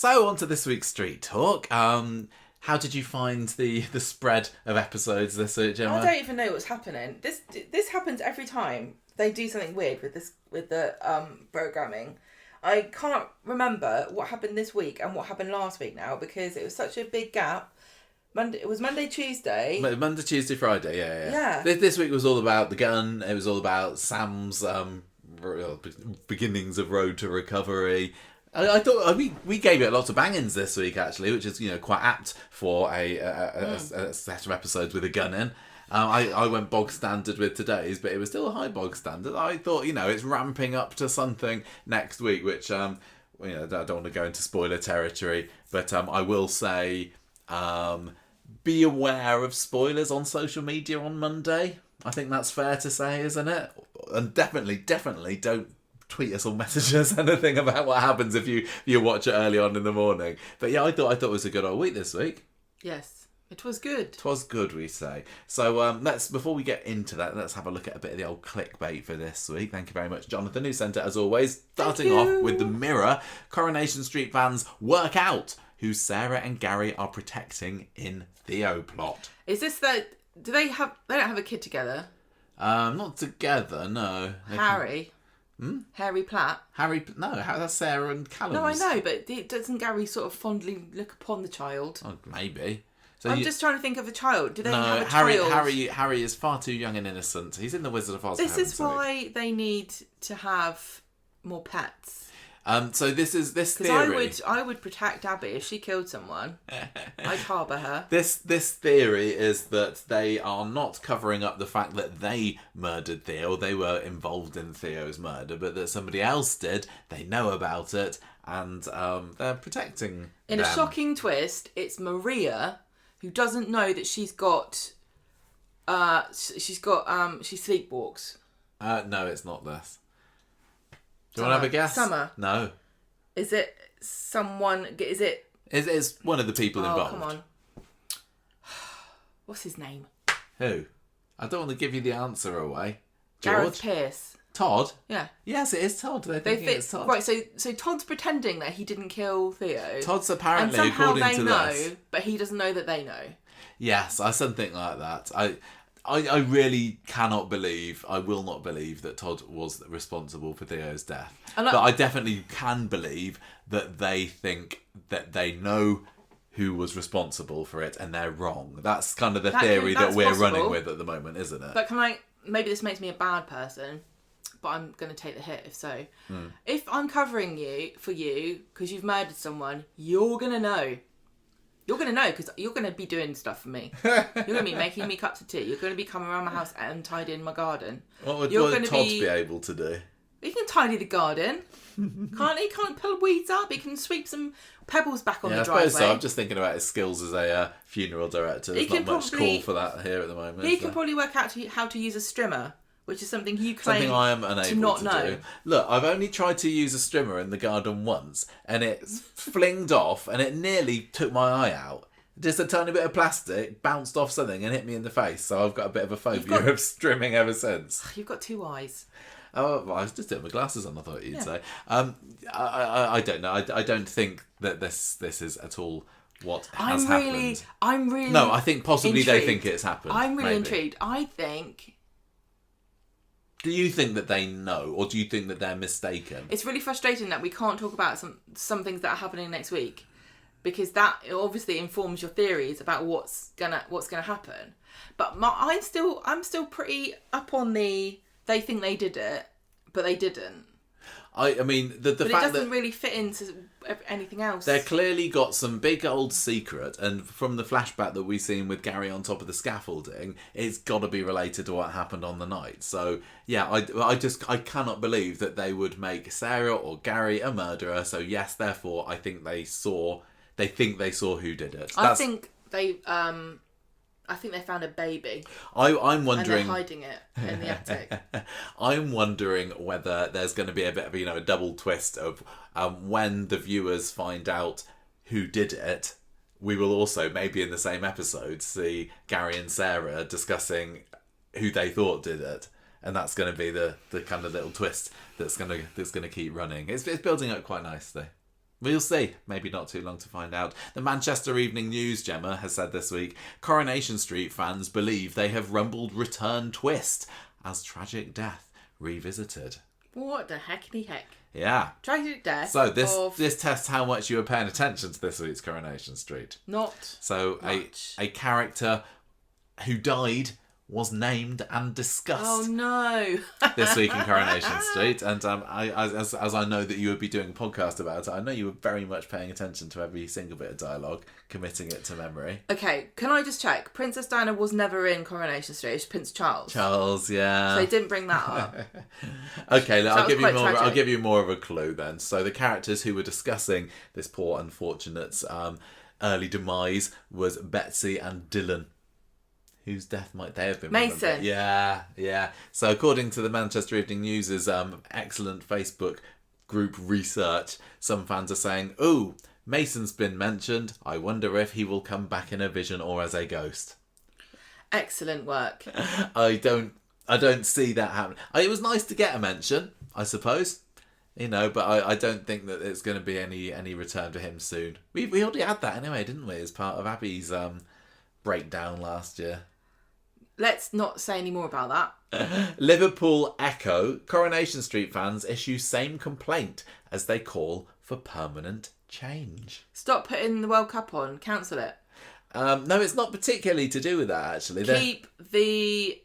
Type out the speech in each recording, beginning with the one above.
So on to this week's Street Talk. How did you find the spread of episodes this week, Gemma? I don't even know what's happening. This happens every time they do something weird with the programming. I can't remember what happened this week and what happened last week now because it was such a big gap. It was Monday, Tuesday. Monday, Tuesday, Friday, yeah. Yeah. This week was all about the gun. It was all about Sam's beginnings of Road to Recovery. I thought we gave it lots of bangins this week actually, which is quite apt for a set of episodes with a gun in. I went bog standard with today's, but it was still a high bog standard. I thought it's ramping up to something next week, which I don't want to go into spoiler territory, but I will say be aware of spoilers on social media on Monday. I think that's fair to say, isn't it? And definitely don't tweet us or message us anything about what happens if you watch it early on in the morning. But yeah, I thought it was a good old week this week. Yes, it was good. 'Twas good, we say. So before we get into that, let's have a look at a bit of the old clickbait for this week. Thank you very much, Jonathan, who sent it as always. Starting off with the Mirror. Coronation Street fans work out who Sarah and Gary are protecting in Theo plot. Is this they don't have a kid together? Not together, no. Harry. Harry Platt. No, that's Sarah and Callum. No, I know, but doesn't Gary sort of fondly look upon the child? Oh, maybe. So I'm just trying to think of a child. Do they have a child? Harry is far too young and innocent. He's in the Wizard of Oz. This is why they need to have more pets. So this theory. Because I would protect Abby if she killed someone. I'd harbour her. This theory is that they are not covering up the fact that they murdered Theo. They were involved in Theo's murder, but that somebody else did. They know about it, and they're protecting In them. a shocking twist, it's Maria who doesn't know that she's she sleepwalks. No, it's not this. Do you want to have a guess? Summer. No. Is it someone? Is it? It's one of the people involved. Oh, come on. What's his name? Who? I don't want to give you the answer away. Gareth George? Pierce. Todd? Yeah. Yes, it is Todd. They're thinking it's Todd. Right, so Todd's pretending that he didn't kill Theo. Todd's apparently, and somehow according they to know, this. but he doesn't know that they know. Yes, something like that. I really cannot believe, I will not believe that Todd was responsible for Theo's death. But I definitely can believe that they think that they know who was responsible for it and they're wrong. That's kind of the theory that we're running with at the moment, isn't it? But maybe this makes me a bad person, but I'm going to take the hit if so. If I'm covering you because you've murdered someone, you're going to know. You're going to know because you're going to be doing stuff for me. You're going to be making me cups of tea. You're going to be coming around my house and tidying my garden. What would Todd be able to do? He can tidy the garden. Can't he? Can't pull weeds up. He can sweep some pebbles back on the driveway. I suppose so. I'm just thinking about his skills as a funeral director. There's not much call for that here at the moment. He can probably work out how to use a strimmer, which is something you claim something I am unable to not know. Do. Look, I've only tried to use a strimmer in the garden once, and it flinged off, and it nearly took my eye out. Just a tiny bit of plastic bounced off something and hit me in the face, so I've got a bit of a phobia of strimming ever since. You've got two eyes. Oh, well, I was just doing my glasses on, I thought you'd say. I don't know. I don't think that this is at all what has happened. I'm really No, I think possibly intrigued. They think it's happened. I'm really intrigued. I think... Do you think that they know, or do you think that they're mistaken? It's really frustrating that we can't talk about some things that are happening next week, because that obviously informs your theories about what's gonna happen. But I'm still pretty up on the they think they did it, but they didn't. I mean, the fact that... But it doesn't really fit into anything else. They clearly got some big old secret, and from the flashback that we've seen with Gary on top of the scaffolding, it's got to be related to what happened on the night. So, yeah, I cannot believe that they would make Sarah or Gary a murderer. So, yes, therefore, I think they think they saw who did it. I think they found a baby. I'm wondering... And they're hiding it in the attic. I'm wondering whether there's going to be a bit of a double twist of when the viewers find out who did it, we will also, maybe in the same episode, see Gary and Sarah discussing who they thought did it. And that's going to be the kind of little twist that's going to keep running. It's building up quite nicely. We'll see. Maybe not too long to find out. The Manchester Evening News, Gemma, has said this week, Coronation Street fans believe they have rumbled return twist as tragic death revisited. What the heckity heck? Yeah. Tragic death. So this tests how much you were paying attention to this week's Coronation Street. Not so much. A character who died was named and discussed. Oh no! This week in Coronation Street, and as I know that you would be doing a podcast about it, I know you were very much paying attention to every single bit of dialogue, committing it to memory. Okay, can I just check? Princess Diana was never in Coronation Street. It's Prince Charles. Charles, yeah. So they didn't bring that up. Okay, So I'll give you more. tragic. I'll give you more of a clue then. So the characters who were discussing this poor unfortunate's early demise was Betsy and Dylan. Whose death might they have been? Mason. Remembered? Yeah. So according to the Manchester Evening News' excellent Facebook group research, some fans are saying, "Ooh, Mason's been mentioned. I wonder if he will come back in a vision or as a ghost." Excellent work. I don't see that happening. It was nice to get a mention, I suppose. But I don't think that it's going to be any return to him soon. We already had that anyway, didn't we? As part of Abby's breakdown last year. Let's not say any more about that. Liverpool Echo. Coronation Street fans issue same complaint as they call for permanent change. Stop putting the World Cup on. Cancel it. No, it's not particularly to do with that, actually. Keep the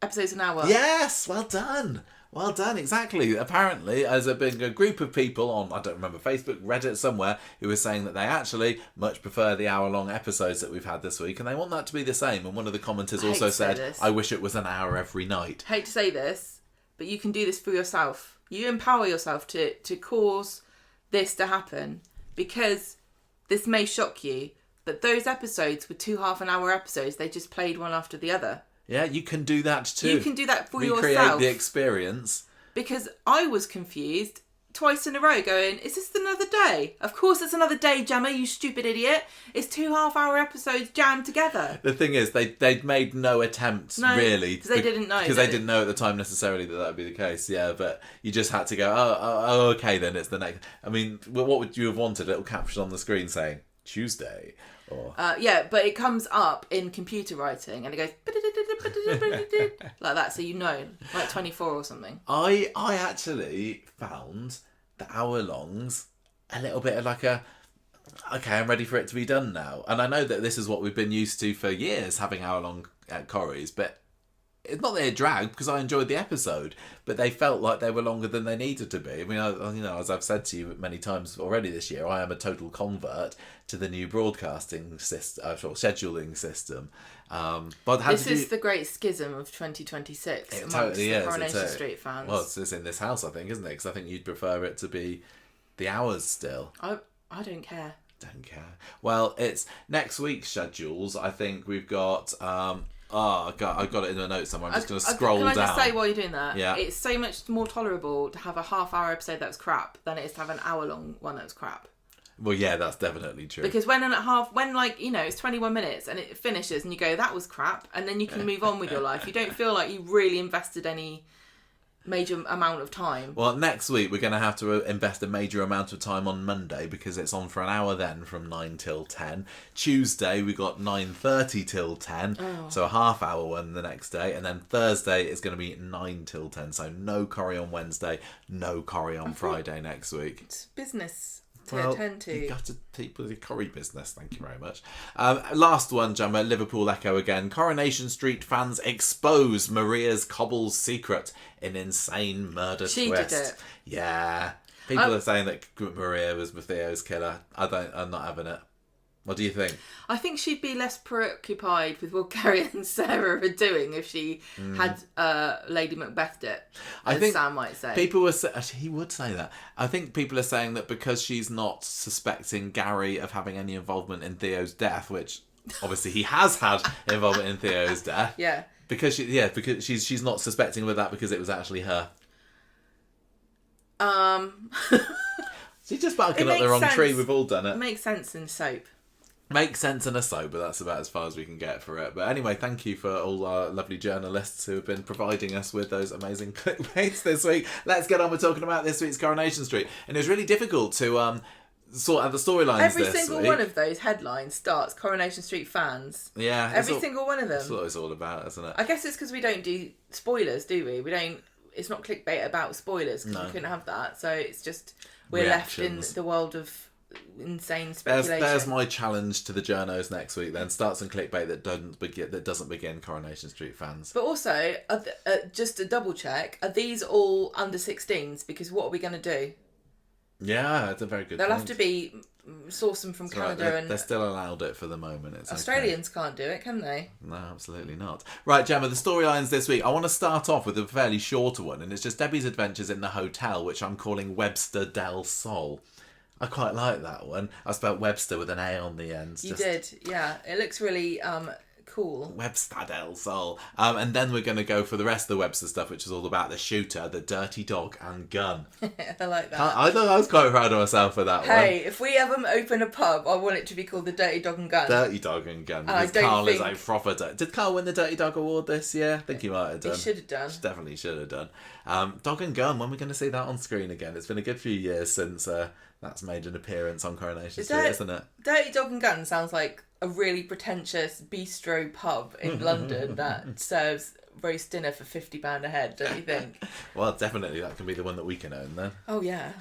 episodes an hour. Yes, well done. Well done, exactly. Apparently, there's been a group of people on, I don't remember, Facebook, Reddit, somewhere, who were saying that they actually much prefer the hour-long episodes that we've had this week, and they want that to be the same. And one of the commenters also said, I wish it was an hour every night. Hate to say this, but you can do this for yourself. You empower yourself to cause this to happen, because this may shock you, but those episodes were 2 half-an-hour episodes. They just played one after the other. Yeah, you can do that too. You can do that for yourself. Recreate the experience. Because I was confused twice in a row going, is this another day? Of course it's another day, Gemma, you stupid idiot. It's 2 half-hour episodes jammed together. The thing is, they'd made no attempts, really. Because they didn't know. Because they didn't know at the time necessarily that would be the case, yeah. But you just had to go, oh, okay, then it's the next. I mean, what would you have wanted? A little caption on the screen saying, Tuesday. Yeah, but it comes up in computer writing and it goes like that, so you know, like 24 or something. I actually found the hour-longs a little bit of like okay, I'm ready for it to be done now. And I know that this is what we've been used to for years, having hour-long Corries, but it's not that they dragged, because I enjoyed the episode, but they felt like they were longer than they needed to be. I mean, as I've said to you many times already this year, I am a total convert to the new broadcasting system, scheduling system. But this is the great schism of 2026 amongst totally the Coronation Street fans. Well, it's in this house, I think, isn't it? Because I think you'd prefer it to be the hours still. I don't care. Don't care. Well, it's next week's schedules. I think we've got... I've got it in a note somewhere. I'm just going to scroll down. Can I just say while you're doing that? Yeah. It's so much more tolerable to have a half-hour episode that was crap than it is to have an hour-long one that was crap. Well, yeah, that's definitely true. Because when it's 21 minutes and it finishes and you go, that was crap, and then you can move on with your life. You don't feel like you really invested any major amount of time. Well, next week we're going to have to invest a major amount of time on Monday, because it's on for an hour then from 9 till 10. Tuesday we got 9:30 till 10, so a half-hour one the next day, and then Thursday is going to be 9 till 10. So no Corrie on Wednesday, no Corrie on Friday next week. It's business to attend to. You've got to keep with the Corrie business. Thank you very much. Last one, Gemma. Liverpool Echo again. Coronation Street fans expose Maria's Cobble's secret in insane murder twist. She did it. Yeah. People are saying that Maria was Theo's killer. I'm not having it. What do you think? I think she'd be less preoccupied with what Carrie and Sarah are doing if she had Lady Macbethed it, as I think Sam might say. People were he would say that. I think people are saying that because she's not suspecting Gary of having any involvement in Theo's death, which obviously he has had involvement in Theo's death. Yeah. Because she's not suspecting of that because it was actually her. She's just barking up the wrong tree. We've all done it. It makes sense in soap. Makes sense in a soap, but that's about as far as we can get for it. But anyway, thank you for all our lovely journalists who have been providing us with those amazing clickbaits this week. Let's get on with talking about this week's Coronation Street. And it was really difficult to sort out the storylines Every this single week. one of those headlines starts Coronation Street fans. Yeah. Every single one of them. That's what it's all about, isn't it? I guess it's because we don't do spoilers, do we? We don't. It's not clickbait about spoilers because we couldn't have that. So it's just we're left in the world of insane speculation. There's my challenge to the journos next week. Then start some clickbait that doesn't begin Coronation Street fans. But also, just to double check, are these all under 16s? Because what are we going to do? Yeah, it's a very good. They'll have to be source them from Canada, right, and they're still allowed it for the moment. It's Australians can't do it, can they? No, absolutely not. Right, Gemma, the storylines this week. I want to start off with a fairly shorter one, and it's just Debbie's adventures in the hotel, which I'm calling Webster del Sol. I quite like that one. I spelled Webster with an A on the end. You did, yeah. It looks really cool. Webster del Sol. And then we're going to go for the rest of the Webster stuff, which is all about the shooter, the dirty dog, and gun. I like that. I thought I was quite proud of myself for that one. Hey, if we ever open a pub, I want it to be called the Dirty Dog and Gun. Dirty Dog and Gun. Because Carl is a proper... Did Carl win the Dirty Dog Award this year? I think he might have done. He should have done. Definitely should have done. Dog and Gun, when are we going to see that on screen again? It's been a good few years since that's made an appearance on Coronation Street, isn't it? Dirty Dog and Gun sounds like a really pretentious bistro pub in London that serves roast dinner for £50 a head, don't you think? Well, definitely that can be the one that we can own then. Oh, yeah.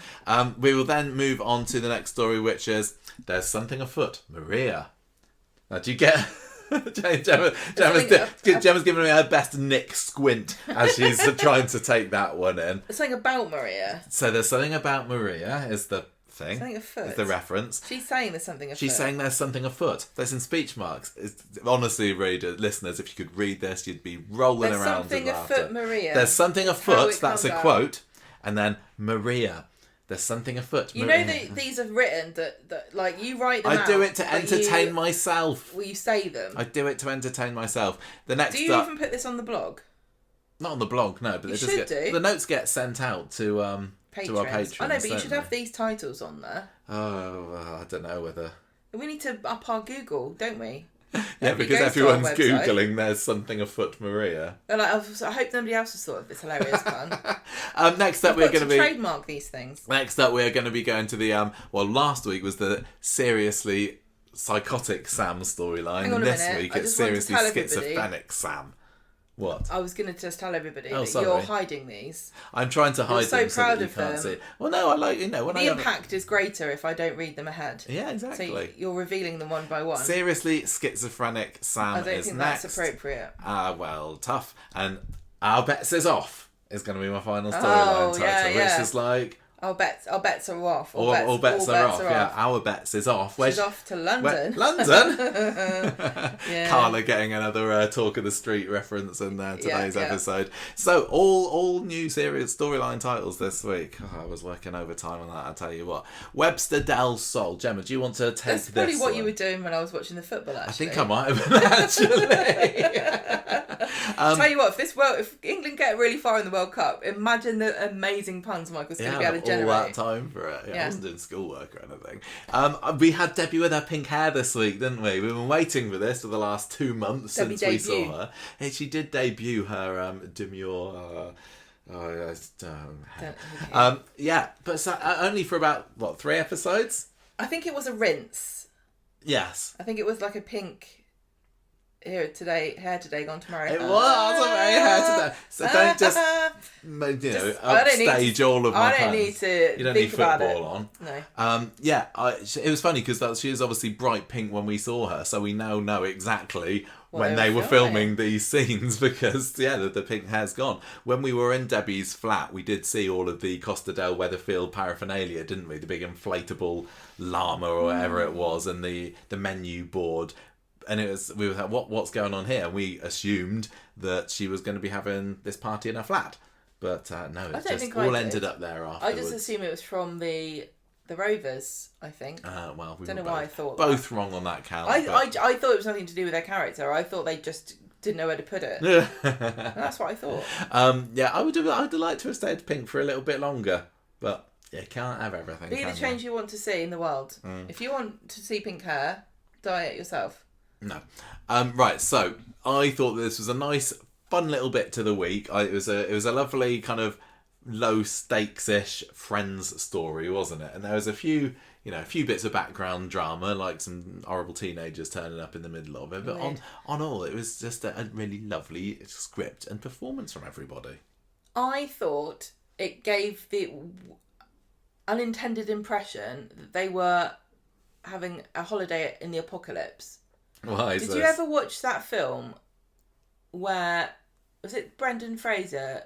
We will then move on to the next story, which is There's Something Afoot, Maria. Now, do you get... Gemma's giving me her best Nick squint as she's trying to take that one in. There's something about Maria. So There's Something About Maria is the thing. Something afoot. Is the reference. She's saying there's something afoot. She's saying there's something afoot. There's in speech marks. Honestly, listeners, if you could read this, you'd be rolling around. There's something afoot, Maria. There's something afoot. That's a quote. And then Maria. There's something afoot. You know that these are written that like you write them out. I do it to entertain myself. Will you say them? I do it to entertain myself. The next. Do you even put this on the blog? Not on the blog, no. But do. The notes get sent out to our patrons. I know, but you should have these titles on there. Oh, I don't know whether. We need to up our Google, don't we? Yeah, because everyone's Googling There's Something Afoot, Maria. And I hope nobody else has thought of this hilarious pun. Next up, we're going to be... trademark these things. Next up, we're going to be going to the... last week was the seriously psychotic Sam storyline. And this week, it's seriously schizophrenic Sam. What? I was going to just tell everybody that sorry. You're hiding these. I'm trying to hide them so that you can't see. Well, no, I like, when the impact is greater if I don't read them ahead. Yeah, exactly. So you're revealing them one by one. Seriously schizophrenic Sam is next. I don't think that's appropriate. Tough. And Our Bets is Off is going to be my final storyline title, which is like... Our bets are off. All bets are off. Yeah, Our Bets is off. She's off to London. London? Yeah. Carla getting another Talk of the Street reference in today's episode. So, all new serious storyline titles this week. Oh, I was working overtime on that, I'll tell you what. Webster del Sol. Gemma, do you want to take this? That's probably what you were doing when I was watching the football, actually. I think I might have been, actually. Tell you what, if England get really far in the World Cup, imagine the amazing puns Michael's going to be able to generate. All that time for it. Yeah, I wasn't doing schoolwork or anything. We had Debbie with her pink hair this week, didn't we? We've been waiting for this for the last 2 months since we saw her. Hey, she did debut her demure. But only for about 3 episodes. I think it was a rinse. Yes. I think it was like a pink. Hair today, gone tomorrow. It was a very hair today. So don't just, upstage all of my puns. You don't need football on. No. It was funny because she was obviously bright pink when we saw her, so we now know exactly when they were filming these scenes because, the pink hair's gone. When we were in Debbie's flat, we did see all of the Costa del Weatherfield paraphernalia, didn't we? The big inflatable llama or whatever it was, and the menu board. And we were like, what's going on here? And we assumed that she was going to be having this party in her flat. But no, it just all ended up there afterwards. I just assumed it was from the Rovers, I think. We don't know why I thought both wrong on that count. I thought it was nothing to do with their character. I thought they just didn't know where to put it. That's what I thought. I'd like to have stayed pink for a little bit longer. But you can't have everything. Be the change you want to see in the world. If you want to see pink hair, dye it yourself. No. Right, so I thought this was a nice, fun little bit to the week. It was a lovely kind of low stakes-ish friends story, wasn't it? And there was a few bits of background drama, like some horrible teenagers turning up in the middle of it. But on all, it was just a really lovely script and performance from everybody. I thought it gave the unintended impression that they were having a holiday in the apocalypse. Why is Did this? you ever watch that film where, was it Brendan Fraser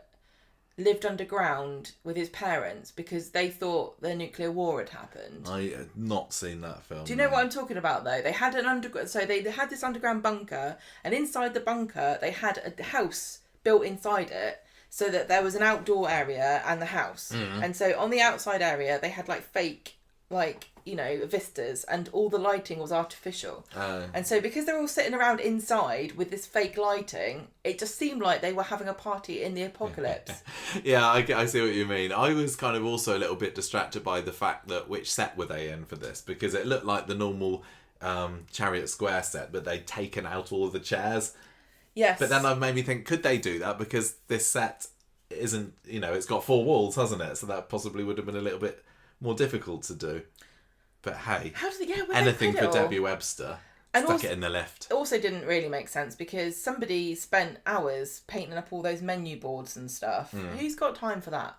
lived underground with his parents because they thought the nuclear war had happened? I had not seen that film. Do you know what I'm talking about though? They had they had this underground bunker, and inside the bunker they had a house built inside it, so that there was an outdoor area and the house. And so on the outside area they had like fake, like, you know, vistas, and all the lighting was artificial. And so because they're all sitting around inside with this fake lighting, it just seemed like they were having a party in the apocalypse. Yeah, I see what you mean. I was kind of also a little bit distracted by the fact that which set were they in for this, because it looked like the normal Chariot Square set, but they'd taken out all of the chairs. Yes. But then that made me think, could they do that? Because this set isn't, you know, it's got 4 walls, hasn't it? So that possibly would have been a little bit more difficult to do. But hey, How did they get away anything with for it all? Debbie Webster. Stuck it in the lift. It also didn't really make sense because somebody spent hours painting up all those menu boards and stuff. Who's got time for that?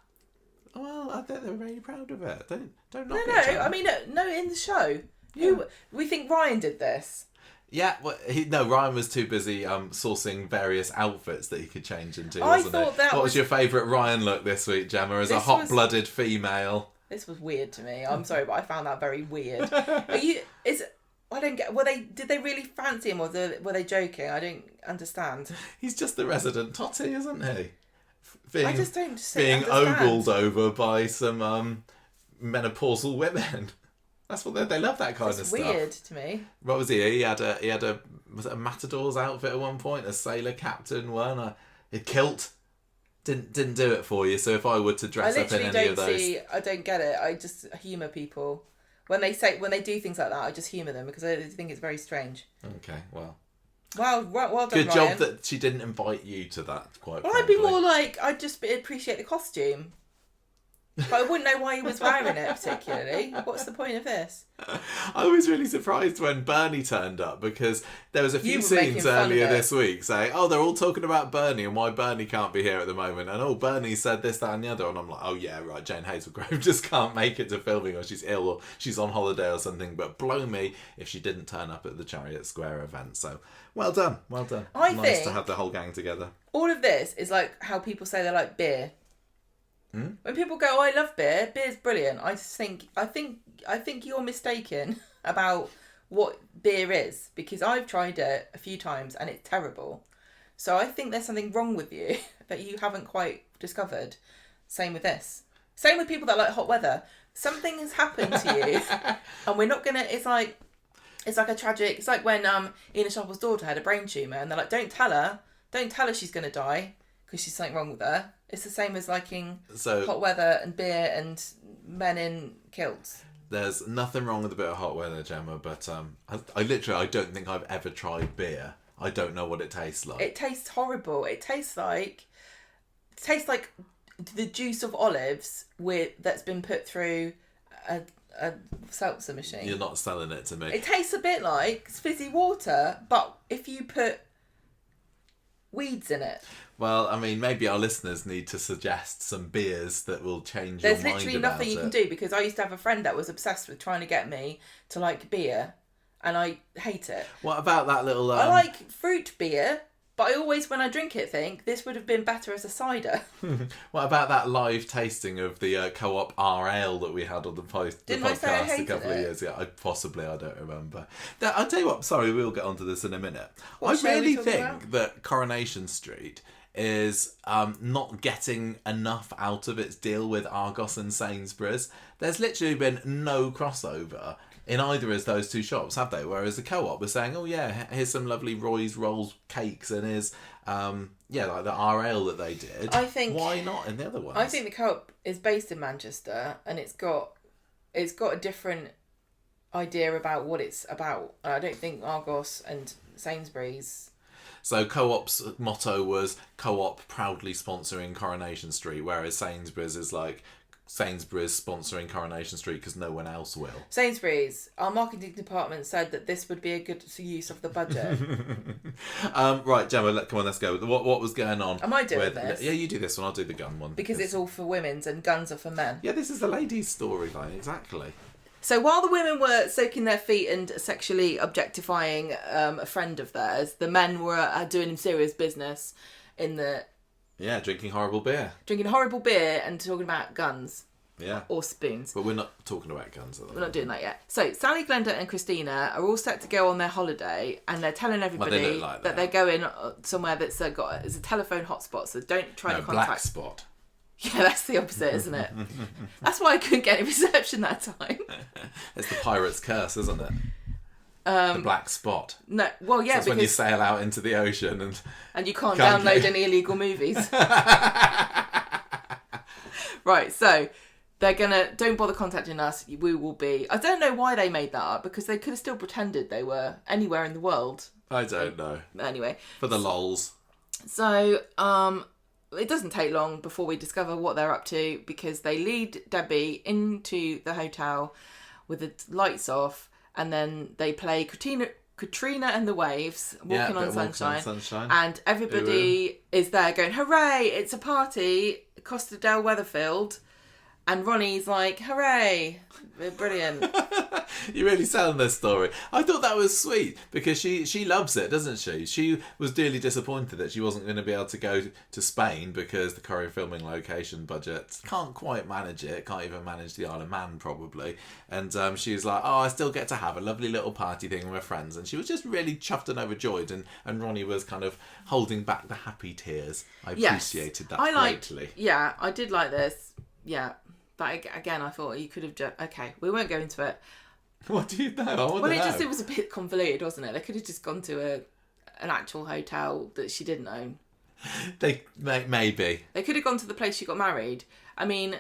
Well, I think they're really proud of it. Don't knock No, it. I mean, no, in the show. Who we think Ryan did this? Yeah, well, Ryan was too busy sourcing various outfits that he could change into, I wasn't thought it? that What was was your favourite Ryan look this week, Gemma, as a hot-blooded female? This was weird to me. I'm sorry, but I found that very weird. I don't get. Did they really fancy him, or were they joking? I don't understand. He's just the resident totty, isn't he? I just don't being understand. ogled over by some menopausal women. That's what they love, that kind of It's stuff. weird to me. What was he? He had a was it a Matador's outfit at one point, a sailor captain one, a kilt. Didn't do it for you. So if I were to dress up in any of those, I don't get it. I just humour people when they do things like that. I just humour them because I think it's very strange. Okay, well. Well done, Good Ryan. job that she didn't invite you to that. Quite. Well, frankly. I'd be more like I'd just appreciate the costume. But I wouldn't know why he was wearing it particularly. What's the point of this? I was really surprised when Bernie turned up because there was a few You were making scenes fun of earlier it. this week saying, oh, they're all talking about Bernie and why Bernie can't be here at the moment. And, oh, Bernie said this, that and the other. And I'm like, oh, yeah, right, Jane Hazelgrove just can't make it to filming, or she's ill, or she's on holiday or something. But blow me if she didn't turn up at the Chariot Square event. So, well done. Nice think to have the whole gang together. All of this is like how people say they like beer. When people go, oh, I love beer. Beer's brilliant. I think you're mistaken about what beer is, because I've tried it a few times and it's terrible. So I think there's something wrong with you that you haven't quite discovered. Same with this. Same with people that like hot weather. Something has happened to you, and we're not gonna. It's like a tragic. It's like when Ina Sharple's daughter had a brain tumor, and they're like, don't tell her she's gonna die because she's something wrong with her. It's the same as liking hot weather and beer and men in kilts. There's nothing wrong with a bit of hot weather, Gemma, but I don't think I've ever tried beer. I don't know what it tastes like. It tastes horrible. It tastes like the juice of olives that's been put through a seltzer machine. You're not selling it to me. It tastes a bit like fizzy water, but if you put weeds in it. Well, I mean, maybe our listeners need to suggest some beers that will change your There's mind literally about nothing you it. can do, because I used to have a friend that was obsessed with trying to get me to like beer, and I hate it. What about that little... I like fruit beer, but I always, when I drink it, think this would have been better as a cider. What about that live tasting of the Co-op R Ale that we had on the Didn't I say I podcast a hated couple of it? years ago? I don't remember. I'll tell you what, sorry, we'll get onto this in a minute. What show I are we really talking think about? that Coronation Street is not getting enough out of its deal with Argos and Sainsbury's. There's literally been no crossover in either of those two shops, have they? Whereas the Co-op was saying, oh yeah, here's some lovely Roy's Rolls cakes, and here's like the R Ale that they did. I think, why not in the other ones? I think the Co-op is based in Manchester, and it's got a different idea about what it's about. I don't think Argos and Sainsbury's. So Co-op's motto was Co-op proudly sponsoring Coronation Street, whereas Sainsbury's is like Sainsbury's sponsoring Coronation Street because no one else will. Sainsbury's, our marketing department said that this would be a good use of the budget. Right, Gemma, come on, let's go. What was going on? Am I doing this? Yeah, you do this one. I'll do the gun one. Because it's all for women's and guns are for men. Yeah, this is the ladies' storyline, exactly. So while the women were soaking their feet and sexually objectifying a friend of theirs, the men were doing serious business in the... Yeah, drinking horrible beer. Drinking horrible beer and talking about guns. Yeah. Or spoons. But we're not talking about guns at the We're not doing that yet. So Sally, Glenda and Christina are all set to go on their holiday and they're telling everybody that they're going somewhere that's got a telephone hotspot, so don't try to contact... black spot. Yeah, that's the opposite, isn't it? That's why I couldn't get any reception that time. It's the pirate's curse, isn't it? The black spot. No, well, yeah, so that's when you sail out into the ocean and you can't download any illegal movies. Right, so they're gonna don't bother contacting us. We will be. I don't know why they made that up because they could have still pretended they were anywhere in the world. I don't know. Anyway, for the lols. So, it doesn't take long before we discover what they're up to because they lead Debbie into the hotel with the lights off. And then they play Katrina and the Waves, Walking on Sunshine. And everybody is there going, hooray, it's a party, Costa del Weatherfield. And Ronnie's like, hooray, we're brilliant. You're really selling this story. I thought that was sweet because she loves it, doesn't she? She was dearly disappointed that she wasn't going to be able to go to Spain because the Corrie filming location budget can't quite manage it. Can't even manage the Isle of Man probably. And she was like, oh, I still get to have a lovely little party thing with my friends. And she was just really chuffed and overjoyed. And Ronnie was kind of holding back the happy tears. I appreciated that greatly. Yeah, I did like this. Yeah. But again, I thought you could have just... Okay, we won't go into it. What do you know? It was a bit convoluted, wasn't it? They could have just gone to an actual hotel that she didn't own. Maybe. They could have gone to the place she got married. I mean,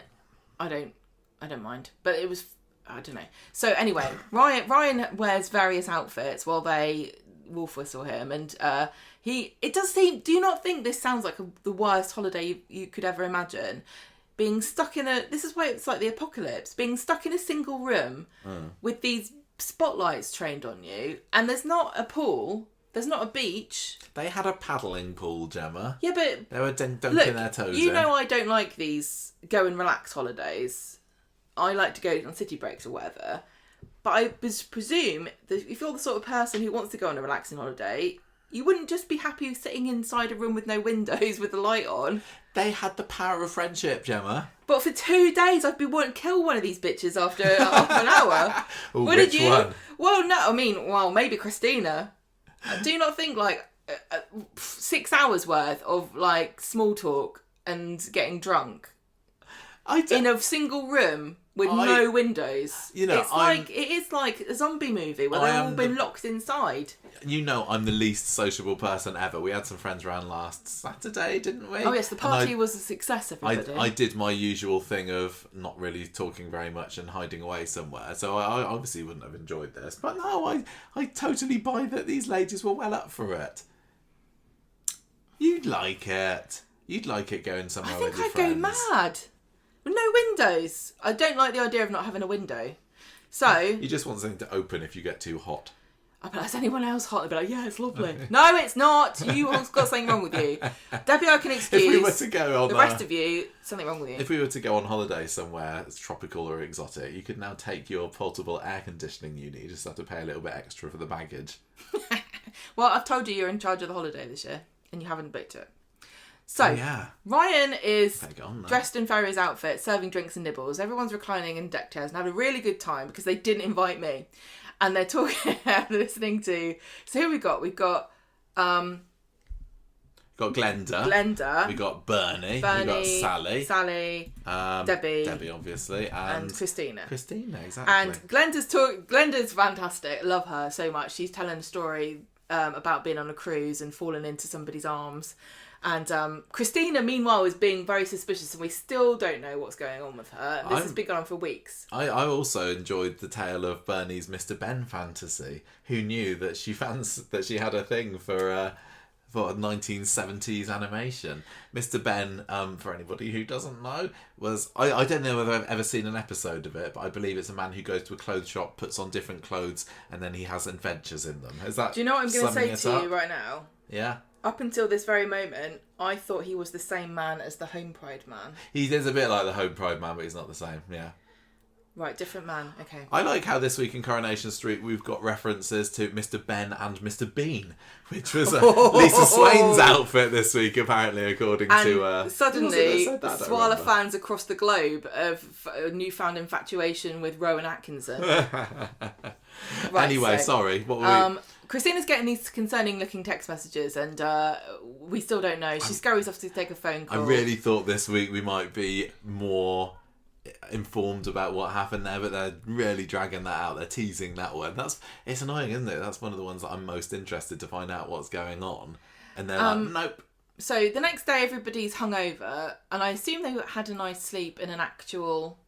I don't mind. But it was... I don't know. So anyway, Ryan wears various outfits while they wolf whistle him. And it does seem... Do you not think this sounds like the worst holiday you could ever imagine? Being stuck in this is why it's like the apocalypse, being stuck in a single room with these spotlights trained on you, and there's not a pool, there's not a beach. They had a paddling pool, Gemma. Yeah, but... They were dunking their toes in. You know I don't like these go and relax holidays. I like to go on city breaks or whatever. But I presume that if you're the sort of person who wants to go on a relaxing holiday... You wouldn't just be happy sitting inside a room with no windows with the light on. They had the power of friendship, Gemma. But for 2 days, I'd be wanting to kill one of these bitches after half an hour. Ooh, which one? Well, no, I mean, maybe Christina. Do you not think, 6 hours worth of, small talk and getting drunk in a single room with no windows? You know, it is like a zombie movie where they've all been locked inside. You know I'm the least sociable person ever. We had some friends around last Saturday, didn't we? Oh yes, the party was a success, everybody. I did my usual thing of not really talking very much and hiding away somewhere. So I obviously wouldn't have enjoyed this. But no, I totally buy that these ladies were well up for it. You'd like it. You'd like it going somewhere with your friends. I think I'd go mad. With no windows. I don't like the idea of not having a window. So... You just want something to open if you get too hot. I'd be like, is anyone else hot? They'd be like, yeah, it's lovely. No, it's not. You've got something wrong with you. Debbie, I can excuse. If we were to go on... The rest of you, something wrong with you. If we were to go on holiday somewhere tropical or exotic, you could now take your portable air conditioning unit. You just have to pay a little bit extra for the baggage. Well, I've told you you're in charge of the holiday this year, and you haven't booked it. So, Ryan is dressed in Ferrier's outfit, serving drinks and nibbles. Everyone's reclining in deck chairs and having a really good time because they didn't invite me. And they're talking, listening to... So who we got? We've got... Glenda. We got Bernie. We got Sally. Debbie, obviously. And Christina. Christina, exactly. And Glenda's fantastic. Love her so much. She's telling a story about being on a cruise and falling into somebody's arms. And Christina, meanwhile, is being very suspicious, and we still don't know what's going on with her. This has been going on for weeks. I also enjoyed the tale of Bernie's Mr. Ben fantasy. Who knew that she had a thing for for a 1970s animation. Mr. Ben, for anybody who doesn't know, was... I don't know whether I've ever seen an episode of it, but I believe it's a man who goes to a clothes shop, puts on different clothes, and then he has adventures in them. Is that... Do you know what I'm going to say to you right now? Yeah? Up until this very moment, I thought he was the same man as the Home Pride man. He is a bit like the Home Pride man, but he's not the same, yeah. Right, different man. Okay. I like how this week in Coronation Street we've got references to Mr. Ben and Mr. Bean, which was Lisa Swain's outfit this week, apparently, according to... Suddenly, Swala fans across the globe of a newfound infatuation with Rowan Atkinson. Right, anyway, sorry. What were we... Christina's getting these concerning-looking text messages, and we still don't know. She scurries off to take a phone call. I really thought this week we might be more informed about what happened there, but they're really dragging that out. They're teasing that one. It's annoying, isn't it? That's one of the ones that I'm most interested to find out what's going on. And they're like, nope. So the next day everybody's hungover, and I assume they had a nice sleep in an actual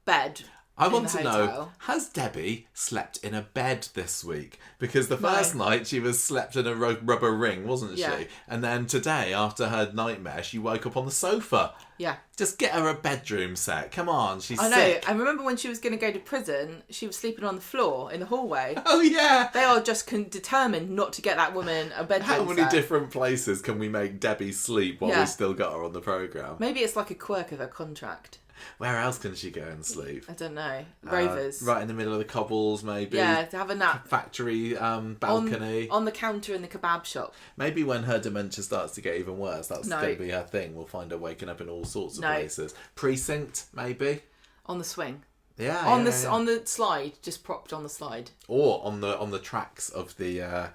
bed. I want to know, has Debbie slept in a bed this week? Because the first night she was slept in a rubber ring, wasn't she? And then today, after her nightmare, she woke up on the sofa. Yeah. Just get her a bedroom set. Come on, she's sick. I know. I remember when she was going to go to prison, she was sleeping on the floor in the hallway. Oh, yeah. They are just determined not to get that woman a bedroom set. How many different places can we make Debbie sleep while we still got her on the programme? Maybe it's like a quirk of her contract. Where else can she go and sleep? I don't know. Rovers. Right in the middle of the cobbles, maybe. Yeah, to have a nap. Factory balcony. On the counter in the kebab shop. Maybe when her dementia starts to get even worse, that's going to be her thing. We'll find her waking up in all sorts of places. Precinct, maybe. On the swing. Yeah. On the slide, just propped on the slide. Or on the tracks of the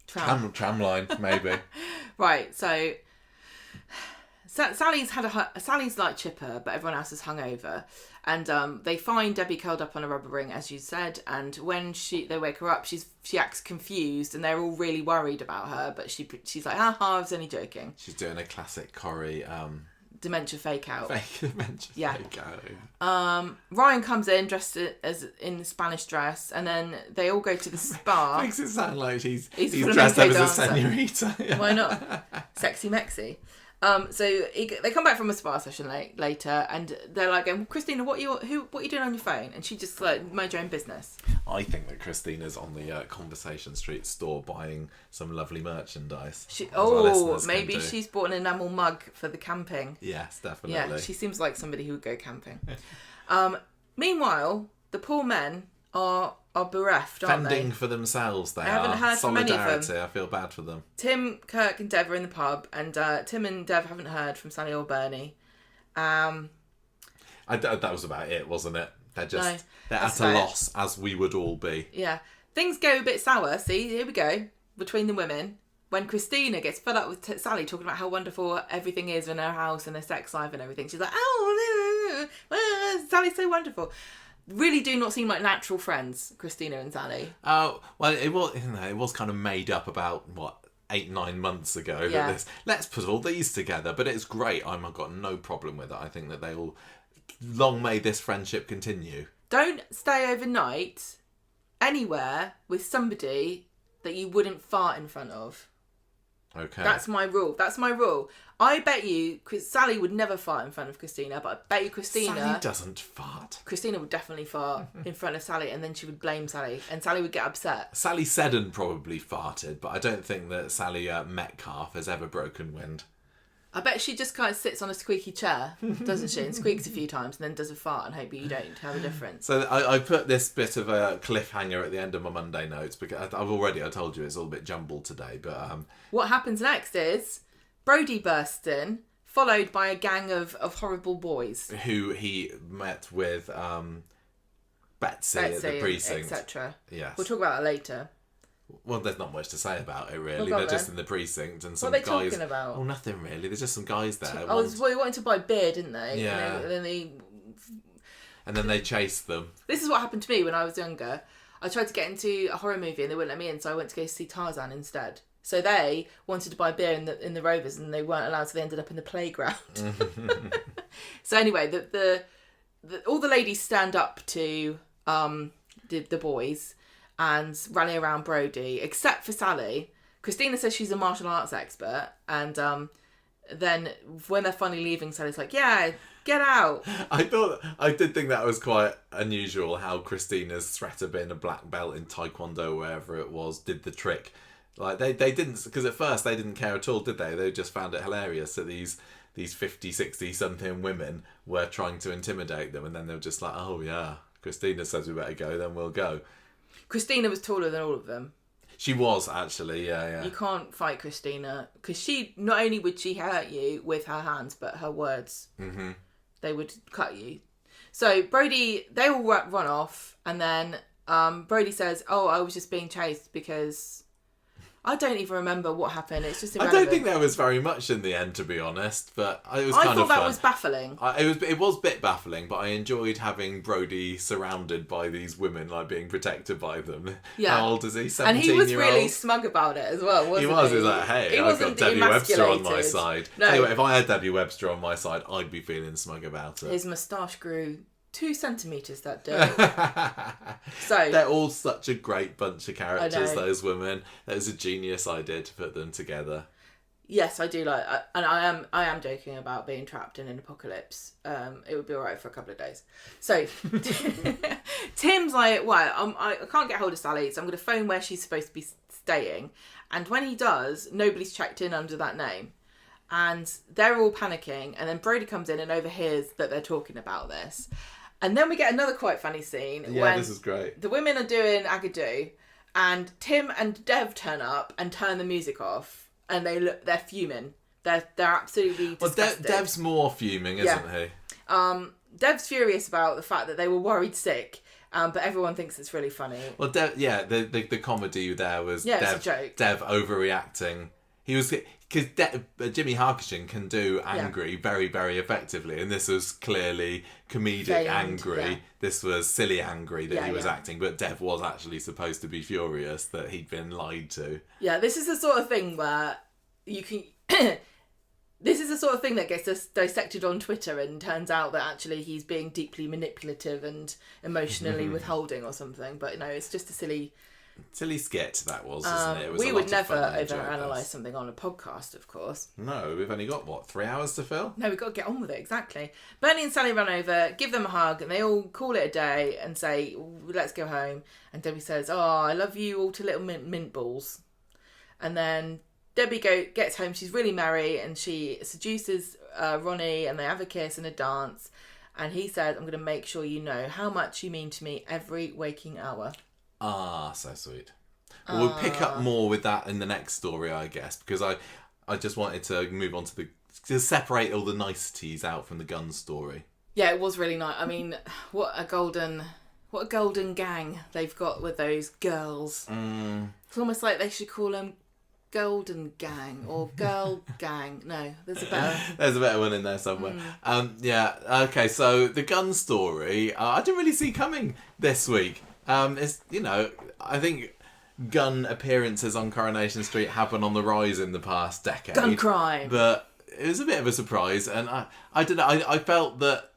tram line, maybe. Right, so... Sally's like chipper, but everyone else is hungover, and they find Debbie curled up on a rubber ring, as you said. And when they wake her up, she acts confused, and they're all really worried about her. But she's like, I was only joking. She's doing a classic Corrie dementia fake out. Fake out. Ryan comes in dressed as in Spanish dress, and then they all go to the spa. Makes it sound like he's dressed up as a senorita. Yeah. Why not? Sexy Mexi. So they come back from a spa session later, and they're like, Christina, what are you doing on your phone? And she just mind your own business. I think that Christina's on the Conversation Street store buying some lovely merchandise. Maybe she's bought an enamel mug for the camping. Yes, definitely. Yeah, she seems like somebody who would go camping. Meanwhile, the poor men are bereft, aren't they? Fending for themselves, they haven't heard from any of them. I feel bad for them. Tim, Kirk and Dev are in the pub, and Tim and Dev haven't heard from Sally or Bernie. That was about it, wasn't it? They're at a loss, as we would all be. Yeah. Things go a bit sour. See, here we go. Between the women. When Christina gets fed up with Sally talking about how wonderful everything is in her house and her sex life and everything, she's like, Sally's so wonderful. Really do not seem like natural friends, Christina and Sally. Oh, well, it was kind of made up about, 8-9 months ago. Yeah. Let's put all these together, but it's great. I've got no problem with it. I think that they all... Long may this friendship continue. Don't stay overnight anywhere with somebody that you wouldn't fart in front of. Okay. That's my rule. I bet you Sally would never fart in front of Christina, but I bet you Christina... Sally doesn't fart. Christina would definitely fart in front of Sally, and then she would blame Sally, and Sally would get upset. Sally Seddon probably farted, but I don't think that Sally Metcalf has ever broken wind. I bet she just kind of sits on a squeaky chair, doesn't she? And squeaks a few times and then does a fart and hope you don't have a difference. So I put this bit of a cliffhanger at the end of my Monday notes because I told you it's all a bit jumbled today. But what happens next is Brody bursts in, followed by a gang of horrible boys. Who he met with Betsy at the precinct. etc. Yes. We'll talk about that later. Well, there's not much to say about it, really. They're just in the precinct and some guys... What are they talking about? Oh, nothing, really. There's just some guys there. They wanted to buy beer, didn't they? Yeah. And then they chased them. This is what happened to me when I was younger. I tried to get into a horror movie and they wouldn't let me in, so I went to go see Tarzan instead. So they wanted to buy beer in the Rovers and they weren't allowed, so they ended up in the playground. So anyway, all the ladies stand up to the boys and rally around Brody, except for Sally, Christina says she's a martial arts expert, and then when they're finally leaving, Sally's like, yeah, get out. I did think that was quite unusual how Christina's threat of being a black belt in Taekwondo, wherever it was, did the trick. Like, they didn't, because at first they didn't care at all, did they? They just found it hilarious that these 50, 60 something women were trying to intimidate them, and then they were just like, oh yeah, Christina says we better go, then we'll go. Christina was taller than all of them. She was, actually, yeah. You can't fight Christina, because she, not only would she hurt you with her hands, but her words, they would cut you. So Brody, they all run off, and then Brody says, oh, I was just being chased because... I don't even remember what happened. It's just irrelevant. I don't think there was very much in the end, to be honest, but it was kind of fun. I thought that was baffling. It was a bit baffling, but I enjoyed having Brody surrounded by these women, like being protected by them. Yeah. How old is he? 17-year-old? And he was really smug about it as well, wasn't he? He was like, hey, I've got Debbie Webster on my side. No. Anyway, if I had Debbie Webster on my side, I'd be feeling smug about it. His moustache grew 2 centimetres that day. So they're all such a great bunch of characters, those women. That was a genius idea to put them together. Yes, I do like, and I am joking about being trapped in an apocalypse. It would be alright for a couple of days. So Tim's like, well, I can't get hold of Sally, so I'm going to phone where she's supposed to be staying. And when he does, nobody's checked in under that name. And they're all panicking, and then Brody comes in and overhears that they're talking about this. And then we get another quite funny scene. Yeah, this is great. The women are doing Agadoo, and Tim and Dev turn up and turn the music off, and they're fuming. They're absolutely disgusted. Well, Dev's more fuming, isn't he? Dev's furious about the fact that they were worried sick, but everyone thinks it's really funny. Well, the comedy there was it's a joke. Dev overreacting. He was... Because Jimmy Harkishin can do angry very, very effectively. And this was clearly comedic angry. Yeah. This was silly angry that he was acting. But Dev was actually supposed to be furious that he'd been lied to. Yeah, this is the sort of thing where you can... This is the sort of thing that gets dissected on Twitter and turns out that actually he's being deeply manipulative and emotionally withholding or something. But, it's just a silly skit that was, isn't it? It was we would never overanalyze something on a podcast, of course. No, we've only got, 3 hours to fill? No, we've got to get on with it, exactly. Bernie and Sally run over, give them a hug, and they all call it a day and say, let's go home. And Debbie says, oh, I love you all to little mint balls. And then Debbie gets home, she's really merry, and she seduces Ronnie, and they have a kiss and a dance. And he says, I'm going to make sure you know how much you mean to me every waking hour. Ah, so sweet. Well, we'll pick up more with that in the next story, I guess, because I just wanted to move on to separate all the niceties out from the gun story. Yeah, it was really nice. I mean, what a golden gang they've got with those girls. It's almost like they should call them Golden Gang or Girl Gang. No, there's a better one in there somewhere. Okay, so the gun story, I didn't really see coming this week. I think gun appearances on Coronation Street happen on the rise in the past decade. Gun crime. But it was a bit of a surprise, and I don't know, I felt that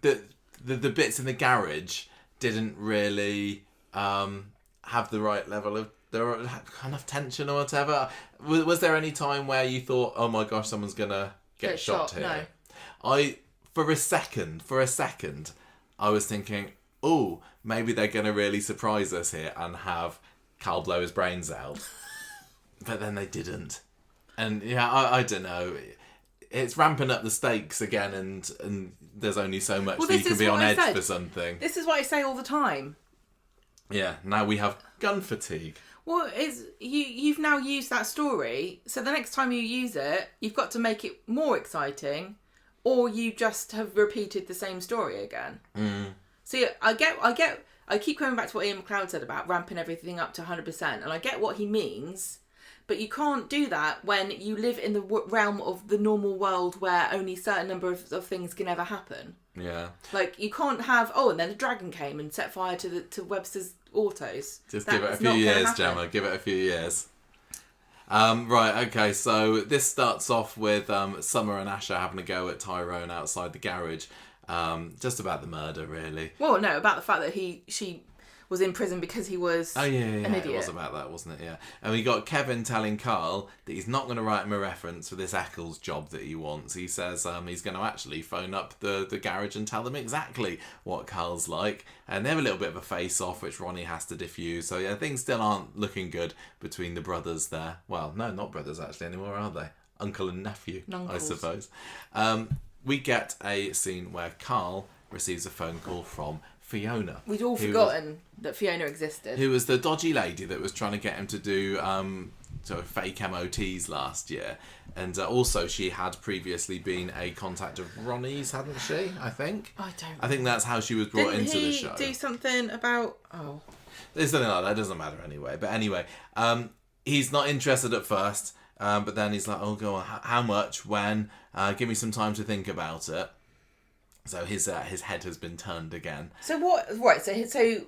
the bits in the garage didn't really have the right level of enough tension or whatever. Was there any time where you thought, oh my gosh, someone's gonna get shot here? No. For a second, I was thinking, oh, maybe they're going to really surprise us here and have Cal blow his brains out. But then they didn't. And I don't know. It's ramping up the stakes again, and there's only so much that you can be on edge for something. This is what I say all the time. Yeah, now we have gun fatigue. Well, you've now used that story, so the next time you use it, you've got to make it more exciting, or you just have repeated the same story again. See, I keep coming back to what Ian McLeod said about ramping everything up to 100%, and I get what he means, but you can't do that when you live in the realm of the normal world where only a certain number of things can ever happen. Yeah. Like, you can't have, and then a dragon came and set fire to Webster's autos. Just give it a few years, Gemma. Give it a few years. Right, okay, so this starts off with Summer and Asher having a go at Tyrone outside the garage. Just about the murder, really. Well, no, about the fact that she was in prison because he was an idiot. It was about that, wasn't it? Yeah. And we got Kevin telling Carl that he's not going to write him a reference for this Eccles job that he wants. He says he's going to actually phone up the garage and tell them exactly what Carl's like. And they have a little bit of a face-off, which Ronnie has to diffuse. So, yeah, things still aren't looking good between the brothers there. Well, no, not brothers actually anymore, are they? Uncle and nephew, I suppose. We get a scene where Carl receives a phone call from Fiona. We'd all forgotten that Fiona existed. Who was the dodgy lady that was trying to get him to do sort of fake MOTs last year. And also she had previously been a contact of Ronnie's, hadn't she? I think. I think that's how she was brought into the show. Didn't he do something about... There's something like that. It doesn't matter anyway. But anyway, he's not interested at first. But then he's like, oh, go on, how much, when? Give me some time to think about it. So his head has been turned again. So what? Right. So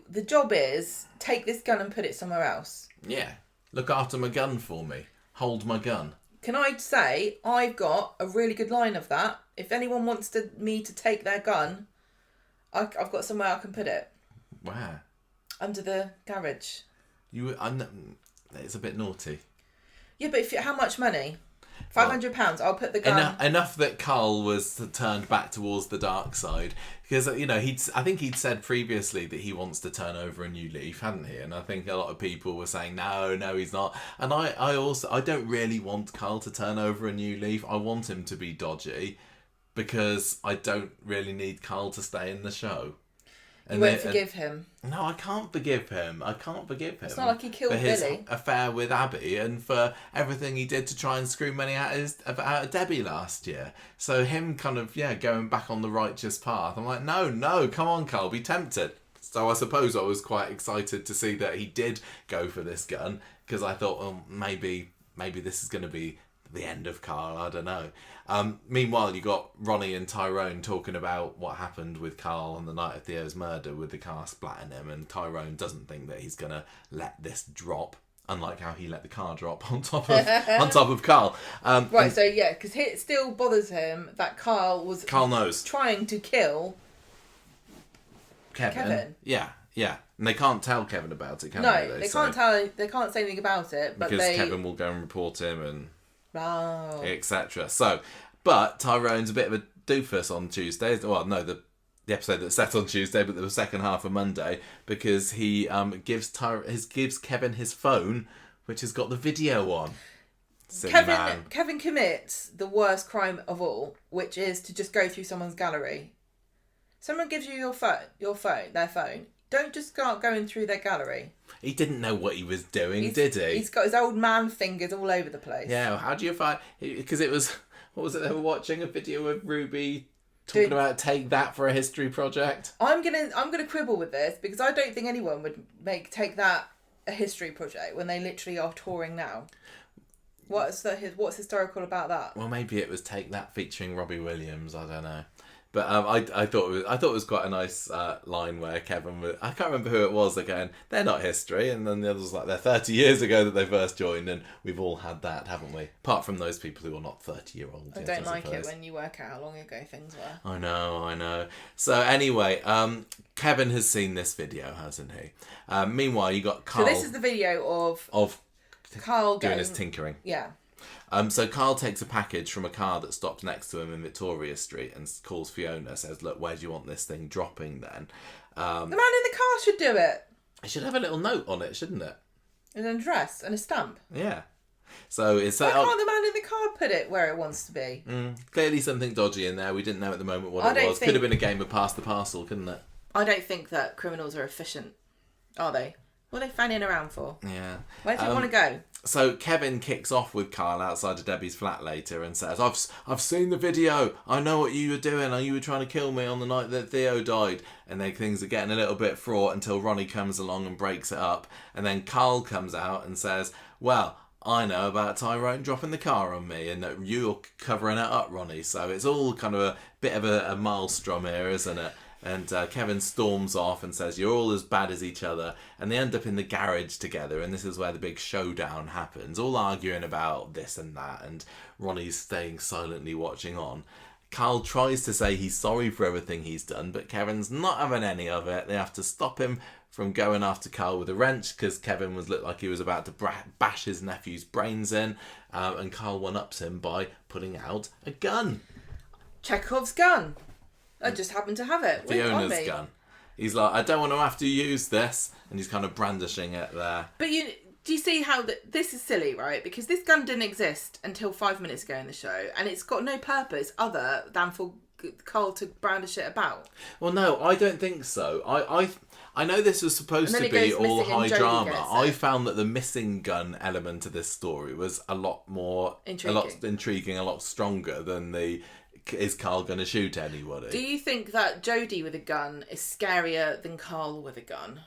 the job is take this gun and put it somewhere else. Yeah. Look after my gun for me. Hold my gun. Can I say I've got a really good line of that? If anyone wants me to take their gun, I've got somewhere I can put it. Where? Under the garage. It's a bit naughty. Yeah, but how much money? £500. I'll put the gun. Enough that Carl was turned back towards the dark side, because I think he'd said previously that he wants to turn over a new leaf, hadn't he? And I think a lot of people were saying no, he's not. And I don't really want Carl to turn over a new leaf. I want him to be dodgy, because I don't really need Carl to stay in the show. You won't forgive him. No, I can't forgive him. It's not like he killed Billy. For his Billy. affair with Abby and for everything he did to try and screw money out of Debbie last year. So him kind of, going back on the righteous path. I'm like, no, come on, Carl, be tempted. So I suppose I was quite excited to see that he did go for this gun, because I thought, well, maybe this is going to be the end of Carl, I don't know. Meanwhile, you got Ronnie and Tyrone talking about what happened with Carl on the night of Theo's murder with the car splatting him, and Tyrone doesn't think that he's going to let this drop, unlike how he let the car drop on top of Carl. Because it still bothers him that Carl knows trying to kill Kevin. Yeah. And they can't tell Kevin about it, can they? No, they can't tell. They can't say anything about it, but because Kevin will go and report him and wow, etc. So, but Tyrone's a bit of a doofus on Tuesday. Well, no, the episode that's set on Tuesday, but the second half of Monday, because he gives Kevin his phone, which has got the video on. Kevin commits the worst crime of all, which is to just go through someone's gallery. Someone gives you their phone. Don't just start going through their gallery. He didn't know what he was doing, did he? He's got his old man fingers all over the place. Yeah, how do you find... Because it was... What was it they were watching? A video of Ruby talking about take that for a history project? I'm gonna quibble with this, because I don't think anyone would take that a history project when they literally are touring now. What's historical about that? Well, maybe it was Take That featuring Robbie Williams. I don't know. But I thought it was quite a nice line where Kevin was, I can't remember who it was, they're going, they're not history, and then the other was like, they're 30 years ago that they first joined, and we've all had that, haven't we? Apart from those people who are not 30-year-olds. I don't like it when you work out how long ago things were. I know. So anyway, Kevin has seen this video, hasn't he? Meanwhile, you got Carl. So this is the video of Carl doing his tinkering. Yeah. So Carl takes a package from a car that stopped next to him in Victoria Street and calls Fiona, says, look, where do you want this thing dropping then? The man in the car should do it. It should have a little note on it, shouldn't it? An address and a stamp. Yeah. So it's... Why can't the man in the car put it where it wants to be? Clearly something dodgy in there. We didn't know at the moment what it was. Could have been a game of pass the parcel, couldn't it? I don't think that criminals are efficient, are they? What are they fanning around for? Yeah. Where do you want to go? So Kevin kicks off with Carl outside of Debbie's flat later and says, I've seen the video. I know what you were doing. You were trying to kill me on the night that Theo died. And then things are getting a little bit fraught until Ronnie comes along and breaks it up. And then Carl comes out and says, well, I know about Tyrone dropping the car on me and that you're covering it up, Ronnie. So it's all kind of a bit of a maelstrom here, isn't it? And Kevin storms off and says, you're all as bad as each other. And they end up in the garage together. And this is where the big showdown happens. All arguing about this and that. And Ronnie's staying silently watching on. Carl tries to say he's sorry for everything he's done, but Kevin's not having any of it. They have to stop him from going after Carl with a wrench because Kevin looked like he was about to bash his nephew's brains in, and Carl one-ups him by putting out a gun. Chekhov's gun. I just happened to have it. Fiona's gun. He's like, I don't want to have to use this, and he's kind of brandishing it there. But do you see how this is silly, right? Because this gun didn't exist until 5 minutes ago in the show, and it's got no purpose other than for Carl to brandish it about. Well, no, I don't think so. I know this was supposed to be all high drama. I found that the missing gun element of this story was a lot more intriguing, a lot stronger than the is Carl going to shoot anybody. Do you think that Jodie with a gun is scarier than Carl with a gun?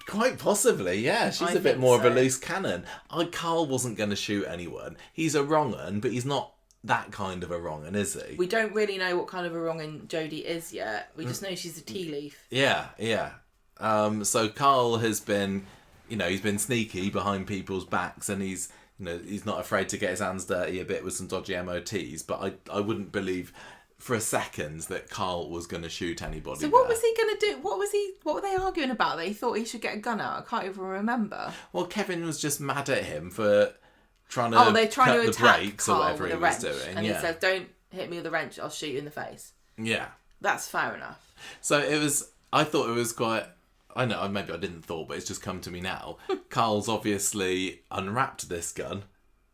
Quite possibly, yeah. She's a bit more of a loose cannon. Carl wasn't going to shoot anyone. He's a wrong 'un, but he's not that kind of a wrong 'un, is he? We don't really know what kind of a wrong 'un Jodie is yet. We just know she's a tea leaf. Yeah. So Carl has been, he's been sneaky behind people's backs, and he's not afraid to get his hands dirty a bit with some dodgy MOTs. But I wouldn't believe for a second that Carl was going to shoot anybody. So what was he going to do? What were they arguing about? That he thought he should get a gun out? I can't even remember. Well, Kevin was just mad at him for trying to cut the brakes Carl or whatever he was doing. And he said, "Don't hit me with a wrench. I'll shoot you in the face." Yeah, that's fair enough. So I thought it was quite. I know, maybe I didn't thought, but it's just come to me now. Carl's obviously unwrapped this gun.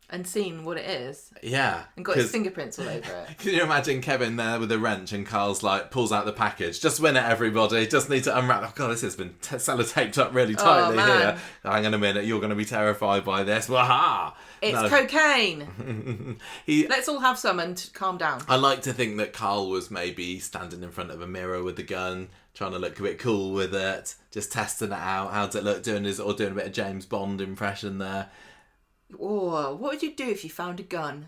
And seen what it is. Yeah. And got his fingerprints all over it. Can you imagine Kevin there with a wrench and Carl's like, pulls out the package. Just win it, everybody. Just need to unwrap. Oh, God, this has been sellotaped up really tightly here. Hang on a minute. You're going to be terrified by this. Waha! It's cocaine. Let's all have some and calm down. I like to think that Carl was maybe standing in front of a mirror with the gun, trying to look a bit cool with it, just testing it out. How's it look? Doing a bit of James Bond impression there. Oh, what would you do if you found a gun?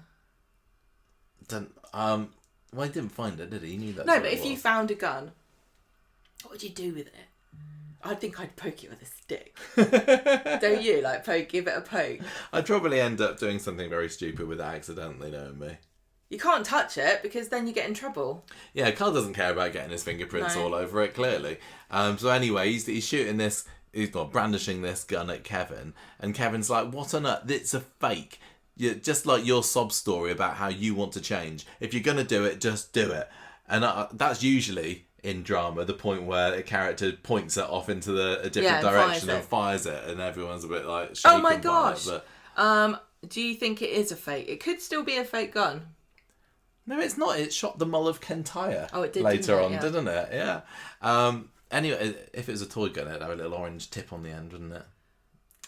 Well, he didn't find it, did he? He knew that. No, but if you found a gun, what would you do with it? I think I'd poke it with a stick. Don't you? Give it a poke. I'd probably end up doing something very stupid with it accidentally, knowing me. You can't touch it because then you get in trouble. Yeah, Carl doesn't care about getting his fingerprints all over it, clearly. So anyway, he's shooting this. He's not brandishing this gun at Kevin, and Kevin's like, "What on earth? It's a fake. Just like your sob story about how you want to change. If you're gonna do it, just do it." And that's usually in drama the point where a character points it off into a different direction and fires it, and everyone's a bit like, shaken. "Oh my gosh!" By it, but... do you think it is a fake? It could still be a fake gun. No, it's not. It shot the Mull of Kintyre. Oh, it did later on, didn't it? Yeah. Anyway, if it was a toy gun, it'd have a little orange tip on the end, wouldn't it?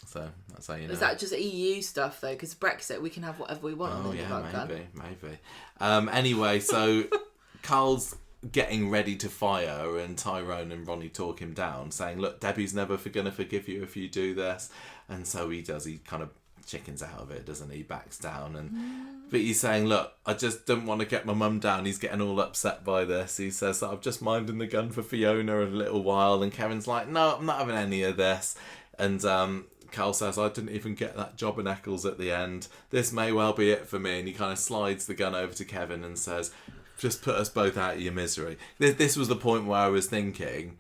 So that's how you know. Is that just EU stuff though? Because Brexit, we can have whatever we want. Oh yeah, maybe. Anyway, so Carl's getting ready to fire, and Tyrone and Ronnie talk him down, saying, "Look, Debbie's never going to forgive you if you do this." And so he does. He kind of chickens out of it, doesn't he? He backs down, but he's saying, "Look, I just don't want to get my mum down." He's getting all upset by this. He says that I'm just minding the gun for Fiona a little while, and Kevin's like, "No, I'm not having any of this." And Carl says, "I didn't even get that job in Eccles at the end. This may well be it for me." And he kind of slides the gun over to Kevin and says, "Just put us both out of your misery." This was the point where I was thinking,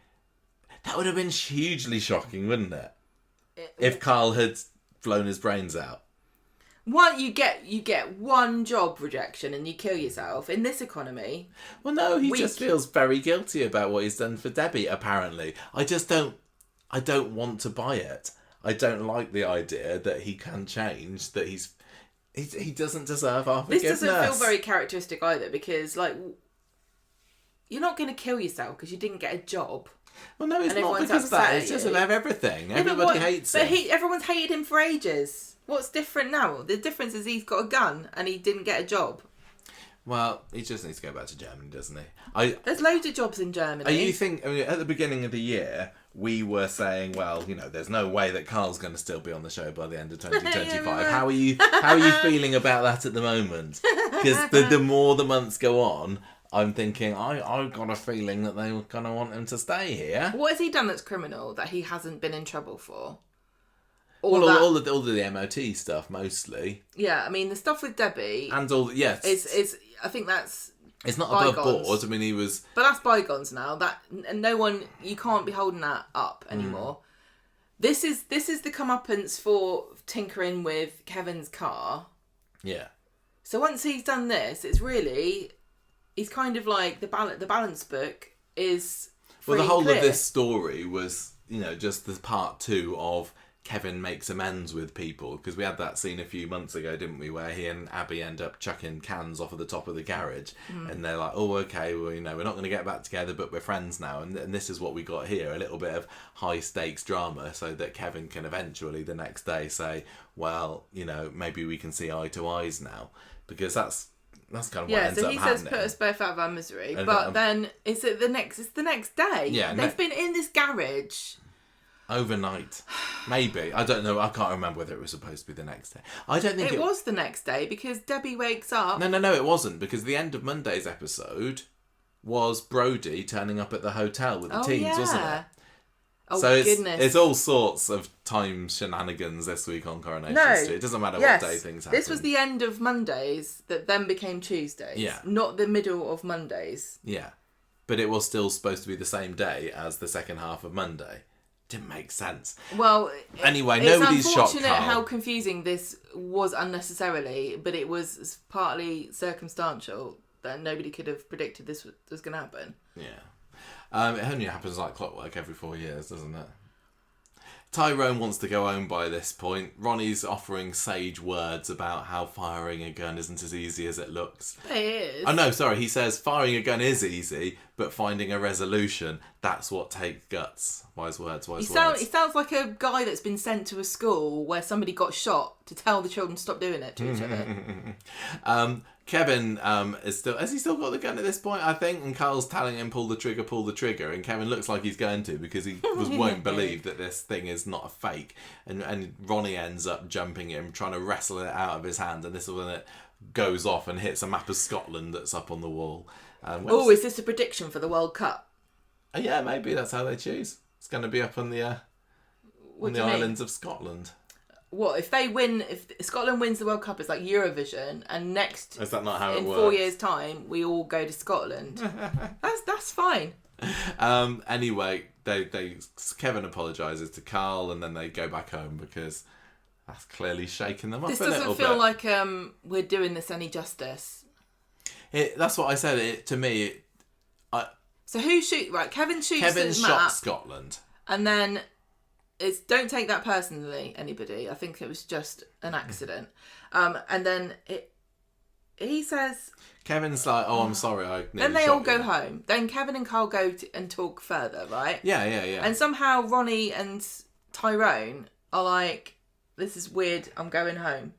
that would have been hugely shocking, wouldn't it? If Carl had blown his brains out. You get one job rejection and you kill yourself in this economy. Well, no, he just feels very guilty about what he's done for Debbie. Apparently, I don't want to buy it. I don't like the idea that he can change. That he doesn't deserve our forgiveness. This doesn't feel very characteristic either, because you're not going to kill yourself because you didn't get a job. Well, no, it's not because of that. It's just about everything. Everybody hates him. But everyone's hated him for ages. What's different now? The difference is he's got a gun and he didn't get a job. Well, he just needs to go back to Germany, doesn't he? There's loads of jobs in Germany. At the beginning of the year, we were saying, well, there's no way that Carl's going to still be on the show by the end of 2025. How are you feeling about that at the moment? Because the more the months go on, I'm thinking, I've got a feeling that they were going to want him to stay here. What has he done that's criminal that he hasn't been in trouble for? All the MOT stuff, mostly. Yeah, I mean, the stuff with Debbie... And all... Yes. Is I think that's It's not bygones. above board. I mean, he was... But that's bygones now. That and no one, you can't be holding that up anymore. This is the comeuppance for tinkering with Kevin's car. Yeah. So once he's done this, it's really, he's kind of like the balance book is free Well, the whole and clear. of this story was, you know, just the part 2 of Kevin makes amends with people, because we had that scene a few months ago, didn't we, where he and Abby end up chucking cans off of the top of the garage, and they're like, oh, okay, well, you know, we're not going to get back together, but we're friends now, and this is what we got here, a little bit of high stakes drama, so that Kevin can eventually the next day say, well, you know, maybe we can see eye to eyes now, because that's kind of what ends up happening. Yeah, so he says put us both out of our misery, but then it's the next day. Yeah, they've been in this garage overnight. Maybe. I don't know. I can't remember whether it was supposed to be the next day. I don't think it was the next day, because Debbie wakes up. No, it wasn't, because the end of Monday's episode was Brody turning up at the hotel with the teens, wasn't it? Oh, so goodness. It's all sorts of time shenanigans this week on Coronation Street. It doesn't matter what day things happen. This was the end of Mondays that then became Tuesdays. Yeah. Not the middle of Mondays. Yeah. But it was still supposed to be the same day as the second half of Monday. Didn't make sense. Well, anyway, nobody's shocked. It's unfortunate how confusing this was unnecessarily, but it was partly circumstantial that nobody could have predicted this was going to happen. Yeah. It only happens like clockwork every 4 years, doesn't it? Tyrone wants to go home by this point. Ronnie's offering sage words about how firing a gun isn't as easy as it looks. It is. Oh no, sorry, he says firing a gun is easy, but finding a resolution, that's what takes guts. Wise words, wise words. He sounds like a guy that's been sent to a school where somebody got shot to tell the children to stop doing it to each other. Kevin has he still got the gun at this point, I think, and Carl's telling him pull the trigger, and Kevin looks like he's going to, because he won't believe that this thing is not a fake, and Ronnie ends up jumping him, trying to wrestle it out of his hand, and this is when it goes off and hits a map of Scotland that's up on the wall. Is this a prediction for the World Cup? Yeah, maybe that's how they choose. It's going to be up on the islands of Scotland. What if they win? If Scotland wins the World Cup, it's like Eurovision, and is that not how it in works? 4 years' time we all go to Scotland. that's fine. Anyway, Kevin apologises to Carl, and then they go back home because that's clearly shaking them up. This a little doesn't feel bit. like we're doing this any justice. That's what I said. To me. So who shoot? Right, Kevin shoots Kevin at shot Matt, Scotland, and then don't take that personally, anybody. I think it was just an accident. And then he says, Kevin's like, "Oh, I'm sorry, I." Then they all go home. Then Kevin and Carl go and talk further, right? Yeah. And somehow Ronnie and Tyrone are like, "This is weird. I'm going home."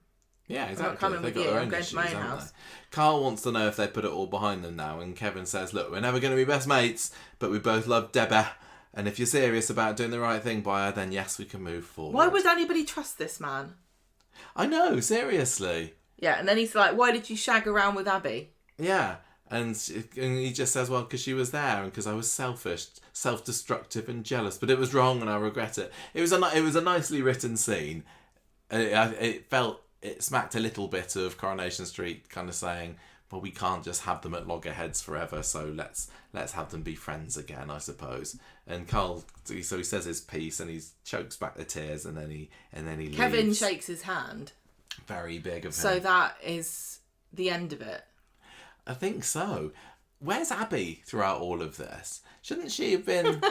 Yeah, exactly. I'm not coming with you. I'm going to my own house. Carl wants to know if they put it all behind them now, and Kevin says, "Look, we're never going to be best mates, but we both love Debbie. And if you're serious about doing the right thing by her, then yes, we can move forward." Why would anybody trust this man? I know, seriously. Yeah, and then he's like, "Why did you shag around with Abby?" Yeah, and he just says, "Well, because she was there, and because I was selfish, self-destructive, and jealous. But it was wrong, and I regret it." It was a nicely written scene. It smacked a little bit of Coronation Street, kind of saying, "Well, we can't just have them at loggerheads forever, so let's have them be friends again, I suppose." And Carl, so he says his piece, and he chokes back the tears, and then he leaves. Kevin shakes his hand. Very big of him. So that is the end of it. I think so. Where's Abby throughout all of this? Shouldn't she have been?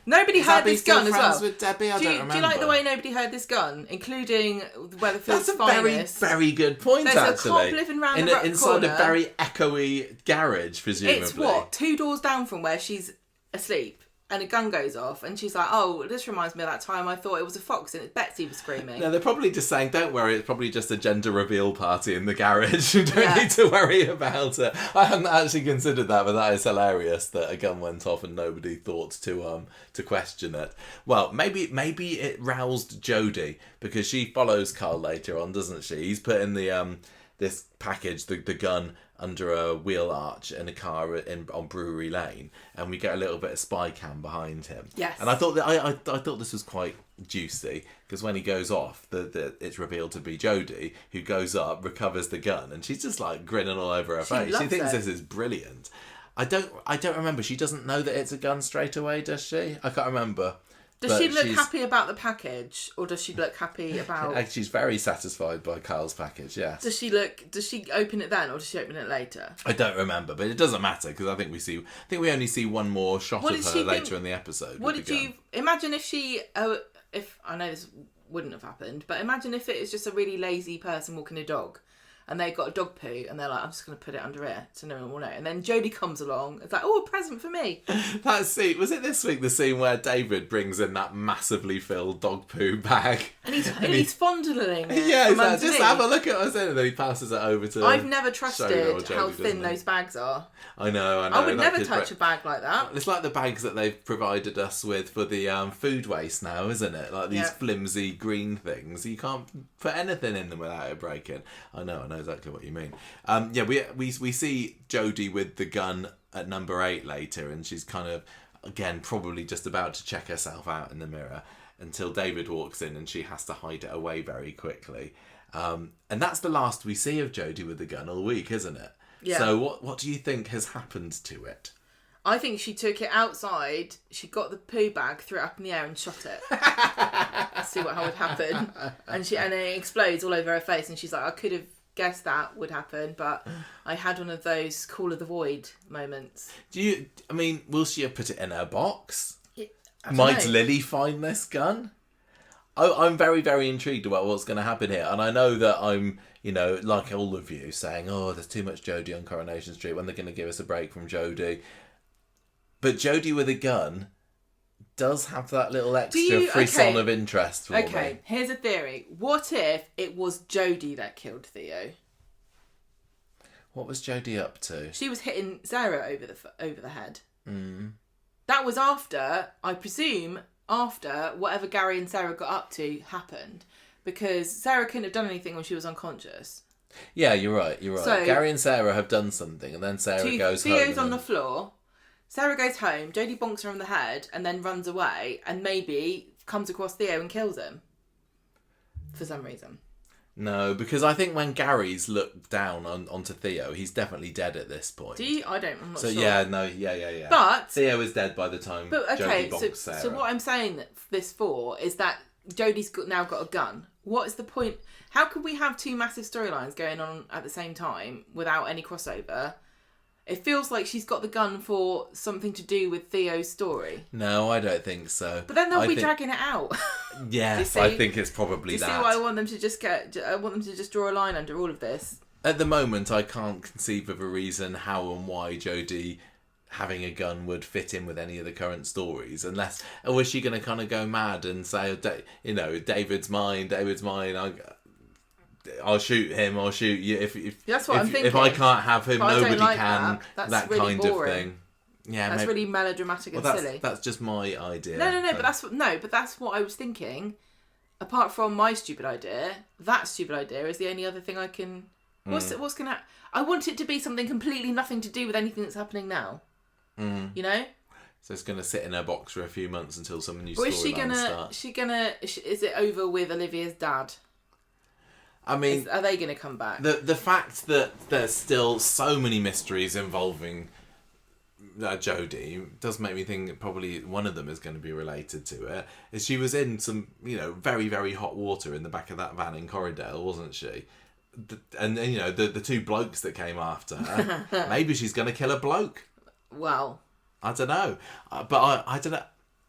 Nobody heard Abby this gun as well. friends with Debbie? I don't remember. Do you like the way nobody heard this gun, including Weatherfield's That's a finest? very good point. There's actually, a cop living round the inside corner. a very echoey garage, presumably. It's what 2 doors down from where she's asleep, and a gun goes off, and she's like, "Oh, this reminds me of that time I thought it was a fox and it's Betsy was screaming." No, they're probably just saying, "Don't worry, it's probably just a gender reveal party in the garage. You don't need to worry about it." I hadn't actually considered that, but that is hilarious that a gun went off and nobody thought to question it. Well, maybe it roused Jodie, because she follows Carl later on, doesn't she? He's put in the this package, the gun, under a wheel arch in a car on Brewery Lane, and we get a little bit of spy cam behind him. Yes. And I thought that I thought this was quite juicy, because when he goes off, it's revealed to be Jodie, who goes up, recovers the gun, and she's just like grinning all over her face. She thinks this is brilliant. I don't remember. She doesn't know that it's a gun straight away, does she? I can't remember. Does she look happy about the package, or does she look happy about... She's very satisfied by Kyle's package, yes. Does she open it then, or does she open it later? I don't remember, but it doesn't matter, because I think we only see one more shot of her later in the episode. What did you... Imagine if she... if I know this wouldn't have happened, but imagine if it is just a really lazy person walking a dog, and they got a dog poo, and they're like, I'm just going to put it under here so no one will know. And then Jodie comes along, it's like, oh, a present for me. That scene, was it this week, the scene where David brings in that massively filled dog poo bag? And he's fondling it. Yeah, he's like, just have a look at us in, and then he passes it over to I've never trusted how thin those bags are. I know. I would never touch a bag like that. It's like the bags that they've provided us with for the food waste now, isn't it? Like these flimsy green things. You can't put anything in them without it breaking. I know exactly what you mean. We see Jodie with the gun at number 8 later, and she's kind of, again, probably just about to check herself out in the mirror until David walks in, and she has to hide it away very quickly. And that's the last we see of Jodie with the gun all week, isn't it? Yeah. So what do you think has happened to it? I think she took it outside, she got the poo bag, threw it up in the air and shot it. See how it would happen. And it explodes all over her face, and she's like, I could have guessed that would happen, but I had one of those Call of the Void moments. Will she have put it in her box? Might Lily find this gun? I'm very, very intrigued about what's going to happen here. And I know that I'm, like all of you, saying, oh, there's too much Jodie on Coronation Street, when they're going to give us a break from Jodie. But Jodie with a gun does have that little extra frisson of interest for me. Okay, here's a theory. What if it was Jodie that killed Theo? What was Jodie up to? She was hitting Sarah over the head. Mm. That was I presume, after whatever Gary and Sarah got up to happened, because Sarah couldn't have done anything when she was unconscious. Yeah, you're right. So, Gary and Sarah have done something, and then Sarah goes home. Theo's on the floor. Sarah goes home, Jodie bonks her on the head, and then runs away, and maybe comes across Theo and kills him. For some reason. No, because I think when Gary's looked down onto Theo, he's definitely dead at this point. Do you? I'm not sure. Yeah. But Theo is dead by the time Jodie bonks Sarah. So what I'm saying this for is that Jodie's now got a gun. What is the point? How could we have two massive storylines going on at the same time without any crossover? It feels like she's got the gun for something to do with Theo's story. No, I don't think so. But then they'll be dragging it out. Yes, I think it's probably that. Do you see why I want them to just draw a line under all of this? At the moment, I can't conceive of a reason how and why Jodie having a gun would fit in with any of the current stories, unless, or is she going to kind of go mad and say, David's mine, I'll shoot him, I'll shoot you. That's what I'm thinking. If I can't have him, nobody can. That's really kind boring. of thing. Yeah, that's really melodramatic and silly. That's just my idea. No, but that's what I was thinking. Apart from my stupid idea, that stupid idea is the only other thing I can. What's gonna? I want it to be something completely nothing to do with anything that's happening now. Mm. So it's going to sit in her box for a few months until some new storyline starts. Is it over with Olivia's dad? I mean, are they going to come back? The fact that there's still so many mysteries involving Jodie does make me think probably one of them is going to be related to it. Is she was in some, very, very hot water in the back of that van in Corriedale, wasn't she? And the two blokes that came after her, maybe she's going to kill a bloke. Well, I don't know. But I don't know.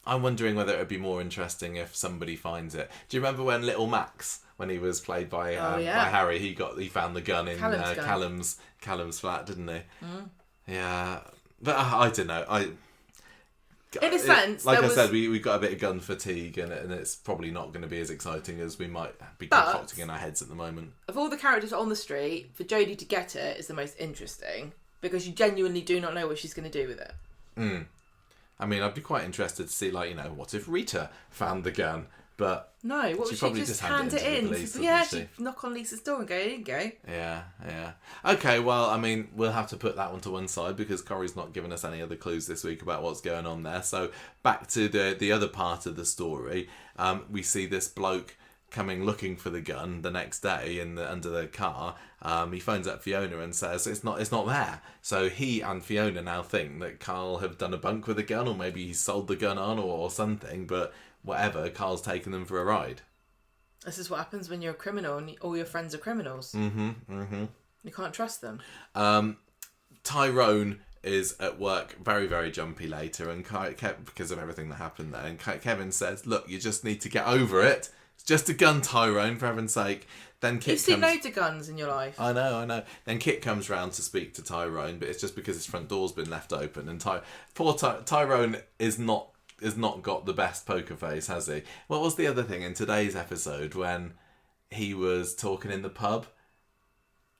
I'm wondering whether it would be more interesting if somebody finds it. Do you remember when Little Max, when he was played by Harry, he found the gun in Callum's flat, didn't he? Mm. Yeah, but I don't know. In a sense, like I said, we got a bit of gun fatigue, and it's probably not going to be as exciting as we might be concocting in our heads at the moment. Of all the characters on the street, for Jodie to get it is the most interesting, because you genuinely do not know what she's going to do with it. Mm. I mean, I'd be quite interested to see, what if Rita found the gun? But no, what would probably she just hand it it in? to the police, She'd knock on Lisa's door and go, here you go. Yeah. Okay, well, I mean, we'll have to put that one to one side because Corrie's not given us any other clues this week about what's going on there. So back to the other part of the story. We see this bloke coming looking for the gun the next day under the car. He phones up Fiona and says it's not there. So he and Fiona now think that Carl have done a bunk with the gun, or maybe he sold the gun on or something. But whatever, Carl's taken them for a ride. This is what happens when you're a criminal and all your friends are criminals. You can't trust them. Tyrone is at work very, very jumpy later, and because of everything that happened there. And Kevin says, "Look, you just need to get over it. It's just a gun, Tyrone, for heaven's sake." Then Kit You've seen loads of guns in your life. I know. Then Kit comes round to speak to Tyrone, but it's just because his front door's been left open, and Tyrone is not got the best poker face, has he? What was the other thing in today's episode when he was talking in the pub?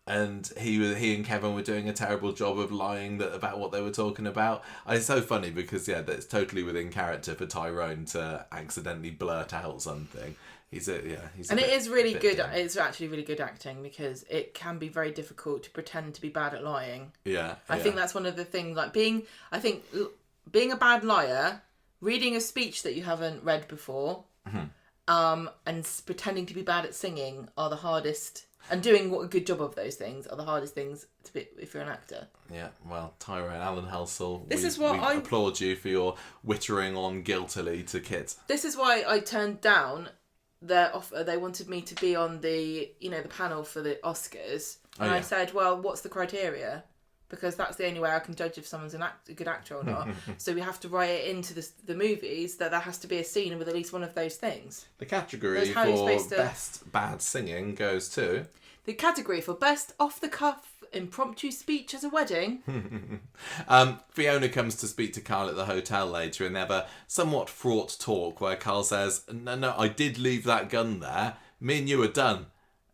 And he and Kevin were doing a terrible job of lying about what they were talking about. It's so funny because that's totally within character for Tyrone to accidentally blurt out something. It is really good. It's actually really good acting because it can be very difficult to pretend to be bad at lying. I think that's one of the things. Like being a bad liar, reading a speech that you haven't read before, and pretending to be bad at singing are the hardest. And doing a good job of those things are the hardest things to be if you're an actor. Yeah, well, Tyrone, Alan Helsel, I applaud you for your wittering on guiltily to Kit. This is why I turned down their offer. They wanted me to be on the panel for the Oscars, and I said, well, what's the criteria? Because that's the only way I can judge if someone's a good actor or not. So we have to write it into the movies that there has to be a scene with at least one of those things. The category for best bad singing goes to... The category for best off-the-cuff impromptu speech at a wedding. Fiona comes to speak to Carl at the hotel later, and they have a somewhat fraught talk where Carl says, no, I did leave that gun there. Me and you are done.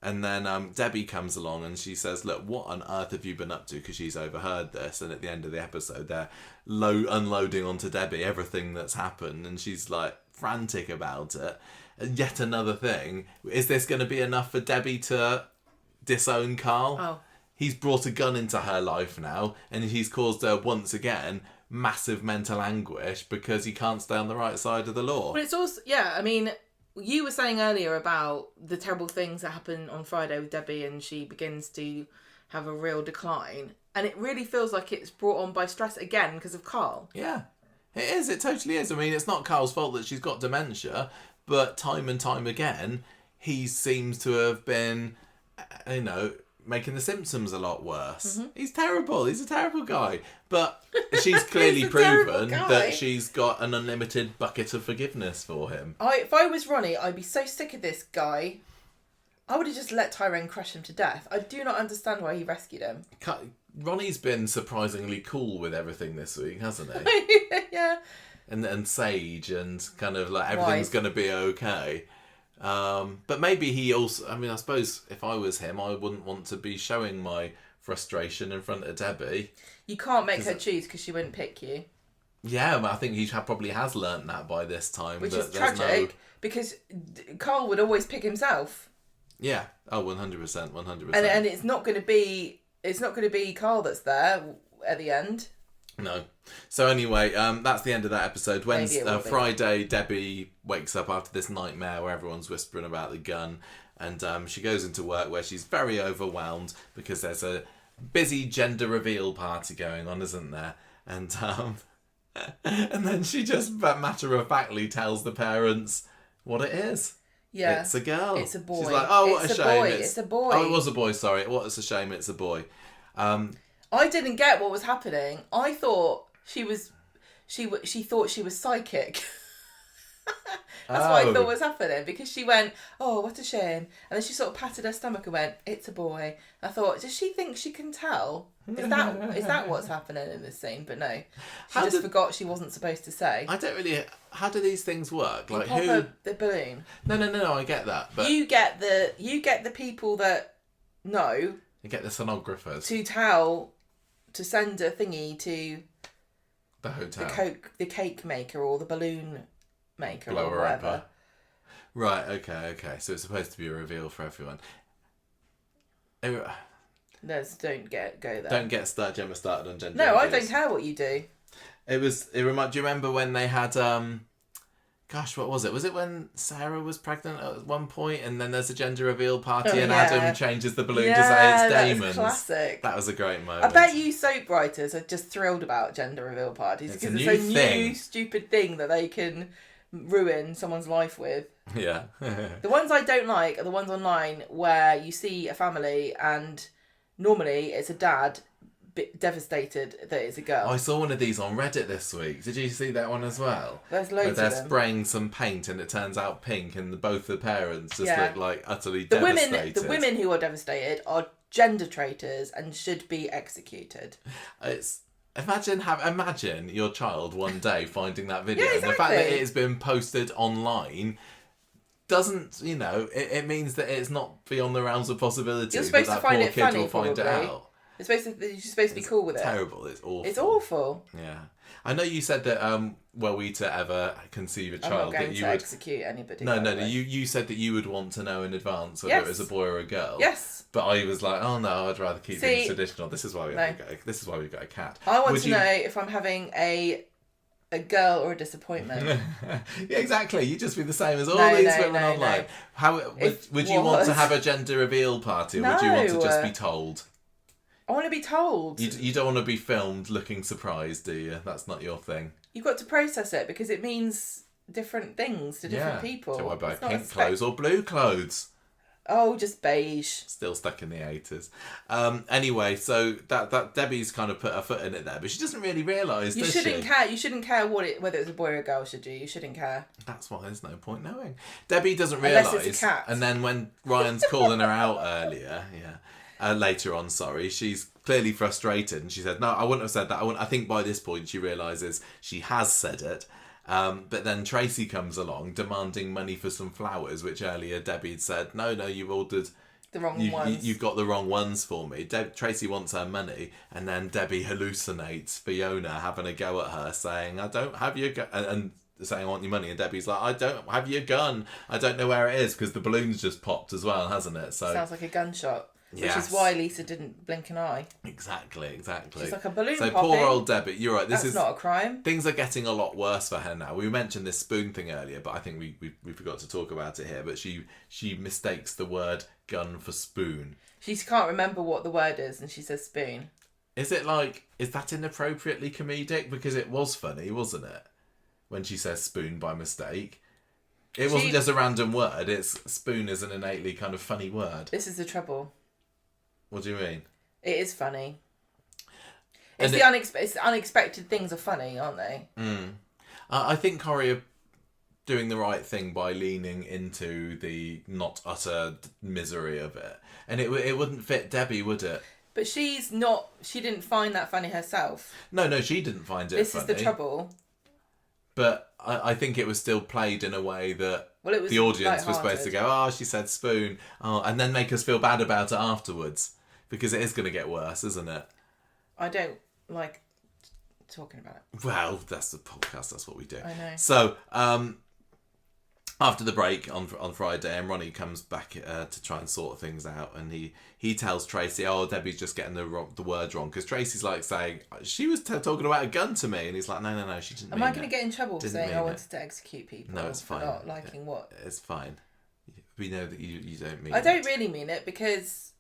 And then Debbie comes along and she says, look, what on earth have you been up to? Because she's overheard this. And at the end of the episode, they're unloading onto Debbie everything that's happened. And she's like frantic about it. And yet another thing. Is this going to be enough for Debbie to disown Carl? Oh. He's brought a gun into her life now. And he's caused her once again massive mental anguish because he can't stay on the right side of the law. But it's also, you were saying earlier about the terrible things that happen on Friday with Debbie and she begins to have a real decline. And it really feels like it's brought on by stress again because of Carl. Yeah, it is. It totally is. I mean, it's not Carl's fault that she's got dementia, but time and time again, he seems to have been, making the symptoms a lot worse. Mm-hmm. He's terrible. He's a terrible guy. But she's clearly proven that she's got an unlimited bucket of forgiveness for him. If I was Ronnie, I'd be so sick of this guy. I would have just let Tyrone crush him to death. I do not understand why he rescued him. Ronnie's been surprisingly cool with everything this week, hasn't he? Yeah. And sage and kind of like everything's going to be okay. But maybe he also... I mean, I suppose if I was him, I wouldn't want to be showing my frustration in front of Debbie. You can't make her choose because she wouldn't pick you. Yeah, but I think he probably has learnt that by this time. Which is tragic because Carl would always pick himself. Yeah. Oh, 100%. And it's not going to be Carl that's there at the end. No. So anyway, that's the end of that episode. Friday, Debbie wakes up after this nightmare where everyone's whispering about the gun, and she goes into work where she's very overwhelmed because there's a busy gender reveal party going on, isn't there? And and then she just matter-of-factly tells the parents what it is. Yeah. It's a girl. It's a boy. She's like, oh, what a shame. It's a boy. Oh, it was a boy, sorry. What a shame, it's a boy. I didn't get what was happening. I thought she thought she was psychic. That's what I thought was happening because she went, oh, what a shame. And then she sort of patted her stomach and went, it's a boy. I thought, does she think she can tell? Is that what's happening in this scene? But no, she forgot she wasn't supposed to say. I don't really... How do these things work? Like who? The balloon. No, I get that. But you get the people that know. You get the sonographers. To send a thingy to the hotel. The cake maker or the balloon maker blower or whatever. Right, okay. So it's supposed to be a reveal for everyone. Don't go there. Don't get Gemma started on gender No, reveals. I don't care what you do. Do you remember when they had gosh, what was it? Was it when Sarah was pregnant at one point, and then there's a gender reveal party, and Adam changes the balloon to say it's Damon's? That was classic. That was a great moment. I bet you soap writers are just thrilled about gender reveal parties because it's a new stupid thing that they can ruin someone's life with. Yeah. The ones I don't like are the ones online where you see a family and normally it's a dad devastated that it's a girl. I saw one of these on Reddit this week. Did you see that one as well? There's loads of them. They're spraying some paint and it turns out pink, and both the parents just look like utterly devastated. The women who are devastated are gender traitors and should be executed. Imagine your child one day finding that video. Yeah, exactly. And the fact that it has been posted online doesn't, it means that it's not beyond the realms of possibility. You're supposed to find it funny, will find probably. it out. You're supposed to be cool with it. Terrible. It's awful. It's awful. Yeah. I know you said that were we to ever conceive a child, I'm not going that you to would execute anybody. No. You said that you would want to know in advance whether it was a boy or a girl. Yes. But I was like, oh no, I'd rather keep things traditional. This is why we've got a cat. I want to know if I'm having a girl or a disappointment. Yeah, exactly. You'd just be the same as all these women online. No. How would you want to have a gender reveal party, or would you want to just be told? I want to be told. You don't want to be filmed looking surprised, do you? That's not your thing. You've got to process it because it means different things to different people. So I buy pink clothes or blue clothes. Oh, just beige. Still stuck in the 80s. Anyway, so that Debbie's kind of put her foot in it there, but she doesn't really realise. You shouldn't care. You shouldn't care whether it's a boy or a girl, should you? You shouldn't care. That's why there's no point knowing. Debbie doesn't realise. Unless it's a cat. And then when Ryan's calling her out earlier, later on, she's clearly frustrated, and she said, "No, I wouldn't have said that." I think by this point she realises she has said it. But then Tracy comes along demanding money for some flowers, which earlier Debbie had said, no, you've ordered the wrong ones. You've got the wrong ones for me. Tracy wants her money, and then Debbie hallucinates Fiona having a go at her, saying, I don't have your gun, and saying, I want your money, and Debbie's like, I don't have your gun. I don't know where it is, because the balloon's just popped as well, hasn't it? So sounds like a gunshot. Yes. Which is why Lisa didn't blink an eye. Exactly. She's like a balloon popping. So poor old Debbie, you're right. That's not a crime. Things are getting a lot worse for her now. We mentioned this spoon thing earlier, but I think we forgot to talk about it here. But she mistakes the word gun for spoon. She can't remember what the word is, and she says spoon. Is that inappropriately comedic? Because it was funny, wasn't it? When she says spoon by mistake. It wasn't just a random word. Spoon is an innately kind of funny word. This is the trouble. What do you mean? It is funny. It's unexpected things are funny, aren't they? I think Corrie are doing the right thing by leaning into the not utter misery of it. And it wouldn't fit Debbie, would it? But she didn't find that funny herself. No, she didn't find it funny. This is the trouble. But I think it was still played in a way that the audience was supposed to go, oh, she said spoon, and then make us feel bad about it afterwards. Because it is going to get worse, isn't it? I don't like talking about it. Well, that's the podcast. That's what we do. I know. So, after the break on Friday, and Ronnie comes back to try and sort things out, and he tells Tracy, "Oh, Debbie's just getting the words wrong," because Tracy's like saying she was talking about a gun to me, and he's like, "No, she didn't." Am I going to get in trouble for saying I wanted to execute people? No, it's fine. For not liking what? It's fine. We know that you don't mean. I don't really mean it because.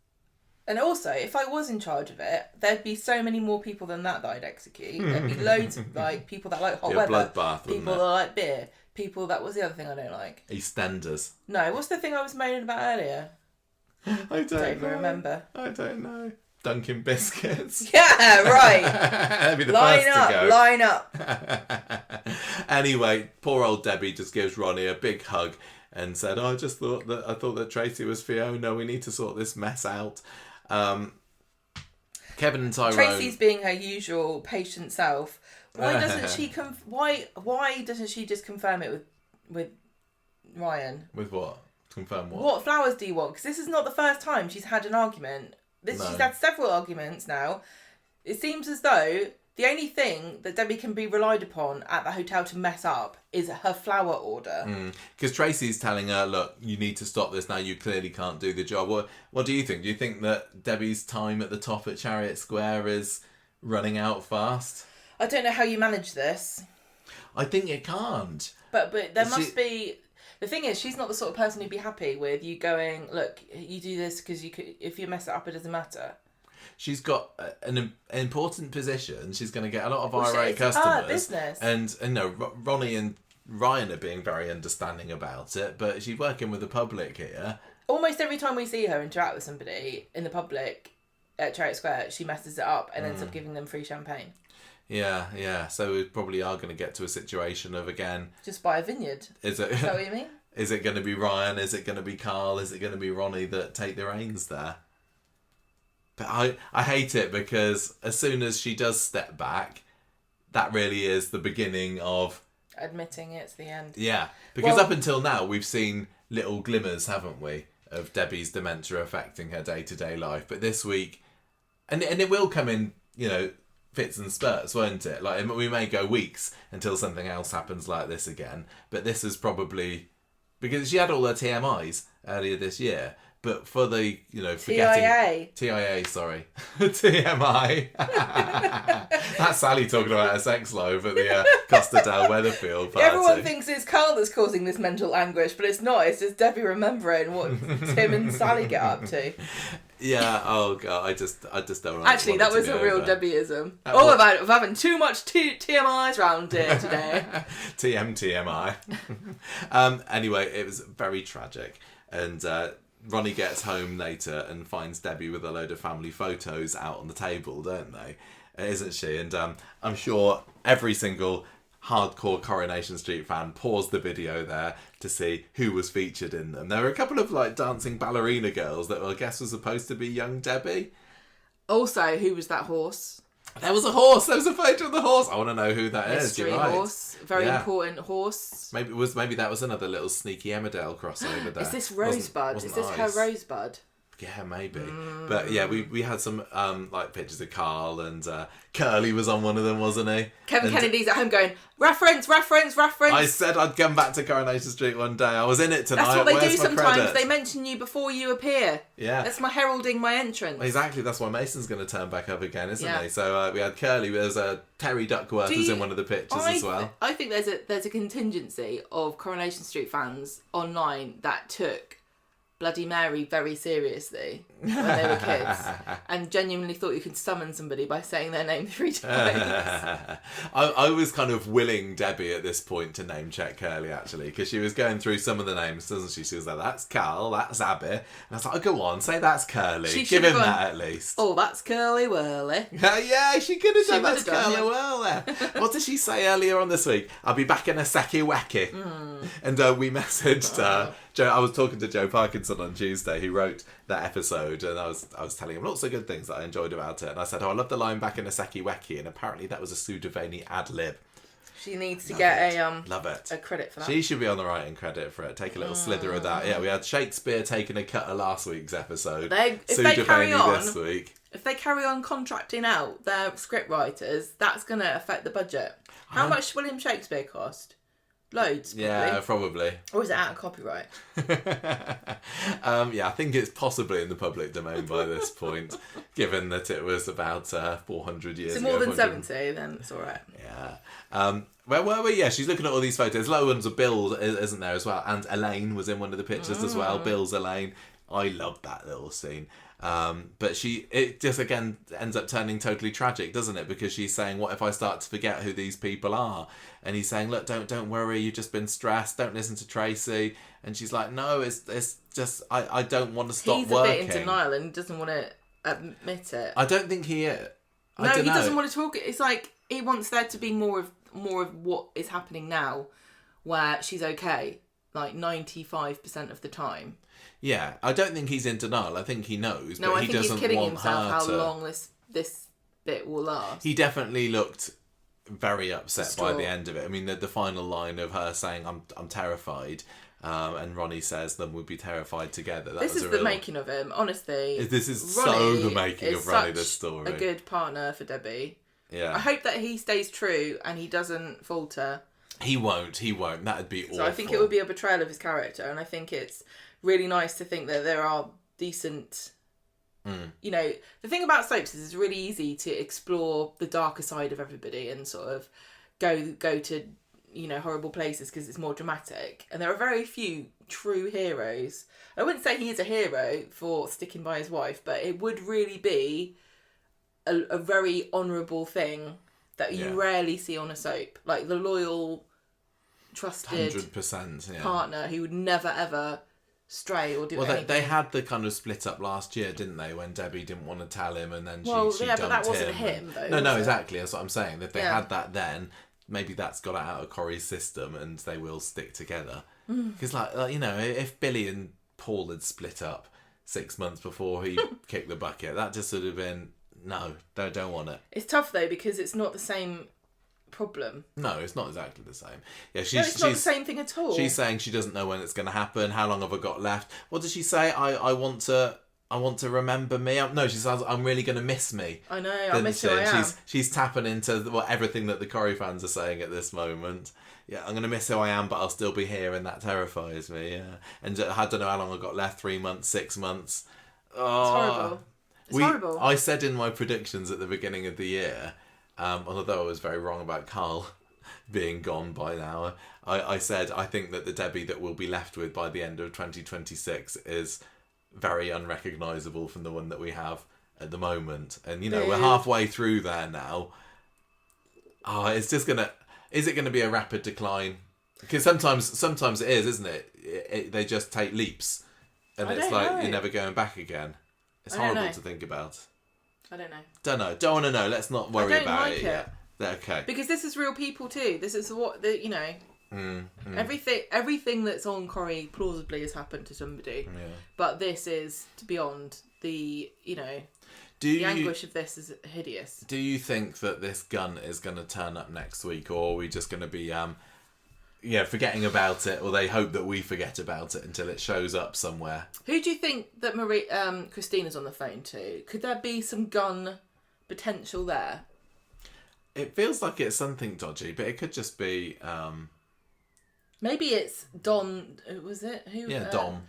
And also, if I was in charge of it, there'd be so many more people than that I'd execute. There'd be loads of people that like hot weather, bloodbath, people that like beer, people that was the other thing I don't like. EastEnders. No, what's the thing I was moaning about earlier? I don't even remember. I don't know. Dunkin' Biscuits. Yeah, right. That'd be the first to go. Line up. Anyway, poor old Debbie just gives Ronnie a big hug and said, I thought that Tracy was Fiona. We need to sort this mess out. Kevin and Tyrone. Tracy's being her usual patient self. Why doesn't she why doesn't she just confirm it with Ryan? With what? Confirm what? What flowers do you want? Because this is not the first time she's had an argument. She's had several arguments now. It seems as though The only thing that Debbie can be relied upon at the hotel to mess up is her flower order. Because Tracy's telling her, look, you need to stop this now. You clearly can't do the job. What do you think? Do you think that Debbie's time at the top at Chariot Square is running out fast? I don't know how you manage this. I think it can't. But there must be... The thing is, she's not the sort of person who'd be happy with you going, look, you do this because if you mess it up, it doesn't matter. She's got an important position. She's going to get a lot of irate customers. Business. And Ronnie and Ryan are being very understanding about it, but she's working with the public here. Almost every time we see her interact with somebody in the public at Chariot Square, she messes it up and ends up giving them free champagne. Yeah. So we probably are going to get to a situation of, again... Just buy a vineyard. Is that what you mean? Is it going to be Ryan? Is it going to be Carl? Is it going to be Ronnie that take the reins there? But I hate it because as soon as she does step back, that really is the beginning of... Admitting it's the end. Yeah. Because up until now, we've seen little glimmers, haven't we, of Debbie's dementia affecting her day-to-day life. But this week... And it will come in, fits and spurts, won't it? Like, we may go weeks until something else happens like this again. But this is probably... Because she had all her TMIs earlier this year. But for the, forgetting... TIA, sorry. TMI. That's Sally talking about her sex life at the Costa del Weatherfield party. Everyone thinks it's Carl that's causing this mental anguish, but it's not. It's just Debbie remembering what Tim and Sally get up to. Yeah, oh God, I just don't want Actually, that was a real Debbieism. About having too much TMIs round here today. TMI. Anyway, it was very tragic. And Ronnie gets home later and finds Debbie with a load of family photos out on the table, don't they? Isn't she? And I'm sure every single hardcore Coronation Street fan paused the video there to see who was featured in them. There were a couple of dancing ballerina girls that I guess were supposed to be young Debbie. Also, who was that horse? There was a horse. There was a photo of the horse. I want to know who that is. Mystery horse. Very important horse. Maybe that was another little sneaky Emmerdale crossover there. Is this Rosebud? Is this her Rosebud? Yeah, maybe. But yeah, we had some pictures of Carl and Curly was on one of them, wasn't he? Kevin Kennedy's at home going, reference. I said I'd come back to Coronation Street one day. I was in it tonight. That's what they Where's do my sometimes. credit? They mention you before you appear. Yeah. That's my heralding my entrance. Exactly. That's why Mason's going to turn back up again, isn't he? So we had Curly. There's Terry Duckworth was in one of the pictures as well. I think there's a contingency of Coronation Street fans online that took Bloody Mary very seriously when they were kids and genuinely thought you could summon somebody by saying their name 3 times. I was kind of willing Debbie at this point to name check Curly, actually, because she was going through some of the names, doesn't she? She was like, that's Carl, that's Abby. And I was like, oh, go on, say that's Curly. Give him that at least. Oh, that's Curly Whirly. Yeah, she could have done that's Curly Whirly. What did she say earlier on this week? I'll be back in a secchi wacky. And we messaged Joe. I was talking to Joe Parkinson on Tuesday. He wrote that episode, and I was telling him lots of good things that I enjoyed about it. And I said, I love the line back in a secchi wacky, and apparently that was a Sue Devaney ad lib. She needs to get love it. a credit for that. She should be on the writing credit for it. Take a little slither of that. Yeah, we had Shakespeare taking a cut of last week's episode. Sue Devaney this week. If they carry on contracting out their script writers, that's going to affect the budget. How much William Shakespeare cost? Loads, probably. Yeah, probably. Or is it out of copyright? Yeah, I think it's possibly in the public domain by this point, given that it was about 400 years ago. So more than 70, then it's all right. Yeah. Where were we? Yeah, she's looking at all these photos. Loads of Bill, isn't there, as well? And Elaine was in one of the pictures as well. Bill's Elaine. I loved that little scene. But it just again ends up turning totally tragic, doesn't it? Because she's saying, what if I start to forget who these people are? And he's saying, look, don't worry, you've just been stressed, don't listen to Tracy. And she's like, no, it's just I don't want to stop working. He's a bit in denial and doesn't want to admit it. I don't think he is. No, he doesn't want to talk. It's like he wants there to be more of what is happening now, where she's okay, like 95% of the time. Yeah, I don't think he's in denial. I think he knows. No, but I think he's kidding himself how to... long this bit will last. He definitely looked very upset by the end of it. I mean, the final line of her saying, I'm terrified, and Ronnie says, then we'll be terrified together. This is the making of him, honestly. This is Ronnie so the making of Ronnie, this story. A good partner for Debbie. Yeah. I hope that he stays true and he doesn't falter. He won't. That'd be awful. So I think it would be a betrayal of his character, and I think it's really nice to think that there are decent... You know, the thing about soaps is it's really easy to explore the darker side of everybody and sort of go to, you know, horrible places because it's more dramatic. And there are very few true heroes. I wouldn't say he is a hero for sticking by his wife, but it would really be a very honourable thing that you rarely see on a soap. Like the loyal, trusted 100%, partner who would never ever stray or do anything. Well, they had the kind of split up last year, didn't they? When Debbie didn't want to tell him, and then she but dumped that wasn't him. though. No, exactly. That's what I'm saying. If they had that then, maybe that's got it out of Corrie's system, and they will stick together. Because, like you know, if Billy and Paul had split up 6 months before he kicked the bucket, that just would have been no. Don't want it. It's tough though because it's not the same problem. No, it's not exactly the same. Yeah, it's not the same thing at all. She's saying she doesn't know when it's going to happen. How long have I got left? What does she say? I want to remember me. No, she says I'm really going to miss me. I know. I miss who I am. She's tapping into everything that the Corrie fans are saying at this moment. Yeah, I'm going to miss who I am, but I'll still be here, and that terrifies me. Yeah, and I don't know how long I've got left. 3 months, 6 months. Oh, it's horrible. It's horrible. I said in my predictions at the beginning of the year, although I was very wrong about Carl being gone by now, I said I think that the Debbie that we'll be left with by the end of 2026 is very unrecognisable from the one that we have at the moment. And, you know, we're halfway through there now. Oh, it's just going to... Is it going to be a rapid decline? Because sometimes it is, isn't it? They just take leaps. And it's like you're never going back again. It's horrible to think about. I don't know. Don't want to know. Let's not worry about it yet. Okay. Because this is real people too. This is what, you know... Everything that's on Corrie plausibly has happened to somebody. Yeah. But this is beyond the, you know... The anguish of this is hideous. Do you think that this gun is going to turn up next week, or are we just going to be, forgetting about it, or they hope that we forget about it until it shows up somewhere? Who do you think that Christina's on the phone to? Could there be some gun potential there? It feels like it's something dodgy, but it could just be... Maybe it's Don... Was it? Who? Yeah, Dom.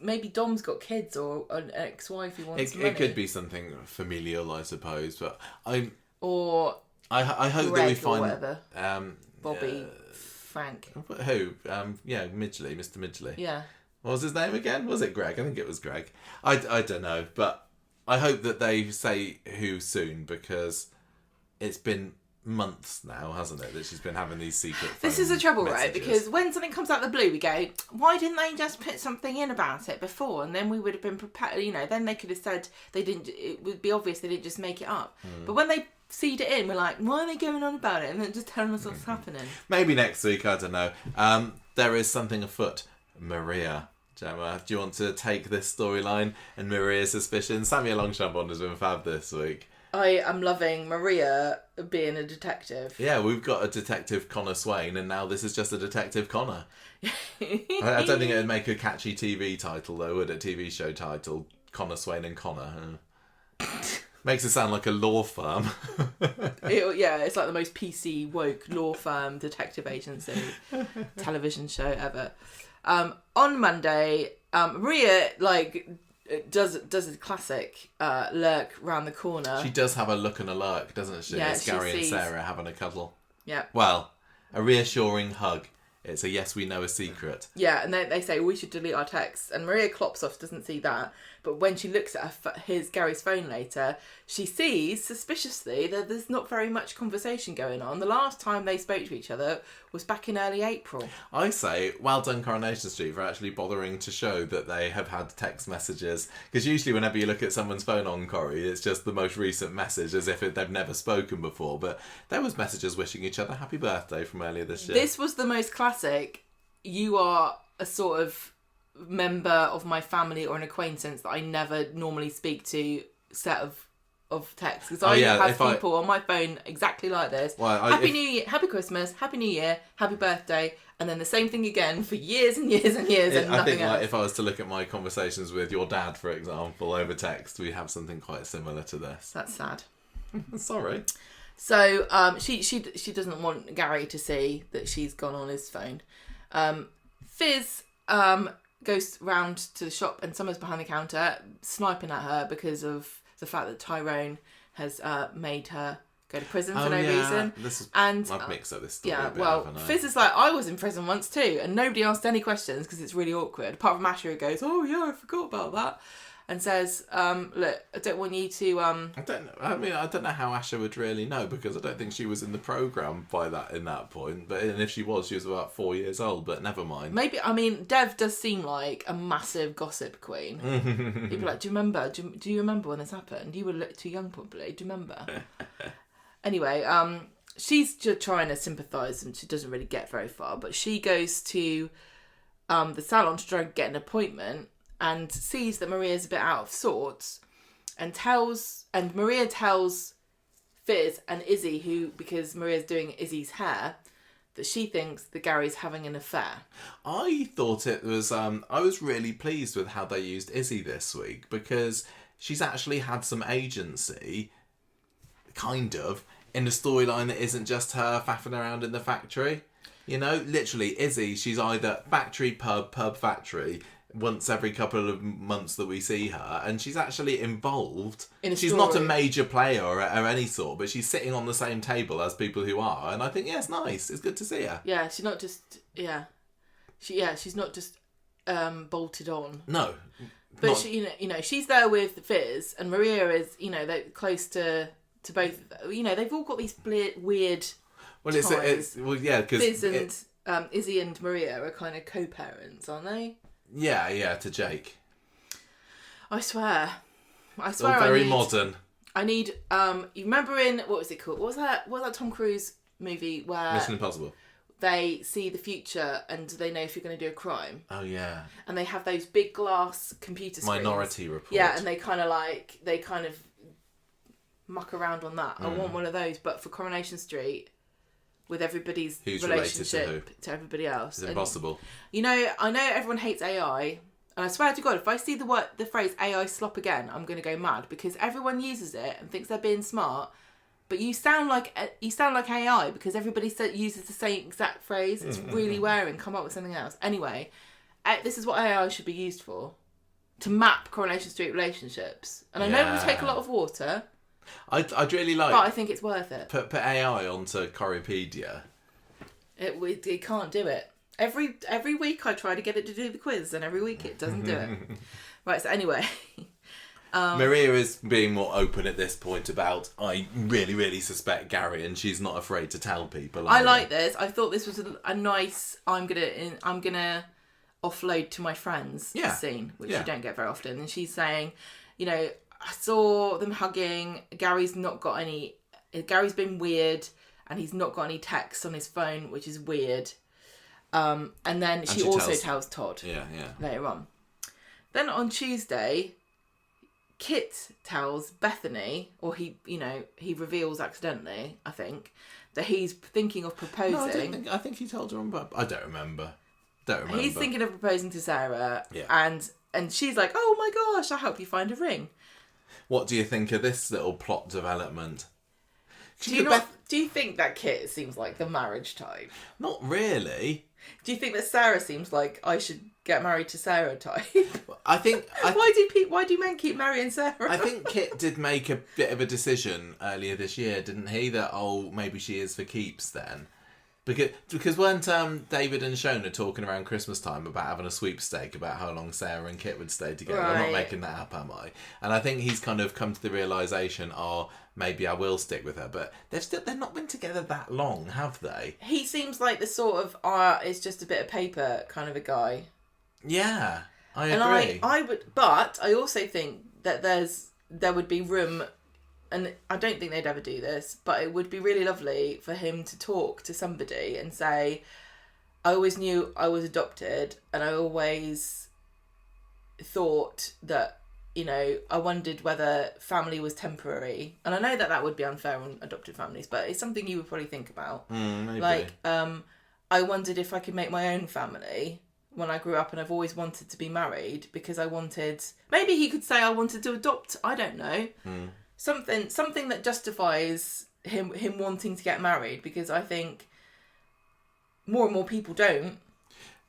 Maybe Dom's got kids or an ex-wife who wants money. It could be something familial, I suppose, but I hope Greg that we find or whatever. Bobby, Frank. Who? Midgley, Mr. Midgley. Yeah. What was his name again? Was it Greg? I think it was Greg. I don't know, but I hope that they say who soon, because it's been months now, hasn't it, that she's been having these secret This is the trouble, messages. right? Because when something comes out of the blue, we go, why didn't they just put something in about it before? And then we would have been prepared, you know, then they could have said they didn't, it would be obvious they didn't just make it up. But when they feed it in, we're like, why are they going on about it? And then just telling us what's happening. Maybe next week, I don't know. There is something afoot. Maria. Gemma, do you want to take this storyline and Maria's suspicions? Samuel Longchamp has been fab this week. I am loving Maria being a detective. Yeah, we've got a detective Connor Swain, and now this is just a detective Connor. I don't think it would make a catchy TV title, though, would it? TV show title, Connor Swain and Connor. Makes it sound like a law firm. It's like the most PC woke law firm detective agency television show ever. On Monday, Maria does a classic lurk round the corner. She does have a look and a lurk, doesn't she? Yeah, it's Gary and Sarah having a cuddle. Yeah. Well, a reassuring hug. It's a yes, we know a secret. Yeah, and they say we should delete our texts, and Maria Klopsoff doesn't see that. But when she looks at Gary's phone later, she sees suspiciously that there's not very much conversation going on. The last time they spoke to each other was back in early April. I say, well done Coronation Street for actually bothering to show that they have had text messages. Because usually whenever you look at someone's phone on Corrie, it's just the most recent message as if they've never spoken before. But there was messages wishing each other happy birthday from earlier this year. This was the most classic. You are a sort of member of my family or an acquaintance that I never normally speak to set of texts, because I have people on my phone exactly like this. Happy New Year, Happy Christmas, Happy New Year, Happy Birthday, and then the same thing again for years and years and years, and nothing else. Like if I was to look at my conversations with your dad, for example, over text, we have something quite similar to this. That's sad. Sorry. So she doesn't want Gary to see that she's gone on his phone. Fizz goes round to the shop and someone's behind the counter sniping at her because of the fact that Tyrone has made her go to prison for no reason. I've mixed up this story a bit, haven't I? Fizz is like, I was in prison once too, and nobody asked any questions because it's really awkward. Apart from Asher, who goes, "Oh yeah, I forgot about that," and says, "Look, I don't want you to." I don't know how Asher would really know because I don't think she was in the programme in that point. But if she was about 4 years old. But never mind. Maybe Dev does seem like a massive gossip queen. He'd be like, "Do you remember? Do you remember when this happened? You were too young, probably. Do you remember?" Anyway, she's just trying to sympathise and she doesn't really get very far. But she goes to the salon to try and get an appointment and sees that Maria's a bit out of sorts and Maria tells Fizz and Izzy, because Maria's doing Izzy's hair, that she thinks that Gary's having an affair. I thought it was... I was really pleased with how they used Izzy this week because she's actually had some agency, kind of, in a storyline that isn't just her faffing around in the factory. You know, literally, Izzy, she's either factory, pub, factory, once every couple of months that we see her, and she's actually involved. She's not a major player or any sort, but she's sitting on the same table as people who are, and I think, yeah, it's nice. It's good to see her. Yeah, she's not just... Yeah. She's not just bolted on. No. But, she, she's there with Fizz, and Maria is, they're close to both of them. They've all got these weird ties. Because Fizz and Izzy and Maria are kind of co-parents, aren't they? Yeah, to Jake. I swear. All very modern. I need. You remember in what was it called? What was that Tom Cruise movie where Mission Impossible? They see the future and they know if you're going to do a crime. Oh yeah. And they have those big glass computer screens. Minority Report. Yeah, and they kind of muck around on that. I want one of those, but for Coronation Street, with everybody's relationship to everybody else. It's impossible. I know everyone hates AI, and I swear to God, if I see the phrase AI slop again, I'm going to go mad because everyone uses it and thinks they're being smart, but you sound like AI because everybody uses the same exact phrase. It's really wearing. Come up with something else. Anyway, this is what AI should be used for: to map Coronation Street relationships. And I know it will take a lot of water. I'd really like... But I think it's worth it. Put AI onto Corriepedia. It can't do it. Every week I try to get it to do the quiz, and every week it doesn't do it. Right, so anyway... Maria is being more open at this point about, I really, really suspect Gary, and she's not afraid to tell people. I like this. I thought this was a nice, I'm gonna offload to my friends scene, which you don't get very often. And she's saying, I saw them hugging. Gary's been weird, and he's not got any texts on his phone, which is weird. And then she also tells Todd later on. Then on Tuesday, Kit tells Bethany, or he reveals accidentally, I think, that he's thinking of proposing. No, I think he told her on, but I don't remember. He's thinking of proposing to Sarah, and she's like, "Oh my gosh, I'll help you find a ring." What do you think of this little plot development? Do you think that Kit seems like the marriage type? Not really. Do you think that Sarah seems like I should get married to Sarah type? I think... Why do men keep marrying Sarah? I think Kit did make a bit of a decision earlier this year, didn't he? That, maybe she is for keeps then. Because weren't David and Shona talking around Christmas time about having a sweepstake about how long Sarah and Kit would stay together? Right. I'm not making that up, am I? And I think he's kind of come to the realisation, maybe I will stick with her. But they've not been together that long, have they? He seems like the sort of it's just a bit of paper kind of a guy. Yeah, I agree. And but I also think that there would be room. And I don't think they'd ever do this, but it would be really lovely for him to talk to somebody and say, I always knew I was adopted, and I always thought that, I wondered whether family was temporary. And I know that would be unfair on adopted families, but it's something you would probably think about. Maybe. Like, I wondered if I could make my own family when I grew up, and I've always wanted to be married because I wanted... Maybe he could say I wanted to adopt, I don't know. Something that justifies him wanting to get married, because I think more and more people don't.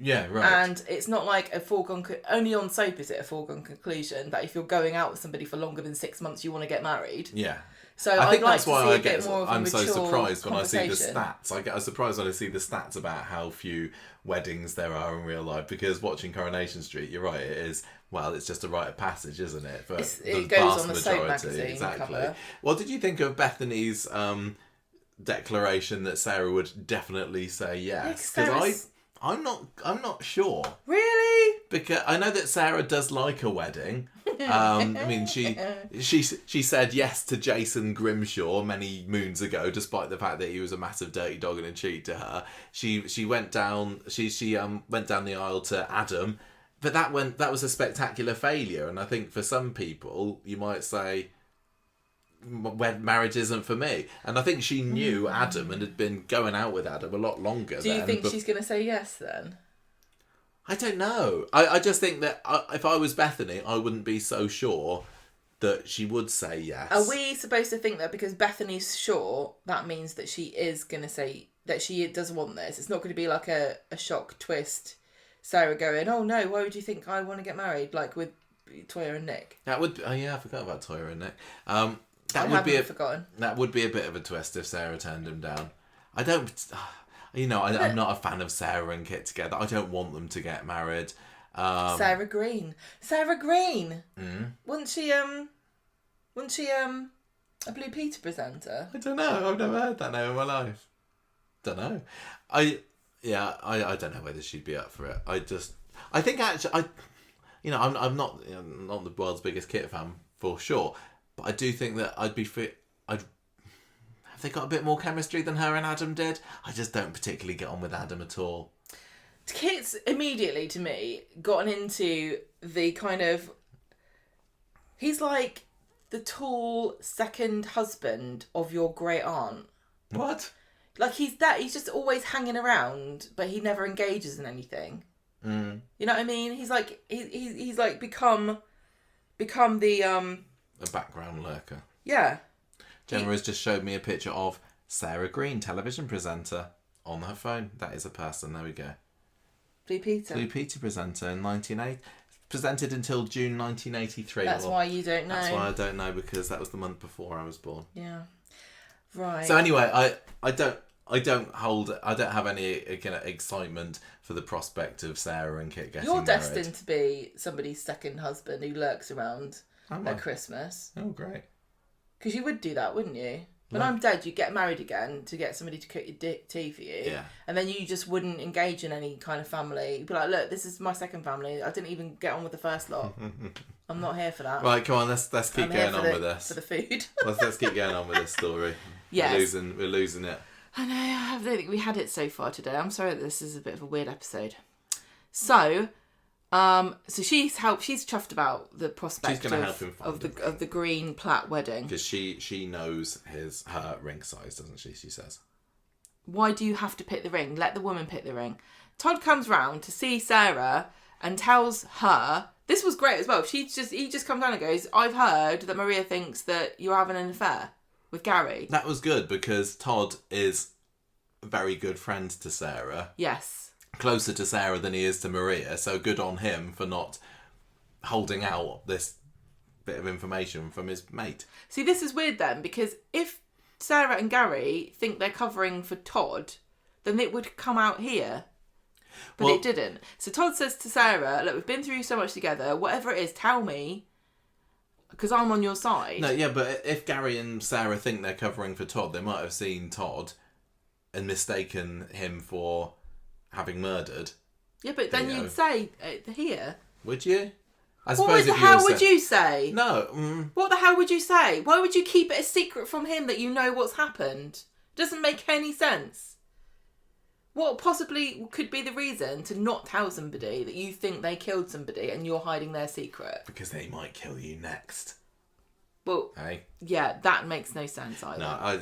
Yeah, right. And it's not like a foregone... only on soap is it a foregone conclusion that if you're going out with somebody for longer than 6 months, you want to get married. Yeah. So I think like that's why I'm so surprised when I see the stats. I get surprised when I see the stats about how few weddings there are in real life, because watching Coronation Street, you're right, it is, well, it's just a rite of passage, isn't it? For it goes on the soap magazine exactly. cover. What did you think of Bethany's declaration that Sarah would definitely say yes? Because I'm not sure. Really? Because I know that Sarah does like a wedding. I mean, she said yes to Jason Grimshaw many moons ago, despite the fact that he was a massive dirty dog and a cheat to her. She went down went down the aisle to Adam, but that was a spectacular failure. And I think for some people, you might say, marriage isn't for me. And I think she knew Adam and had been going out with Adam a lot longer. Do you think she's going to say yes then? I don't know. I just think that if I was Bethany, I wouldn't be so sure that she would say yes. Are we supposed to think that because Bethany's sure, that means that she is going to say that she does want this? It's not going to be like a shock twist, Sarah going, oh no, why would you think I want to get married? Like with Toya and Nick. That would... Oh yeah, I forgot about Toya and Nick. Forgotten. That would be a bit of a twist if Sarah turned him down. I don't... I'm not a fan of Sarah and Kit together. I don't want them to get married. Sarah Green. Wasn't she a Blue Peter presenter? I don't know. I've never heard that name in my life. Don't know. I don't know whether she'd be up for it. I think actually, I'm not the world's biggest Kit fan for sure, but I do think that I'd be fit. Have they got a bit more chemistry than her and Adam did? I just don't particularly get on with Adam at all. Kit's immediately, to me, gotten into the kind of... He's like the tall second husband of your great aunt. What? Like he's just always hanging around, but he never engages in anything. Mm. You know what I mean? He's like he's like become the a background lurker. Yeah. Gemma has just showed me a picture of Sarah Green, television presenter, on her phone. That is a person. There we go. Blue Peter That's why you don't know. That's why I don't know, because that was the month before I was born. Yeah. Right. So anyway, I don't have any kind of excitement for the prospect of Sarah and Kit getting married. You're destined to be somebody's second husband who lurks around at Christmas. Oh, great. Because you would do that, wouldn't you? When I'm dead, you'd get married again to get somebody to cook your tea for you. Yeah. And then you just wouldn't engage in any kind of family. You'd be like, look, this is my second family. I didn't even get on with the first lot. I'm not here for that. Right, come on, let's keep going on with this. For the food. let's keep going on with this story. Yes. We're losing it. I know, I don't think we had it so far today. I'm sorry that this is a bit of a weird episode. So she's chuffed about the prospect of the green Platt wedding. Because she knows her ring size, doesn't she? She says. Why do you have to pick the ring? Let the woman pick the ring. Todd comes round to see Sarah and tells her, this was great as well. He just comes down and goes, I've heard that Maria thinks that you're having an affair with Gary. That was good because Todd is a very good friend to Sarah. Yes. Closer to Sarah than he is to Maria, so good on him for not holding out this bit of information from his mate. See, this is weird then, because if Sarah and Gary think they're covering for Todd, then it would come out here. But it didn't. So Todd says to Sarah, look, we've been through so much together, whatever it is, tell me, because I'm on your side. No, yeah, but if Gary and Sarah think they're covering for Todd, they might have seen Todd and mistaken him for having murdered. Yeah, but then you'd say here. Would you? What the hell would you say? No. What the hell would you say? Why would you keep it a secret from him that you know what's happened? Doesn't make any sense. What possibly could be the reason to not tell somebody that you think they killed somebody and you're hiding their secret? Because they might kill you next. Well, hey? Yeah, that makes no sense either. No, I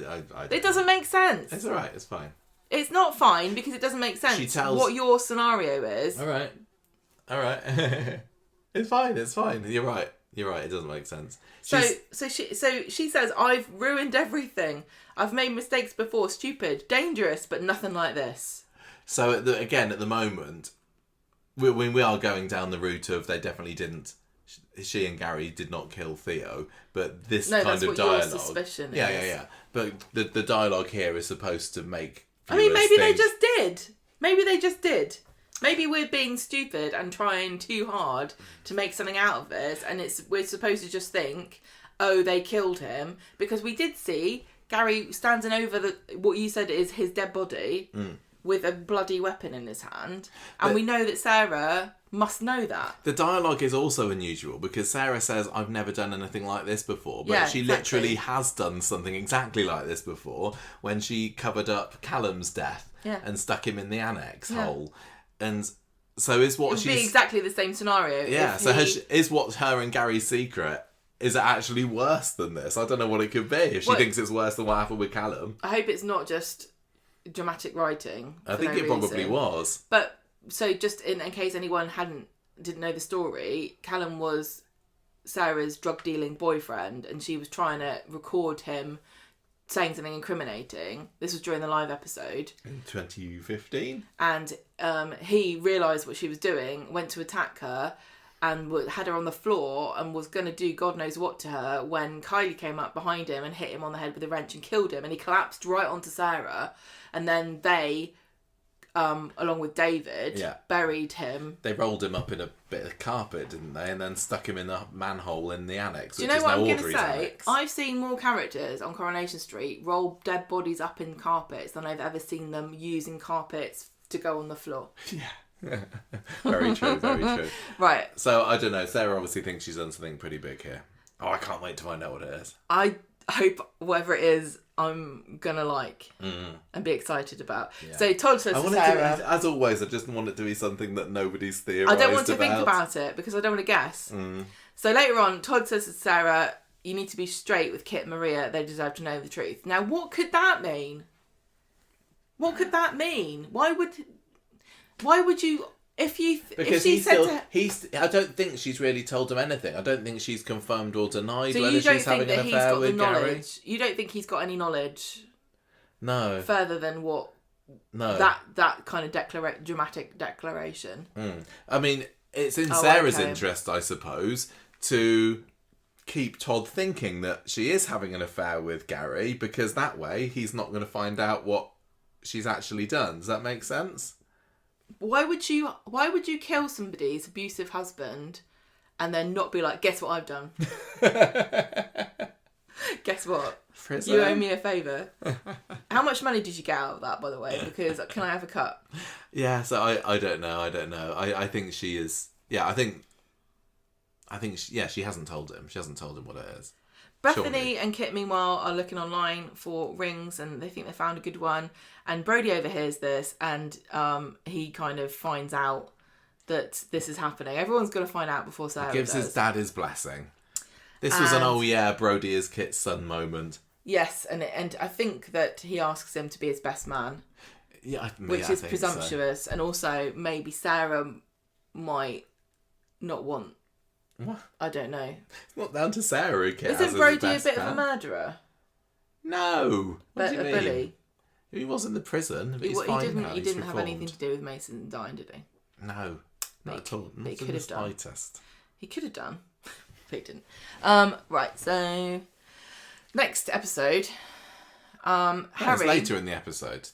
it doesn't make sense. It's alright, it's fine. It's not fine because it doesn't make sense what your scenario is. Alright. It's fine. You're right. You're right. It doesn't make sense. So she says, I've ruined everything. I've made mistakes before, stupid, dangerous, but nothing like this. So at the moment, we are going down the route of they definitely didn't. She and Gary did not kill Theo, but this kind of dialogue. Your suspicion is. Yeah. But the dialogue here is supposed to make. Maybe they just did. Maybe we're being stupid and trying too hard to make something out of this, and we're supposed to just think, oh, they killed him, because we did see Gary standing over what you said is his dead body with a bloody weapon in his hand, and we know that Sarah must know that. The dialogue is also unusual because Sarah says, I've never done anything like this before, but she literally has done something exactly like this before when she covered up Callum's death and stuck him in the annex hole. And so is what she's... It would be exactly the same scenario. Yeah, so is what her and Gary's secret, is it actually worse than this? I don't know what it could be if she thinks it's worse than what happened with Callum. I hope it's not just dramatic writing. I think it probably was. But, so just in case anyone didn't know the story, Callum was Sarah's drug-dealing boyfriend, and she was trying to record him saying something incriminating. This was during the live episode. In 2015. And he realised what she was doing, went to attack her, and had her on the floor and was going to do God knows what to her when Kylie came up behind him and hit him on the head with a wrench and killed him. And he collapsed right onto Sarah. And then they, along with David, buried him. They rolled him up in a bit of carpet, didn't they? And then stuck him in a manhole in the annex. Do you know what I'm going to say? Annex. I've seen more characters on Coronation Street roll dead bodies up in carpets than I've ever seen them using carpets to go on the floor. Yeah. Very true, very true. Right. So, I don't know. Sarah obviously thinks she's done something pretty big here. Oh, I can't wait to find out what it is. I hope whatever it is, I'm going to like and be excited about. Yeah. So, Todd says to Sarah... as always, I just want it to be something that nobody's theorised about. I don't want to think about it because I don't want to guess. So, later on, Todd says to Sarah, you need to be straight with Kit and Maria. They deserve to know the truth. Now, what could that mean? What could that mean? Why would you... Because I don't think she's really told him anything. I don't think she's confirmed or denied whether she's having an affair with Gary. You don't think he's got any knowledge? No. Further than what? No. That kind of dramatic declaration. I mean, it's in Sarah's interest, I suppose, to keep Todd thinking that she is having an affair with Gary, because that way he's not going to find out what she's actually done. Does that make sense? Why would you kill somebody's abusive husband and then not be like, guess what I've done? Guess what? Prison. You owe me a favour. How much money did you get out of that, by the way? Because can I have a cut? Yeah, so I don't know. I think she is... Yeah, I think she hasn't told him. She hasn't told him what it is. Bethany and Kit, meanwhile, are looking online for rings and they think they found a good one. And Brody overhears this and he kind of finds out that this is happening. Everyone's going to find out before Sarah gives his dad his blessing. This was an Brody is Kit's son moment. Yes, and I think that he asks him to be his best man. Yeah, which is presumptuous. So. And also maybe Sarah might not want... What? I don't know. It's not down to Sarah. Isn't Brody a bit of a murderer? No. What do you mean? Bully? He was in the prison. But he didn't have anything to do with Mason dying, did he? No. Not at all. Not he could have done. Slightest. He could have done. But he didn't. Right, so... Next episode. Harry... It's later in the episode.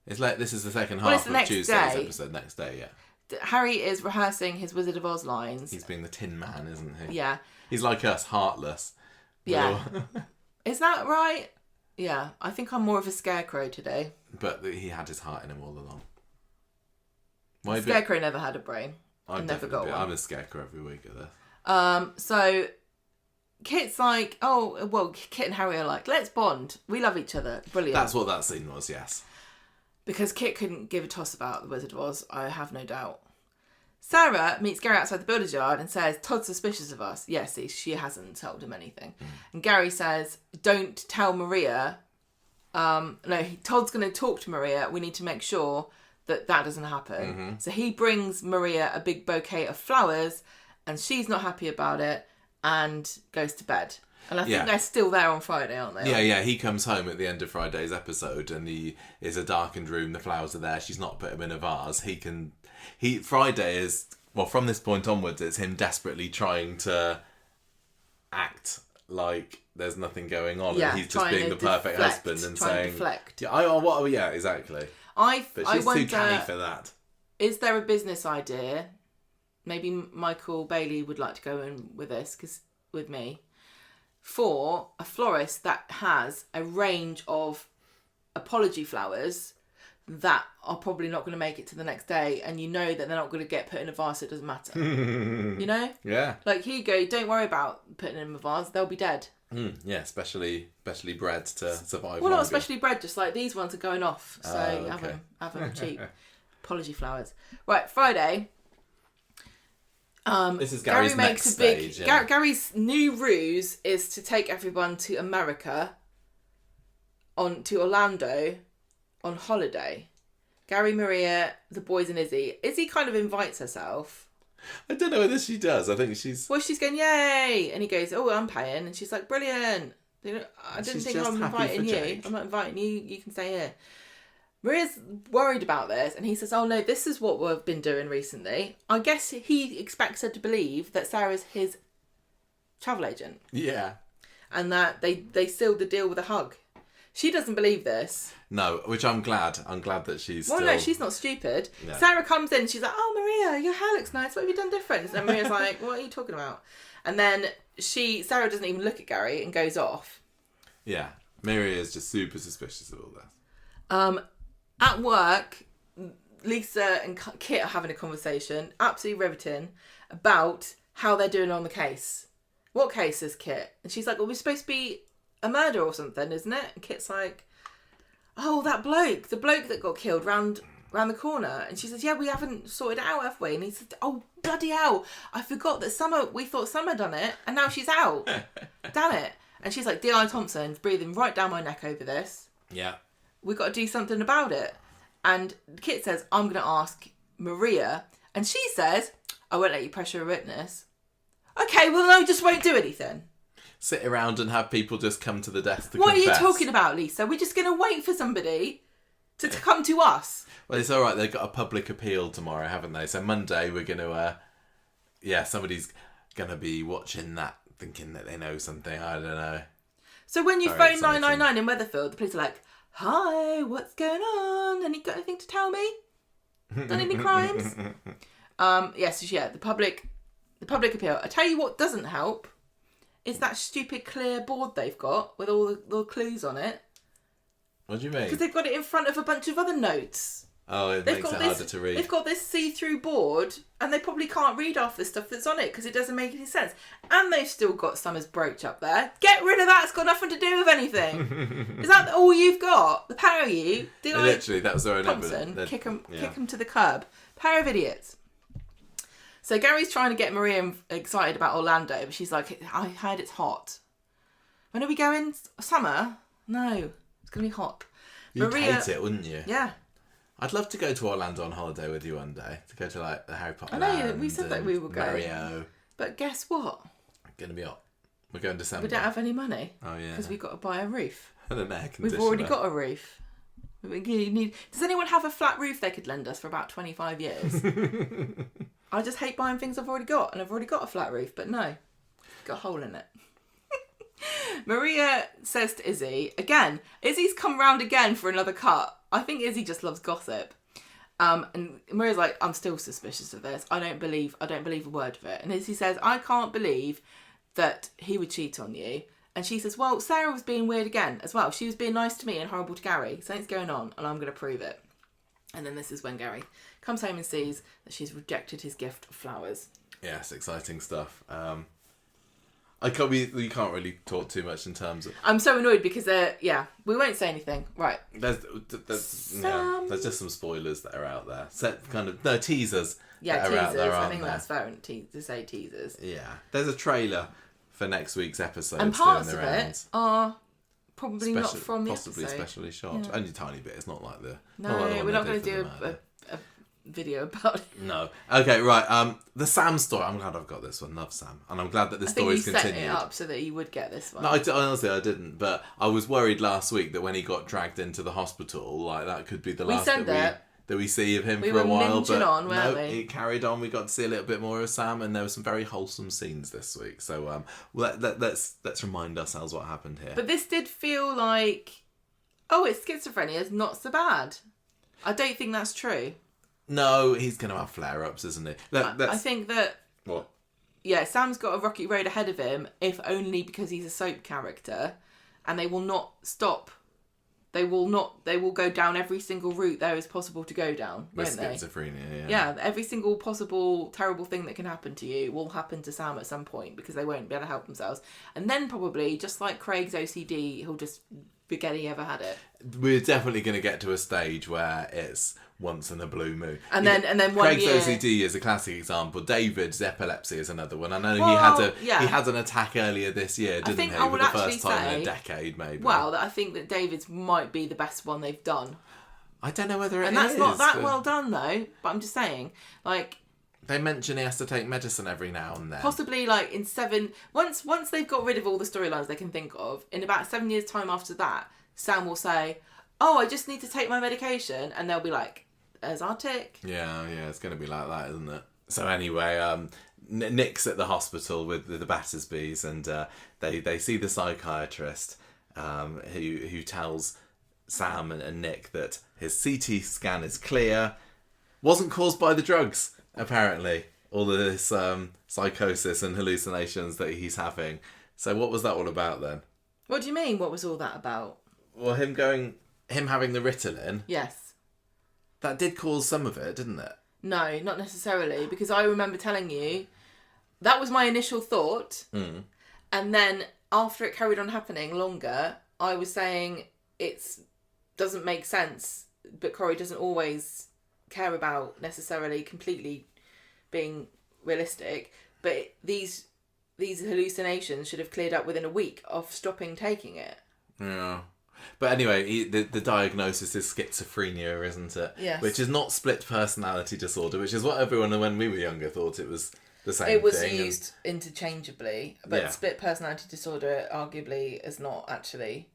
This is the second half of Tuesday's episode. Next day, yeah. Harry is rehearsing his Wizard of Oz lines. He's being the Tin Man, isn't he? Yeah. He's like us, heartless. Yeah. Is that right? Yeah. I think I'm more of a scarecrow today. But he had his heart in him all along. Scarecrow never had a brain. I never got one. I'm a scarecrow every week at this. So Kit's like, Kit and Harry are like, let's bond. We love each other. Brilliant. That's what that scene was, yes. Because Kit couldn't give a toss about the Wizard of Oz, I have no doubt. Sarah meets Gary outside the builder's yard and says, Todd's suspicious of us. Yes, she hasn't told him anything. And Gary says, don't tell Maria. Todd's going to talk to Maria. We need to make sure that doesn't happen. Mm-hmm. So he brings Maria a big bouquet of flowers and she's not happy about it. and goes to bed. And I think they're still there on Friday, aren't they? Yeah. He comes home at the end of Friday's episode, and he is a darkened room. The flowers are there. She's not put them in a vase. Friday is, well, from this point onwards, it's him desperately trying to act like there's nothing going on, and he's just being the perfect husband and saying, deflect. Yeah, exactly. But she's too canny for that. Is there a business idea? Maybe Michael Bailey would like to go in with this, with me, for a florist that has a range of apology flowers that are probably not going to make it to the next day, and you know that they're not going to get put in a vase, it doesn't matter. You know? Yeah. Like, here you go, don't worry about putting them in a vase, they'll be dead. Yeah, specially bred to survive. Well, not specially bred, just like these ones are going off, so have them cheap. Apology flowers. Right, Friday. This is Gary's next stage. Gary's new ruse is to take everyone to America, to Orlando, on holiday. Gary, Maria, the boys, and Izzy. Izzy kind of invites herself. I don't know whether she does. I think she's... Well, she's going, yay! And he goes, oh, I'm paying. And she's like, brilliant. I didn't think I'm inviting you. Jake. I'm not inviting you. You can stay here. Maria's worried about this, and he says, oh no, this is what we've been doing recently. I guess he expects her to believe that Sarah's his travel agent. Yeah. And that they sealed the deal with a hug. She doesn't believe this. No, which I'm glad. I'm glad that she's Well, no, she's not stupid. No. Sarah comes in, she's like, oh, Maria, your hair looks nice. What have you done different? And Maria's like, what are you talking about? And then Sarah doesn't even look at Gary and goes off. Yeah. Maria is just super suspicious of all this. At work, Lisa and Kit are having a conversation, absolutely riveting, about how they're doing on the case. What case is Kit? And she's like, well, we're supposed to be a murder or something, isn't it? And Kit's like, oh, the bloke that got killed round the corner. And she says, yeah, we haven't sorted it out, have we? And he said, oh, bloody hell, I forgot that we thought Summer done it, and now she's out. Damn it. And she's like, D.I. Thompson's breathing right down my neck over this. Yeah. We've got to do something about it. And Kit says, I'm going to ask Maria. And she says, I won't let you pressure a witness. Okay, well, no, just won't do anything. Sit around and have people just come to the desk to What confess. Are you talking about, Lisa? We're just going to wait for somebody to come to us. Well, it's all right. They've got a public appeal tomorrow, haven't they? So Monday we're going to... somebody's going to be watching that, thinking that they know something. I don't know. So when you phone 999 in Weatherfield, the police are like, hi, what's going on? And you got anything to tell me? Done any crimes? The public appeal. I tell you what doesn't help is that stupid clear board they've got with all the clues on it. What do you mean? Because they've got it in front of a bunch of other notes. Oh, it makes it harder to read. They've got this see-through board, and they probably can't read half the stuff that's on it because it doesn't make any sense. And they've still got Summer's brooch up there. Get rid of that. It's got nothing to do with anything. Is that all you've got? The pair of you? Literally, that was their own Thompson, kick them to the curb. Pair of idiots. So Gary's trying to get Maria excited about Orlando, but she's like, I heard it's hot. When are we going? Summer? No, it's going to be hot. You'd hate it, wouldn't you? Yeah. I'd love to go to Orlando on holiday with you one day. To go to like the Harry Potter I know, land we said that we were going. Mario. But guess what? It's going to be hot. We're going December. We don't have any money. Oh, yeah. Because we've got to buy a roof. And an air conditioner. We've already got a roof. Does anyone have a flat roof they could lend us for about 25 years? I just hate buying things I've already got, and I've already got a flat roof, but no. Got a hole in it. Maria says to Izzy, again, Izzy's come round again for another cut. I think Izzy just loves gossip. And Maria's like, I'm still suspicious of this. I don't believe a word of it. And Izzy says, I can't believe that he would cheat on you. And she says, well, Sarah was being weird again as well. She was being nice to me and horrible to Gary. Something's going on, and I'm going to prove it. And then this is when Gary comes home and sees that she's rejected his gift of flowers. Yes, exciting stuff. We can't really talk too much in terms of... I'm so annoyed because we won't say anything. Right. There's just some spoilers that are out there. Teasers. Yeah, teasers. Out there, I think that's fair to say teasers. Yeah. There's a trailer for next week's episode. And parts of it are probably not from the possibly episode. Specially shot. Yeah. Only a tiny bit. It's not like the... No, we're not going to do video about it. No. Okay, right. The Sam story. I'm glad I've got this one. Love Sam. And I'm glad that this story's continued. I think you set it up so that you would get this one. No, honestly, I didn't. But I was worried last week that when he got dragged into the hospital, like, that could be the last that we see of him for a while. But on, weren't we? It carried on. We got to see a little bit more of Sam, and there were some very wholesome scenes this week. So let's remind ourselves what happened here. But this did feel like, it's schizophrenia. It's not so bad. I don't think that's true. No, he's going to have flare-ups, isn't he? I think that... What? Yeah, Sam's got a rocky road ahead of him, if only because he's a soap character, and they will not stop. They will go down every single route there is possible to go down, won't they? Schizophrenia, Yeah, every single possible terrible thing that can happen to you will happen to Sam at some point, because they won't be able to help themselves. And then probably, just like Craig's OCD, he'll just forget he ever had it. We're definitely going to get to a stage where it's once in a blue moon. And then 1 Craig's year... OCD is a classic example. David's epilepsy is another one. I know he had an attack earlier this year, didn't he? For the first time in a decade, maybe. Well, I think that David's might be the best one they've done. I don't know whether it is. And that's not that well done, though. But I'm just saying, like... They mention he has to take medicine every now and then. Possibly, like, in 7... Once they've got rid of all the storylines they can think of, in about 7 years' time after that, Sam will say, I just need to take my medication. And they'll be like, there's our tick. Yeah, it's going to be like that, isn't it? So anyway, Nick's at the hospital with the Battersbys, and they see the psychiatrist who tells Sam and Nick that his CT scan is clear. Wasn't caused by the drugs, apparently. All of this psychosis and hallucinations that he's having. So what was that all about then? What do you mean, what was all that about? Well, him having the Ritalin. Yes. That did cause some of it, didn't it? No, not necessarily, because I remember telling you that was my initial thought. Mm. And then after it carried on happening longer, I was saying it doesn't make sense, but Corrie doesn't always care about necessarily completely being realistic. But these hallucinations should have cleared up within a week of stopping taking it. Yeah. But anyway, the diagnosis is schizophrenia, isn't it? Yes. Which is not split personality disorder, which is what everyone when we were younger thought it was the same thing. It was used interchangeably, but split personality disorder arguably is not actually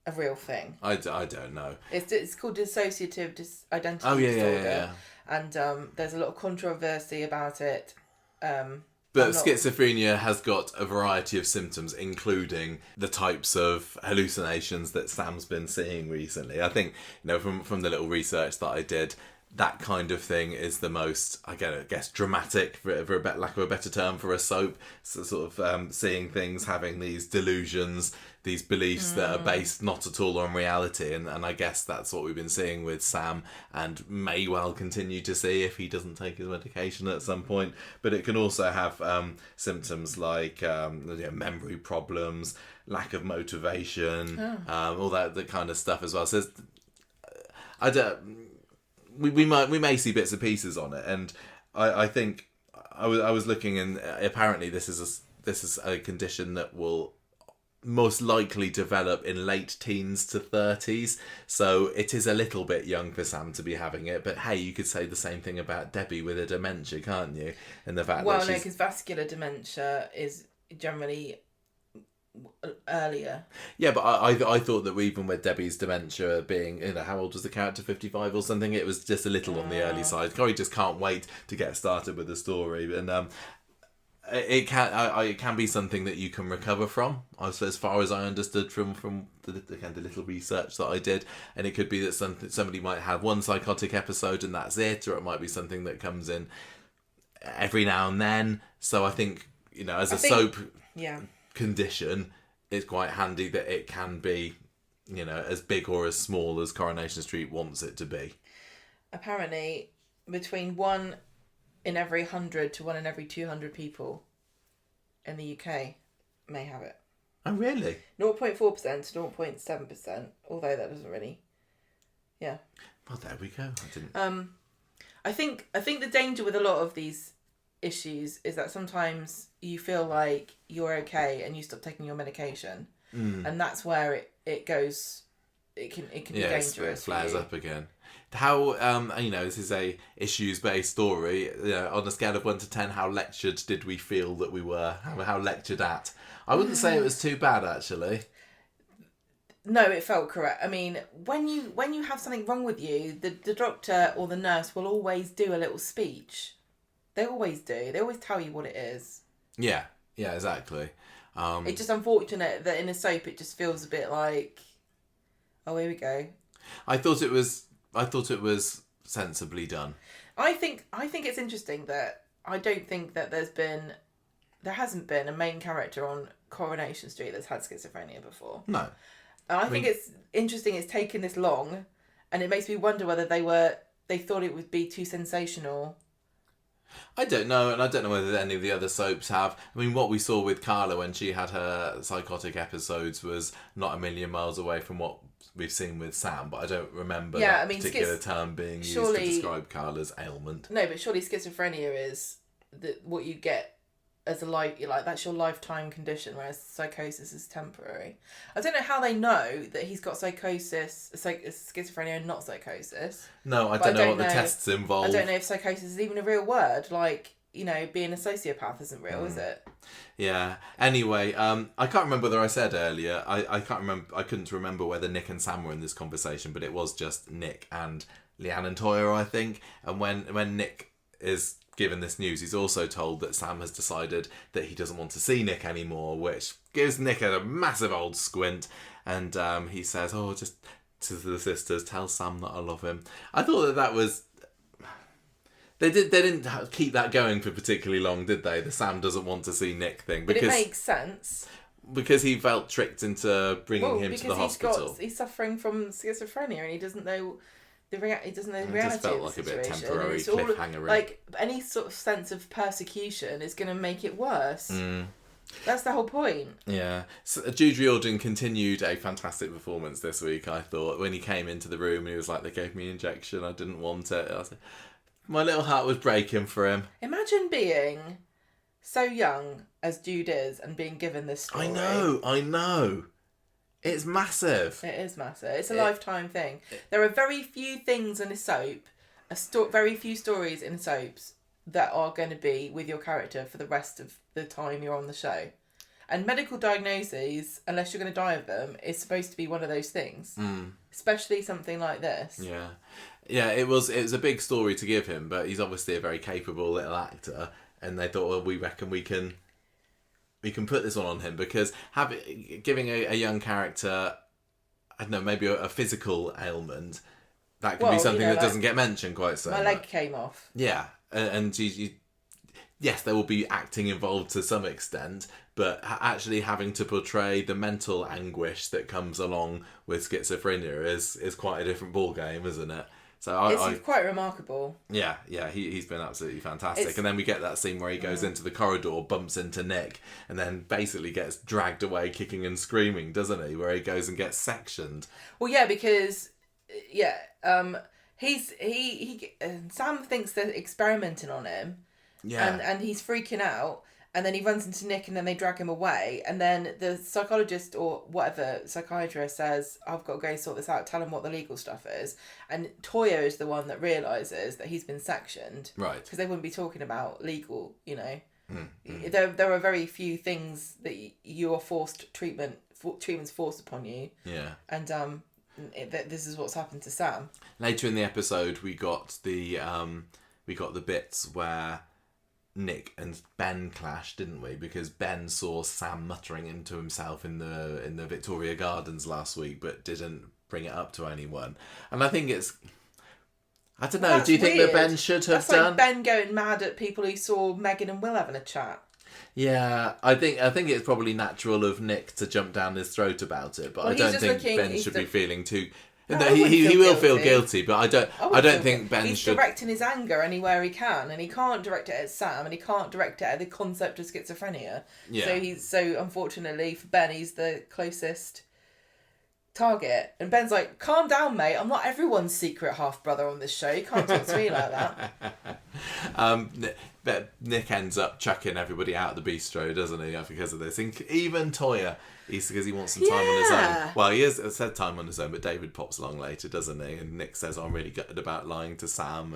a real thing. I don't know. It's called dissociative identity disorder. Yeah. And there's a lot of controversy about it. But schizophrenia has got a variety of symptoms, including the types of hallucinations that Sam's been seeing recently. I think, from the little research that I did, that kind of thing is the most, I guess, dramatic, for lack of a better term, for a soap. So sort of seeing things, having these delusions, these beliefs that are based not at all on reality. And I guess that's what we've been seeing with Sam, and may well continue to see if he doesn't take his medication at some point. But it can also have symptoms like memory problems, lack of motivation, all that kind of stuff as well. So we may see bits and pieces on it, and I think I was looking, and apparently this is a condition that will most likely develop in late teens to 30s, so it is a little bit young for Sam to be having it. But hey, you could say the same thing about Debbie with her dementia, can't you? And the fact that because vascular dementia is generally earlier. Yeah, but I thought that even with Debbie's dementia being, how old was the character, 55 or something, it was just a little on the early side. Corrie just can't wait to get started with the story, and it can be something that you can recover from, as far as I understood from the little research that I did. And it could be that somebody might have one psychotic episode and that's it, or it might be something that comes in every now and then. So I think, as a soap condition, it's quite handy that it can be, as big or as small as Coronation Street wants it to be. Apparently, between 1 in every 100 to 1 in every 200 people in the UK may have it. Oh, really? 0.4% to 0.7%, although that doesn't really... Yeah. Well, there we go. I didn't... I think the danger with a lot of these issues is that sometimes you feel like you're okay and you stop taking your medication, and that's where it goes. It can be dangerous. It flares up again. How this is a issues-based story. On a scale of 1 to 10, how lectured did we feel that we were? How lectured at? I wouldn't say it was too bad, actually. No, it felt correct. I mean, when you have something wrong with you, the doctor or the nurse will always do a little speech. They always do. They always tell you what it is. Yeah, exactly. It's just unfortunate that in a soap it just feels a bit like, oh, here we go. I thought it was sensibly done. I think it's interesting that I don't think that there hasn't been a main character on Coronation Street that's had schizophrenia before. No. And I think it's interesting it's taken this long, and it makes me wonder whether they thought it would be too sensational. I don't know, and I don't know whether any of the other soaps have. I mean, what we saw with Carla when she had her psychotic episodes was not a million miles away from what we've seen with Sam, but I don't remember particular term being used to describe Carla's ailment. No, but surely schizophrenia is what you get as that's your lifetime condition, whereas psychosis is temporary. I don't know how they know that he's got schizophrenia and not psychosis. No, I don't know what the tests involve. I don't know if psychosis is even a real word. Being a sociopath isn't real, is it? Yeah. Anyway, I can't remember whether I said earlier. I can't remember. I couldn't remember whether Nick and Sam were in this conversation, but it was just Nick and Leanne and Toya, I think. And when Nick is given this news, he's also told that Sam has decided that he doesn't want to see Nick anymore, which gives Nick a massive old squint. And he says, "Oh, just to the sisters, tell Sam that I love him." I thought that was. They didn't keep that going for particularly long, did they? The Sam doesn't want to see Nick thing. But it makes sense. Because he felt tricked into bringing him to the hospital. He's suffering from schizophrenia and he doesn't know the reality. It just felt like a bit temporary cliffhanger. Like any sort of sense of persecution is going to make it worse. That's the whole point. Yeah. So, Jude Riordan continued a fantastic performance this week, I thought. When he came into the room and he was like, "They gave me an injection, I didn't want it." I was like, my little heart was breaking for him. Imagine being so young as Jude is and being given this story. I know. It's massive. It is massive. It's a lifetime thing. There are very few things in a soap, very few stories in soaps that are going to be with your character for the rest of the time you're on the show. And medical diagnoses, unless you're going to die of them, is supposed to be one of those things. Especially something like this. Yeah. Yeah, it was a big story to give him, but he's obviously a very capable little actor, and they thought, well, we reckon we can put this one on him, because giving a young character, I don't know, maybe a physical ailment, that could be something that doesn't get mentioned quite so much. My leg came off. Yeah, and yes, there will be acting involved to some extent, but actually having to portray the mental anguish that comes along with schizophrenia is quite a different ballgame, isn't it? So it's quite remarkable. Yeah, he's been absolutely fantastic. And then we get that scene where he goes into the corridor, bumps into Nick, and then basically gets dragged away kicking and screaming, doesn't he? Where he goes and gets sectioned. Well, yeah, because Sam thinks they're experimenting on him. Yeah. And he's freaking out. And then he runs into Nick and then they drag him away. And then the psychologist or whatever, psychiatrist says, "I've got to go sort this out. Tell him what the legal stuff is." And Toya is the one that realises that he's been sectioned. Right. Because they wouldn't be talking about legal, There are very few things that you are treatment's forced upon you. Yeah. And this is what's happened to Sam. Later in the episode, we got the bits where Nick and Ben clashed, didn't we? Because Ben saw Sam muttering into himself in the Victoria Gardens last week, but didn't bring it up to anyone. And I think I don't know. Do you think that Ben should have That's done? Like Ben going mad at people who saw Megan and Will having a chat. Yeah, I think it's probably natural of Nick to jump down his throat about it, but I don't think Ben should be feeling too. No, he will feel guilty, but I don't think Ben should. He's directing his anger anywhere he can, and he can't direct it at Sam, and he can't direct it at the concept of schizophrenia. Yeah. So unfortunately for Ben, he's the closest target. And Ben's like, "Calm down, mate. I'm not everyone's secret half brother on this show. You can't talk to me like that." But Nick ends up chucking everybody out of the bistro, doesn't he, because of this? Even Toya, because he wants some time on his own. Well, he has said time on his own, but David pops along later, doesn't he? And Nick says, I'm really gutted about lying to Sam.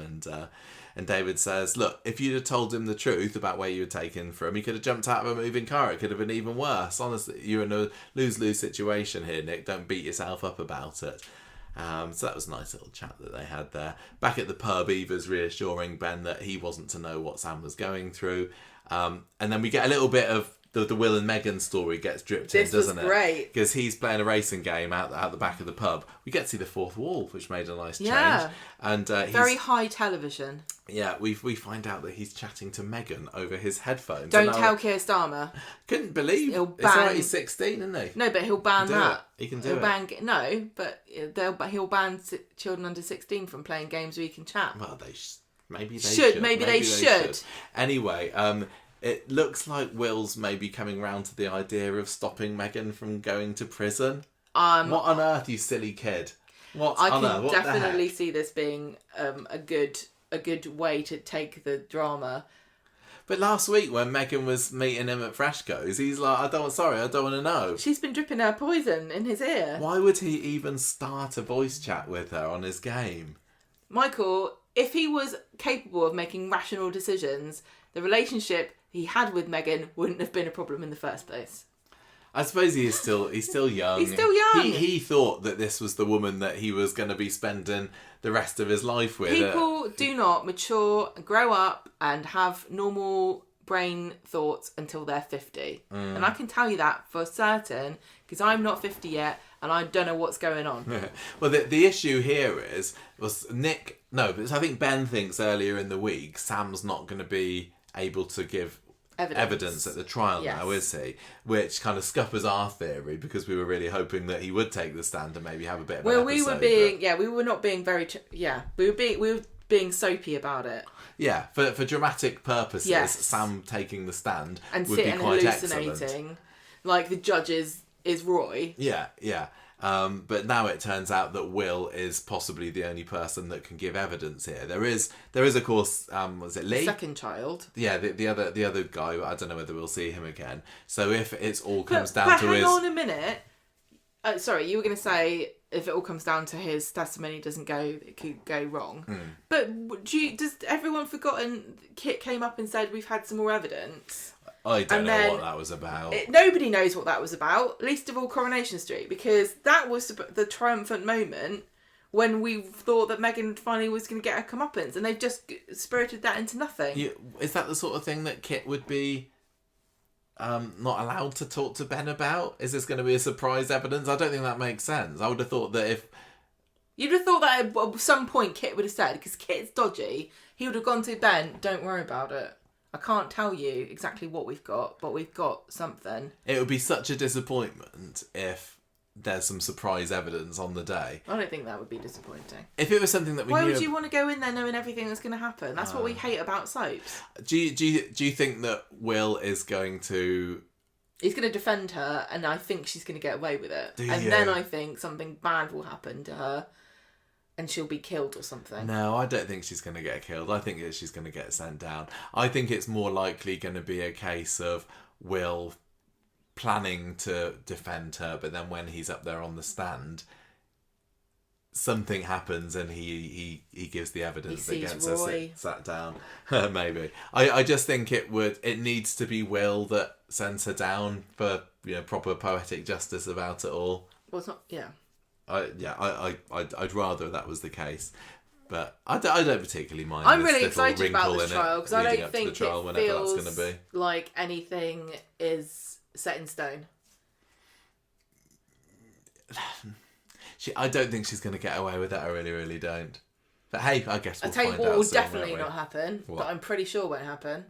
And David says, look, if you'd have told him the truth about where you were taken from, he could have jumped out of a moving car. It could have been even worse. Honestly, you're in a lose-lose situation here, Nick. Don't beat yourself up about it. So that was a nice little chat that they had there. Back at the pub, Eva's reassuring Ben that he wasn't to know what Sam was going through. And then we get a little bit of the Will and Megan story gets dripped in, doesn't it? This was great. Because he's playing a racing game out the back of the pub. We get to see the fourth wall, which made a nice change. And very high television. Yeah, we find out that he's chatting to Megan over his headphones. Don't tell Keir Starmer. Couldn't believe. It's alright, he's 16, isn't he? No, but he'll ban that. He can do it. No, but he'll ban children under 16 from playing games where you can chat. Well, maybe they should. Maybe they should. Anyway, it looks like Will's maybe coming round to the idea of stopping Megan from going to prison. What on earth, you silly kid? I can definitely see this being a good way to take the drama. But last week when Megan was meeting him at Freshco's, he's like, I don't want to know. She's been dripping her poison in his ear. Why would he even start a voice chat with her on his game? Michael, if he was capable of making rational decisions, the relationship he had with Megan wouldn't have been a problem in the first place. I suppose he's still young. He's still young. He thought that this was the woman that he was going to be spending the rest of his life with. People do not mature, grow up, and have normal brain thoughts until they're 50. And I can tell you that for certain, because I'm not 50 yet, and I don't know what's going on. Well, the issue here was Nick... No, but I think Ben thinks earlier in the week Sam's not going to be able to give evidence at the trial now, is he? Which kind of scuppers our theory, because we were really hoping that he would take the stand and maybe have a bit of an episode. We were not being very... we were being soapy about it. Yeah, for dramatic purposes, Sam taking the stand and would be quite hallucinating, excellent. Like the judge is Roy. Yeah. But now it turns out that Will is possibly the only person that can give evidence here. There is of course, was it Lee? The second child. Yeah, the other guy. I don't know whether we'll see him again. So if it's all comes down to hang on a minute. Sorry, you were going to say if it all comes down to his testimony it could go wrong. But does everyone forgotten Kit came up and said we've had some more evidence? I don't know what that was about. Nobody knows what that was about, least of all Coronation Street, because that was the triumphant moment when we thought that Megan finally was going to get her comeuppance, and they've just spirited that into nothing. Is that the sort of thing that Kit would be not allowed to talk to Ben about? Is this going to be a surprise evidence? I don't think that makes sense. I would have thought that if... You'd have thought that at some point Kit would have said, because Kit's dodgy, he would have gone to Ben, don't worry about it. I can't tell you exactly what we've got, but we've got something. It would be such a disappointment if there's some surprise evidence on the day. I don't think that would be disappointing. If it was something that we Why would you want to go in there knowing everything that's going to happen? That's what we hate about soaps. Do you think that Will is going to... He's going to defend her, and I think she's going to get away with it. Then I think something bad will happen to her. And she'll be killed or something. No, I don't think she's going to get killed. I think that she's going to get sent down. I think it's more likely going to be a case of Will planning to defend her, but then when he's up there on the stand, something happens and he gives the evidence that gets her sat down. Maybe. I just think it needs to be Will that sends her down for proper poetic justice about it all. Well, it's not... Yeah. I'd rather that was the case, but I don't particularly mind. I'm really excited about this trial because I don't think it feels like anything is set in stone. I don't think she's going to get away with that. I really, really don't. But hey, I guess we'll find out. I'll tell you what will definitely not happen, but I'm pretty sure won't happen.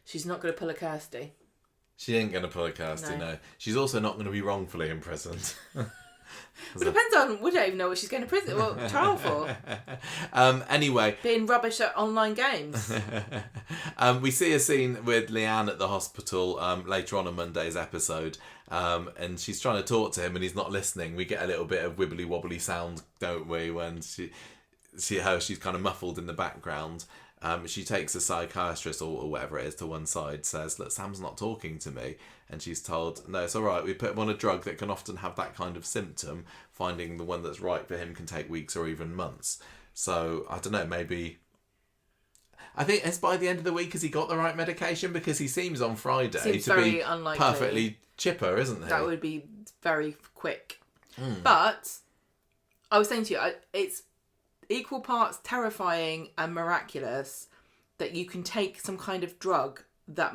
She's not going to pull a Kirsty. She ain't going to pull a Kirsty, no. She's also not going to be wrongfully imprisoned. It depends on... We don't even know what she's going to prison. Trial for. Anyway. Being rubbish at online games. We see a scene with Leanne at the hospital later on Monday's episode. And she's trying to talk to him and he's not listening. We get a little bit of wibbly wobbly sound, don't we? When she's kind of muffled in the background. she takes a psychiatrist or whatever it is to one side, says, look, Sam's not talking to me. And she's told, no, it's all right. We put him on a drug that can often have that kind of symptom. Finding the one that's right for him can take weeks or even months. So, I don't know, maybe... I think it's by the end of the week, has he got the right medication? Because he seems on Friday to be unlikely. Perfectly chipper, isn't he? That would be very quick. But I was saying to you, it's equal parts terrifying and miraculous that you can take some kind of drug that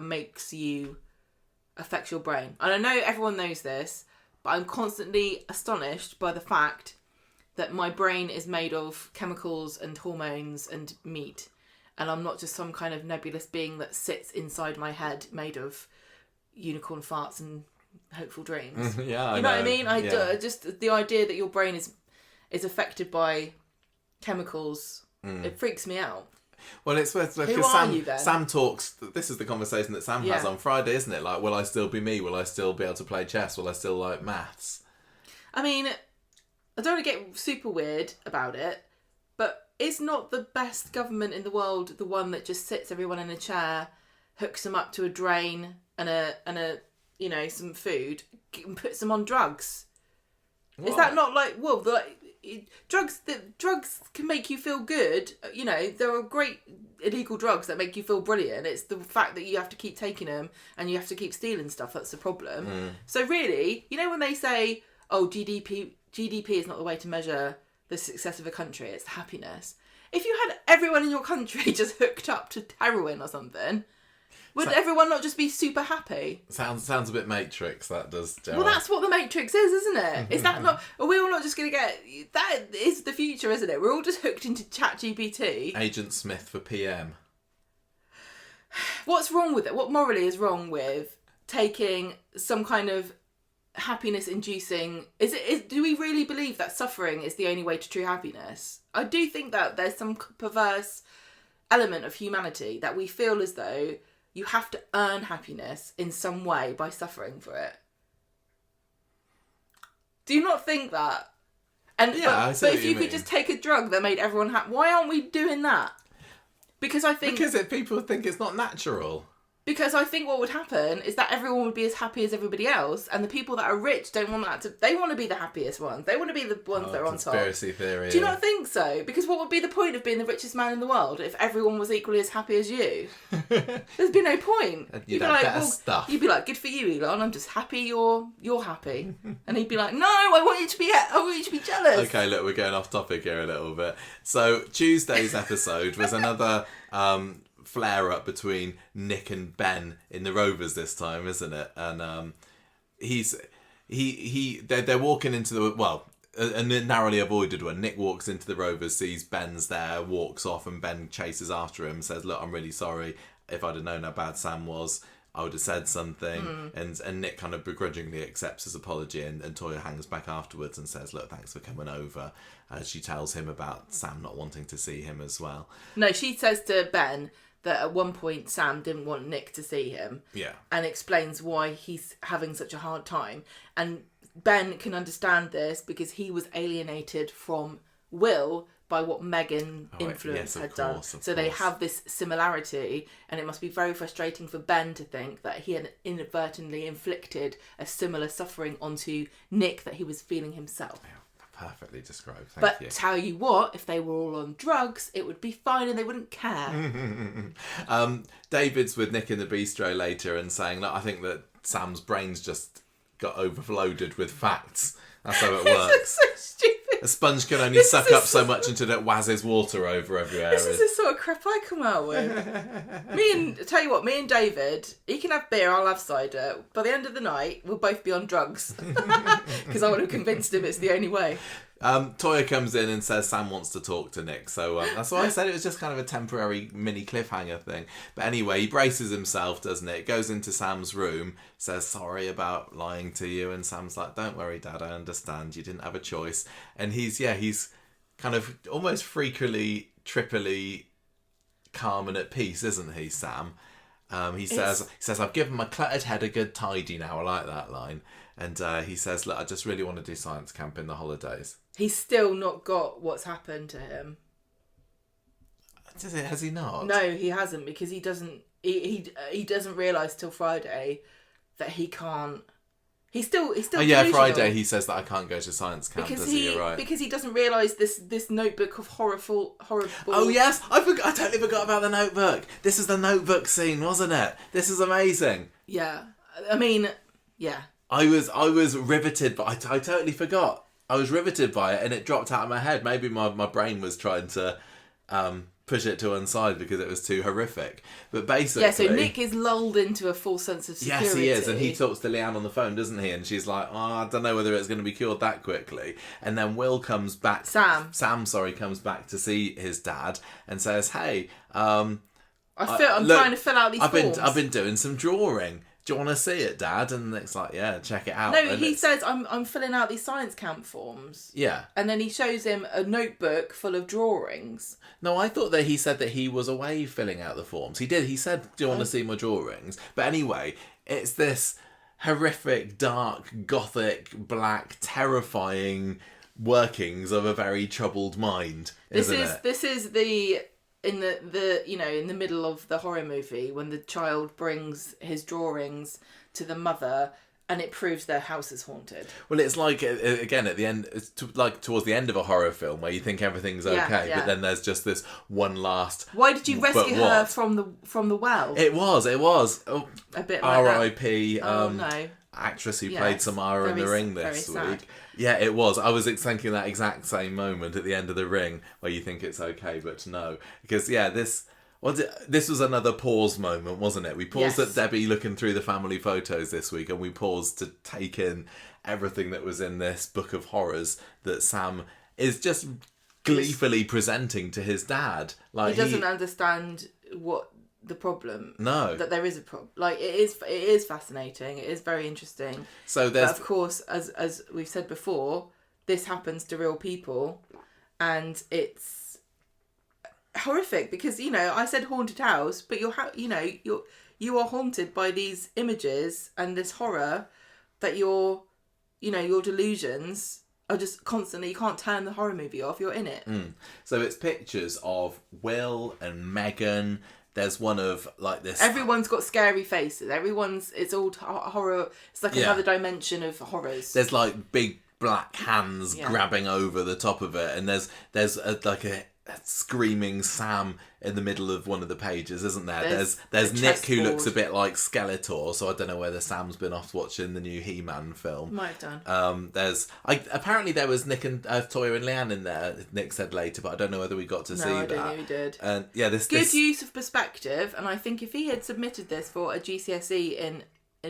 affects your brain. And I know everyone knows this, but I'm constantly astonished by the fact that my brain is made of chemicals and hormones and meat. And I'm not just some kind of nebulous being that sits inside my head made of unicorn farts and hopeful dreams. Yeah, you know what I mean? Just the idea that your brain is affected by chemicals, it freaks me out. Well, it's worth Who are you then? Sam talks. This is the conversation that Sam has on Friday, isn't it? Like, will I still be me? Will I still be able to play chess? Will I still like maths? I mean, I don't want to get super weird about it, but is not the best government in the world the one that just sits everyone in a chair, hooks them up to a drain and a some food, and puts them on drugs? What? Is that not like drugs can make you feel good? You know, there are great illegal drugs that make you feel brilliant. It's the fact that you have to keep taking them and you have to keep stealing stuff that's the problem. So really, you know, when they say, oh, GDP is not the way to measure the success of a country, it's happiness. If you had everyone in your country just hooked up to heroin or something, would everyone not just be super happy? Sounds a bit Matrix, that does, Joe. Well, that's what the Matrix is, isn't it? Is that not... Are we all not just going to get... That is the future, isn't it? We're all just hooked into ChatGPT. Agent Smith for PM. What's wrong with it? What morally is wrong with taking some kind of happiness-inducing... Do we really believe that suffering is the only way to true happiness? I do think that there's some perverse element of humanity that we feel as though... You have to earn happiness in some way by suffering for it. Do you not think that? But if you could just take a drug that made everyone happy, why aren't we doing that? Because people think it's not natural. Because I think what would happen is that everyone would be as happy as everybody else, and the people that are rich don't want that to... They want to be the happiest ones. They want to be the ones that are on top. Conspiracy theory. Do you not think so? Because what would be the point of being the richest man in the world if everyone was equally as happy as you? There's be no point. You'd be like, stuff. You'd be like, good for you, Elon. I'm just happy you're happy. And he'd be like, no, I want you to be jealous. Okay, look, we're going off topic here a little bit. So Tuesday's episode was another flare up between Nick and Ben in the Rovers this time, isn't it? And they're walking into a narrowly avoided one. Nick walks into the Rovers, sees Ben's there, walks off, and Ben chases after him, says, look, I'm really sorry. If I'd have known how bad Sam was, I would have said something. And Nick kind of begrudgingly accepts his apology, and Toya hangs back afterwards and says, look, thanks for coming over. She tells him about Sam not wanting to see him as well. No, she says to Ben that at one point Sam didn't want Nick to see him. Yeah. And explains why he's having such a hard time. And Ben can understand this because he was alienated from Will by what Megan influence had done. So they have this similarity, and it must be very frustrating for Ben to think that he had inadvertently inflicted a similar suffering onto Nick that he was feeling himself. Yeah. Perfectly described. Thank you. Tell you what, if they were all on drugs, it would be fine and they wouldn't care. David's with Nick in the bistro later and saying, look, I think that Sam's brain's just got overloaded with facts. That's how it works. This is so stupid. A sponge can only suck up so much until it wazzes water over everywhere. This is the sort of crap I come out with. Me and David, he can have beer, I'll have cider. By the end of the night, we'll both be on drugs. Because I would have convinced him it's the only way. Toya comes in and says Sam wants to talk to Nick, so that's why I said it was just kind of a temporary mini cliffhanger thing. But anyway, he braces himself, doesn't it? Goes into Sam's room, says sorry about lying to you, and Sam's like, don't worry, Dad, I understand, you didn't have a choice. And he's kind of almost freakily, trippily calm and at peace, isn't he, Sam? He says, I've given my cluttered head a good tidy now. I like that line. And he says, look, I just really want to do science camp in the holidays. He's still not got what's happened to him. Has he not? No, he hasn't, because he doesn't. He doesn't realise till Friday that he can't. He's still. Oh yeah, Friday he says that I can't go to science camp. Because You're right. Because he doesn't realise this notebook of horrible. Oh yes, I totally forgot about the notebook. This is the notebook scene, wasn't it? This is amazing. Yeah, I mean, yeah. I was riveted, but I totally forgot. I was riveted by it, and it dropped out of my head. Maybe my brain was trying to push it to one side because it was too horrific. But basically... Yeah, so Nick is lulled into a false sense of security. Yes, he is, and he talks to Leanne on the phone, doesn't he? And she's like, I don't know whether it's going to be cured that quickly. And then Will comes back... Sam, comes back to see his dad and says, hey... I'm trying to fill out these forms. I've been doing some drawing. Do you want to see it, Dad? And Nick's like, yeah, check it out. No, and he says, I'm filling out these science camp forms. Yeah. And then he shows him a notebook full of drawings. No, I thought that he said that he was away filling out the forms. He did. He said, do you want to see my drawings? But anyway, it's this horrific, dark, gothic, black, terrifying workings of a very troubled mind, isn't it? This is the... In in the middle of the horror movie, when the child brings his drawings to the mother and it proves their house is haunted. Well, it's like, again, at the end, it's like towards the end of a horror film where you think everything's okay, but then there's just this one last... Why did you rescue her from the well? It was. Oh, a bit like R.I.P. No. Actress who played Samara in The Ring this week. Yeah, it was. I was thinking that exact same moment at the end of The Ring where you think it's okay, but no. Because, this was another pause moment, wasn't it? We paused at Debbie looking through the family photos this week, and we paused to take in everything that was in this book of horrors that Sam is just gleefully presenting to his dad. Like, he doesn't understand what the problem. No. That there is a problem. Like, it is fascinating. It is very interesting. So there's... But of course, as we've said before, this happens to real people, and it's horrific because, I said haunted house, but you are haunted by these images and this horror that your delusions are just constantly, you can't turn the horror movie off, you're in it. So it's pictures of Will and Megan. There's one of like this. Everyone's got scary faces. It's all horror. It's like another dimension of horrors. There's like big black hands grabbing over the top of it, and there's a screaming Sam in the middle of one of the pages, isn't there? There's Nick who looks a bit like Skeletor, so I don't know whether Sam's been off watching the new He-Man film. Might have done. Apparently there was Nick and Toya and Leanne in there, Nick said later, but I don't know whether we got to see that. I don't think we did. And Good use of perspective, and I think if he had submitted this for a GCSE in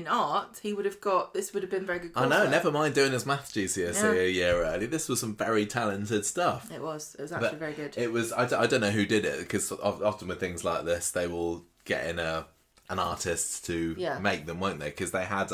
art, he would have this would have been very good coursework. I know, never mind doing his maths GCSE a year early. This was some very talented stuff. It was actually very good. It was, I don't know who did it, because often with things like this, they will get in an artist to make them, won't they? Because they had,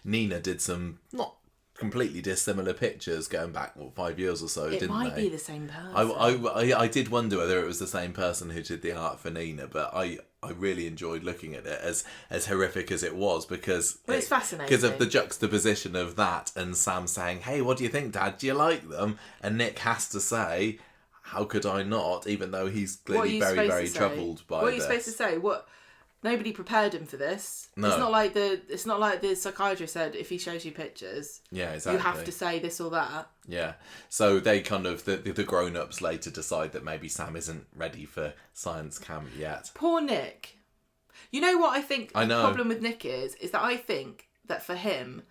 Nina did some, not completely dissimilar pictures going back 5 years or so, didn't they? It might be the same person. I did wonder whether it was the same person who did the art for Nina, but I really enjoyed looking at it, as horrific as it was, because it's fascinating because of the juxtaposition of that and Sam saying, "Hey, what do you think, Dad? Do you like them?" And Nick has to say, "How could I not?" Even though he's clearly very, very troubled by this. What are you supposed to say? Nobody prepared him for this. No. It's not like the psychiatrist said, if he shows you pictures, exactly, you have to say this or that. Yeah. So they kind of, the grown-ups later decide that maybe Sam isn't ready for science camp yet. Poor Nick. You know what I think the problem with Nick is that I think that for him,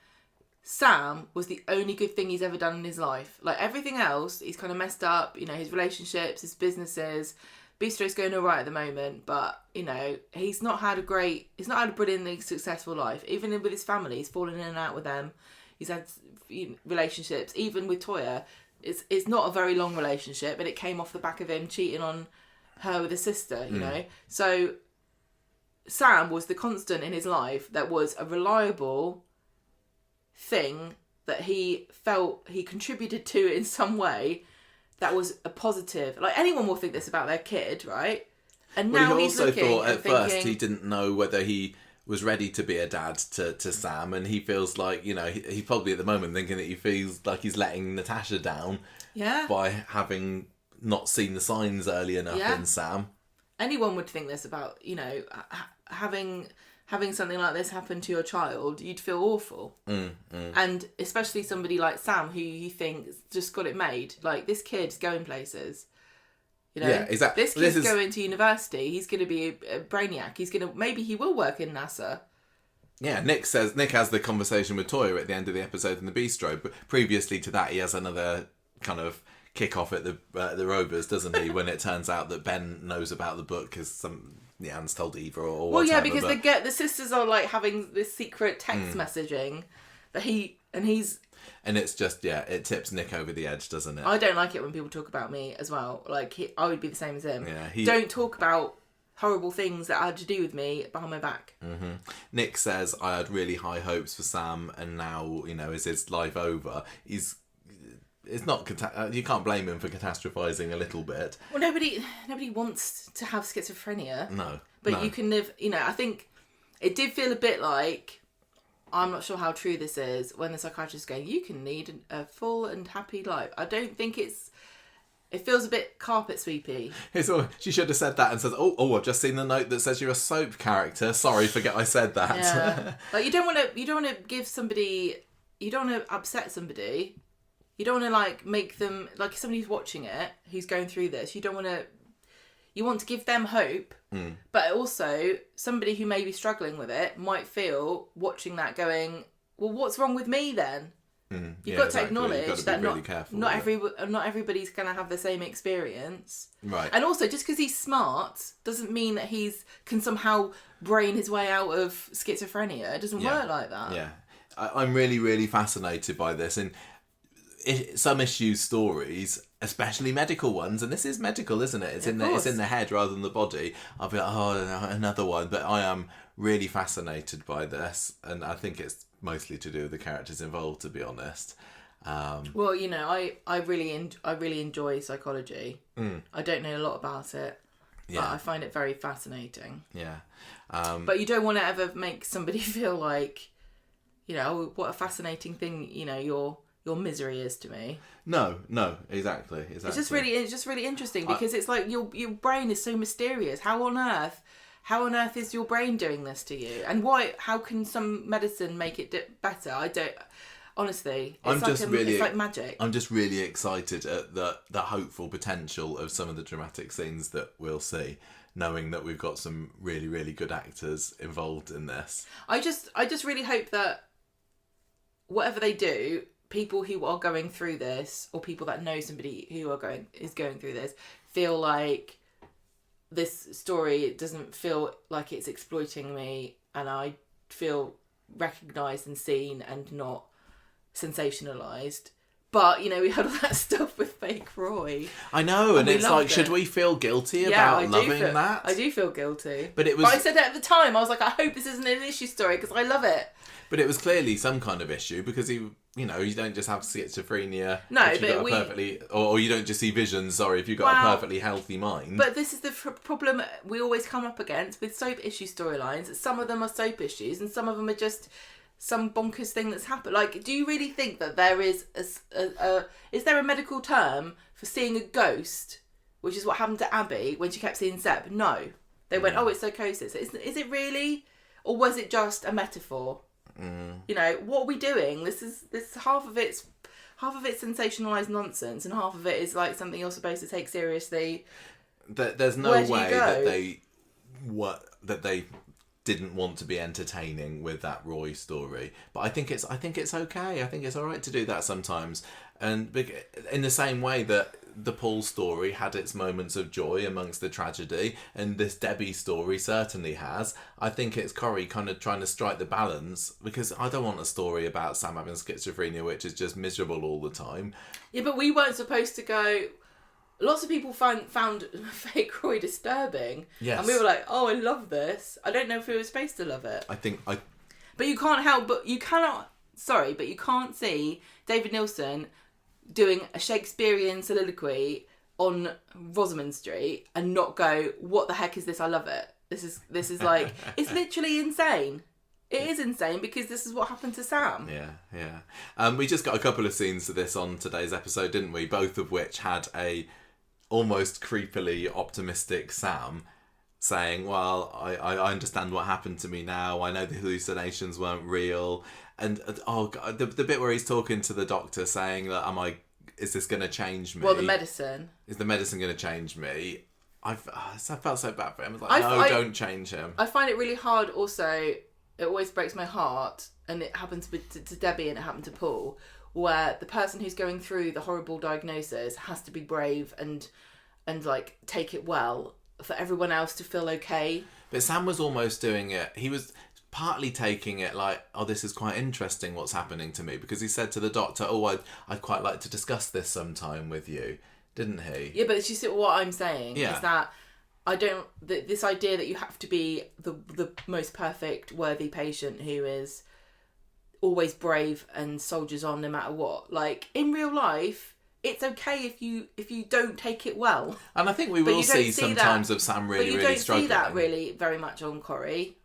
Sam was the only good thing he's ever done in his life. Like, everything else, he's kind of messed up, his relationships, his businesses. Bistro's going all right at the moment, but, he's not had a brilliantly successful life. Even with his family, he's fallen in and out with them. He's had relationships, even with Toya. It's not a very long relationship, but it came off the back of him cheating on her with his sister, you know. So Sam was the constant in his life that was a reliable thing that he felt he contributed to in some way. That was a positive. Like, anyone will think this about their kid, right? And now he he's also looking thought at thinking, first he didn't know whether he was ready to be a dad to Sam, and he feels like, he's probably at the moment thinking that he feels like he's letting Natasha down by having not seen the signs early enough in Sam. anyone would think this about, you know, having something like this happen to your child. You'd feel awful. And especially somebody like Sam, who you think just got it made. Like, this kid's going places. You know, yeah, exactly. This kid's going to university. He's going to be a brainiac. Maybe he will work in NASA. Yeah, Nick has the conversation with Toya at the end of the episode in the bistro, but previously to that, he has another kind of kick off at the Rovers, doesn't he? When it turns out that Ben knows about the book because Anne's told Eva or whatever. Well, yeah, because the sisters are like having this secret text messaging that he's. And it's just, it tips Nick over the edge, doesn't it? I don't like it when people talk about me as well. Like, I would be the same as him. Yeah, don't talk about horrible things that had to do with me behind my back. Mm-hmm. Nick says, I had really high hopes for Sam, and now, you know, is his life over? It's not... you can't blame him for catastrophizing a little bit. Well, nobody wants to have schizophrenia. No. But you can live... You know, I think it did feel a bit like... I'm not sure how true this is, when the psychiatrist is going, you can lead a full and happy life. I don't think it's... It feels a bit carpet sweepy. She should have said that and said, oh, I've just seen the note that says you're a soap character. Sorry, forget I said that. Yeah. Like, you don't want to give somebody... You don't want to upset somebody. You don't want to, like, make them... Like, if somebody's watching it, who's going through this, you don't want to... You want to give them hope, but also somebody who may be struggling with it might feel, watching that, going, well, what's wrong with me then? You've got to acknowledge that not everybody's going to have the same experience. Right. And also, just because he's smart doesn't mean that can somehow brain his way out of schizophrenia. It doesn't work like that. Yeah. I'm really, really fascinated by this. And some issues stories, especially medical ones, and this is medical, isn't it? It's in the head rather than the body. I'll be like, oh, another one. But I am really fascinated by this, and I think it's mostly to do with the characters involved, to be honest. Well, you know, I really enjoy psychology. I don't know a lot about it, but I find it very fascinating. Yeah. But you don't want to ever make somebody feel like, you know, what a fascinating thing, you know, your misery is to me. No, exactly. It's just really interesting, because it's like your brain is so mysterious. How on earth is your brain doing this to you? And how can some medicine make it better? I don't... Honestly, it's like magic. I'm just really excited at the hopeful potential of some of the dramatic scenes that we'll see, knowing that we've got some really, really good actors involved in this. I just really hope that whatever they do, people who are going through this, or people that know somebody who is going through this, feel like this story doesn't feel like it's exploiting me, and I feel recognised and seen and not sensationalised. But, you know, we had all that stuff with fake Roy. I know, and it's like, should we feel guilty about loving that? I do feel guilty. But I said it at the time. I was like, I hope this isn't an issue story, because I love it. But it was clearly some kind of issue, because you don't just have schizophrenia. No, but or you don't just see visions. Sorry, if you've got a perfectly healthy mind. But this is the problem we always come up against with soap issue storylines. Some of them are soap issues, and some of them are just some bonkers thing that's happened. Like, do you really think that there is is there a medical term for seeing a ghost, which is what happened to Abby when she kept seeing Seb? No, they went, oh, it's psychosis. Is it really, or was it just a metaphor? You know, what are we doing? This half of it's sensationalized nonsense, and half of it is like something you're supposed to take seriously. There's no way that they didn't want to be entertaining with that Roy story. But I think it's okay. I think it's all right to do that sometimes. And in the same way that the Paul story had its moments of joy amongst the tragedy, and this Debbie story certainly has, I think it's Corrie kind of trying to strike the balance, because I don't want a story about Sam having schizophrenia which is just miserable all the time. Yeah, but we weren't supposed to go... Lots of people found fake Roy disturbing. Yes. And we were like, oh, I love this. I don't know if we were supposed to love it. But you can't help... But you cannot... Sorry, but you can't see David Nielsen doing a Shakespearean soliloquy on Rosamond Street and not go, what the heck is this? I love it. This is like... It's literally insane. It is insane, because this is what happened to Sam. Yeah. We just got a couple of scenes of this on today's episode, didn't we? Both of which had a almost creepily optimistic Sam. saying, well, I understand what happened to me now. I know the hallucinations weren't real. And oh God, the bit where he's talking to the doctor saying that, is this going to change me? Well, the medicine. Is the medicine going to change me? I felt so bad for him. I was like, don't change him. I find it really hard also. It always breaks my heart, and it happened to Debbie and it happened to Paul, where the person who's going through the horrible diagnosis has to be brave and like take it well for everyone else to feel okay. But Sam was almost doing it. He was partly taking it like, oh, this is quite interesting what's happening to me, because he said to the doctor, oh, I'd quite like to discuss this sometime with you, didn't he? Yeah, but you see what I'm saying is that I don't... This idea that you have to be the most perfect, worthy patient who is always brave and soldiers on no matter what. Like, in real life, it's okay if you don't take it well. And I think we will see sometimes of Sam really struggling. But you don't see that really very much on Corrie.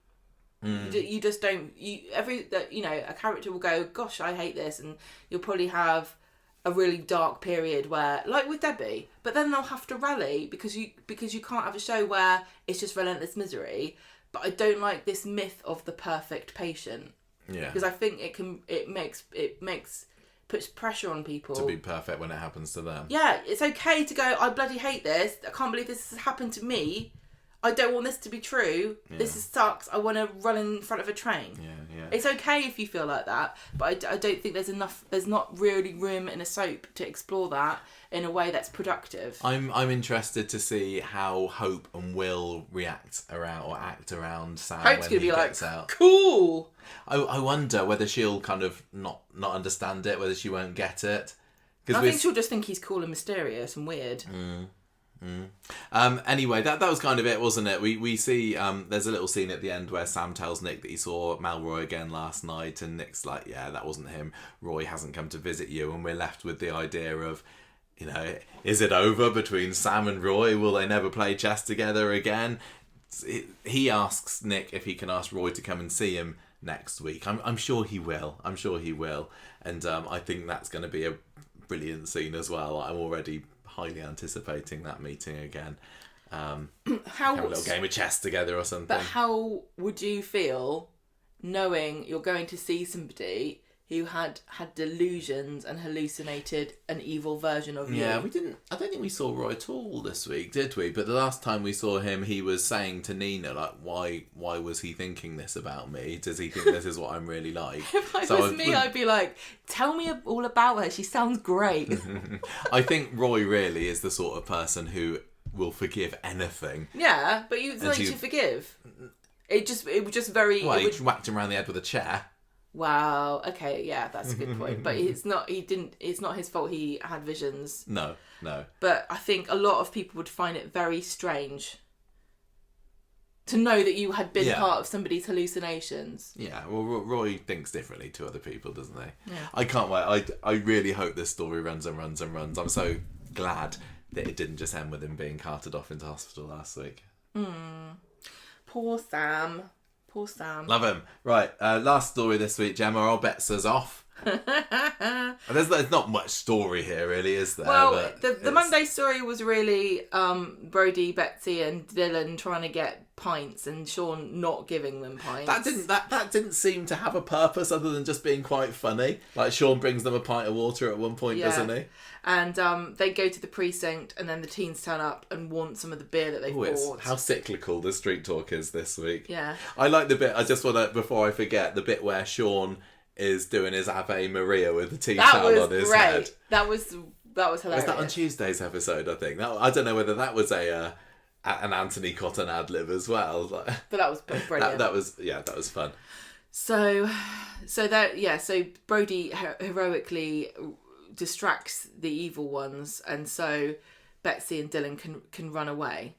You just don't. A character will go, gosh, I hate this, and you'll probably have a really dark period where, like with Debbie, but then they'll have to rally because you can't have a show where it's just relentless misery. But I don't like this myth of the perfect patient. Yeah. Because I think it puts pressure on people to be perfect when it happens to them. Yeah, it's okay to go, I bloody hate this. I can't believe this has happened to me. I don't want this to be true. Yeah. This sucks. I want to run in front of a train. Yeah. It's okay if you feel like that, but I don't think there's not really room in a soap to explore that in a way that's productive. I'm interested to see how Hope and Will act around Sam Hope's when he gets out. Cool. I wonder whether she'll kind of not understand it, whether she won't get it. I think she'll just think he's cool and mysterious and weird. Anyway, that was kind of it, wasn't it? We see there's a little scene at the end where Sam tells Nick that he saw Malroy again last night, and Nick's like, yeah, that wasn't him. Roy hasn't come to visit you, and we're left with the idea of, is it over between Sam and Roy? Will they never play chess together again? He asks Nick if he can ask Roy to come and see him next week. I'm sure he will. And I think that's going to be a brilliant scene as well. I'm already highly anticipating that meeting again. Have a little game of chess together or something. But how would you feel knowing you're going to see somebody who had delusions and hallucinated an evil version of you? Yeah, I don't think we saw Roy at all this week, did we? But the last time we saw him, he was saying to Nina, like, why was he thinking this about me? Does he think this is what I'm really like? If it was me, I'd be like, tell me all about her. She sounds great. I think Roy really is the sort of person who will forgive anything. Yeah, but it's like to forgive. It was just very... Well, he whacked him around the head with a chair. Wow. Okay. Yeah, that's a good point. But it's not his fault. He had visions. No. But I think a lot of people would find it very strange to know that you had been part of somebody's hallucinations. Yeah. Well, Roy thinks differently to other people, doesn't he? Yeah. I can't wait. I really hope this story runs and runs and runs. I'm so glad that it didn't just end with him being carted off into hospital last week. Poor Sam. Love him. Right, last story this week, Gemma. Our bets us off. There's not much story here, really, is there? Well, the Monday story was really Brodie, Betsy, and Dylan trying to get pints, and Sean not giving them pints. That didn't seem to have a purpose other than just being quite funny. Like Sean brings them a pint of water at one point, doesn't he? And they go to the precinct, and then the teens turn up and want some of the beer that they've bought. How cyclical the street talk is this week. Yeah. I like the bit, I just want to, before I forget, the bit where Sean is doing his Ave Maria with the tea towel on his head. That was hilarious. Was that on Tuesday's episode, I think? I don't know whether that was an Anthony Cotton ad-lib as well. But that was brilliant. that was fun. So Brodie heroically distracts the evil ones, and so Betsy and Dylan can run away.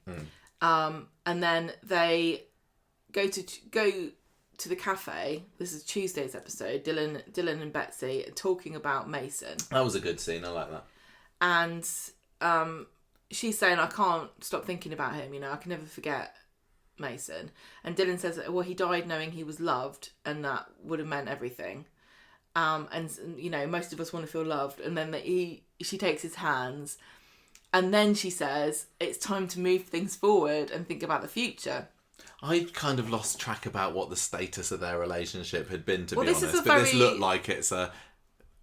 And then they go to the cafe. This is Tuesday's episode. Dylan and Betsy are talking about Mason. That was a good scene. I like that. And she's saying, I can't stop thinking about him. I can never forget Mason. And Dylan says, well, he died knowing he was loved, and that would have meant everything. And most of us want to feel loved. And then she takes his hands, And then she says, it's time to move things forward and think about the future. I kind of lost track about what the status of their relationship had been, to be this honest. is But this looked like it's a,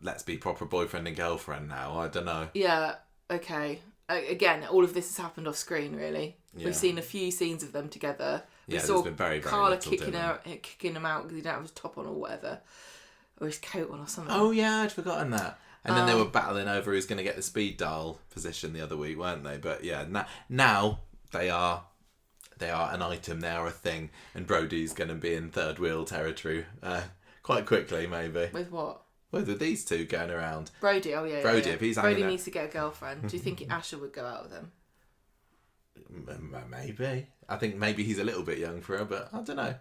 let's be proper boyfriend and girlfriend now. I don't know. Yeah, okay. Again, all of this has happened off screen, really. Yeah. We've seen a few scenes of them together. We There's saw been very, very Carla little kicking Dylan. him out because he didn't have his top on or whatever. Or his coat on or something. Oh, yeah, I'd forgotten that. And then they were battling over who's going to get the speed dial position the other week, weren't they? But yeah, now they are an item, they are a thing, and Brody's going to be in third wheel territory quite quickly, maybe. With what? With these two going around. Brody, oh yeah. Brody, yeah. if he's Brody needs to get a girlfriend. Do you think Asher would go out with him? Maybe. I think maybe he's a little bit young for her, but I don't know.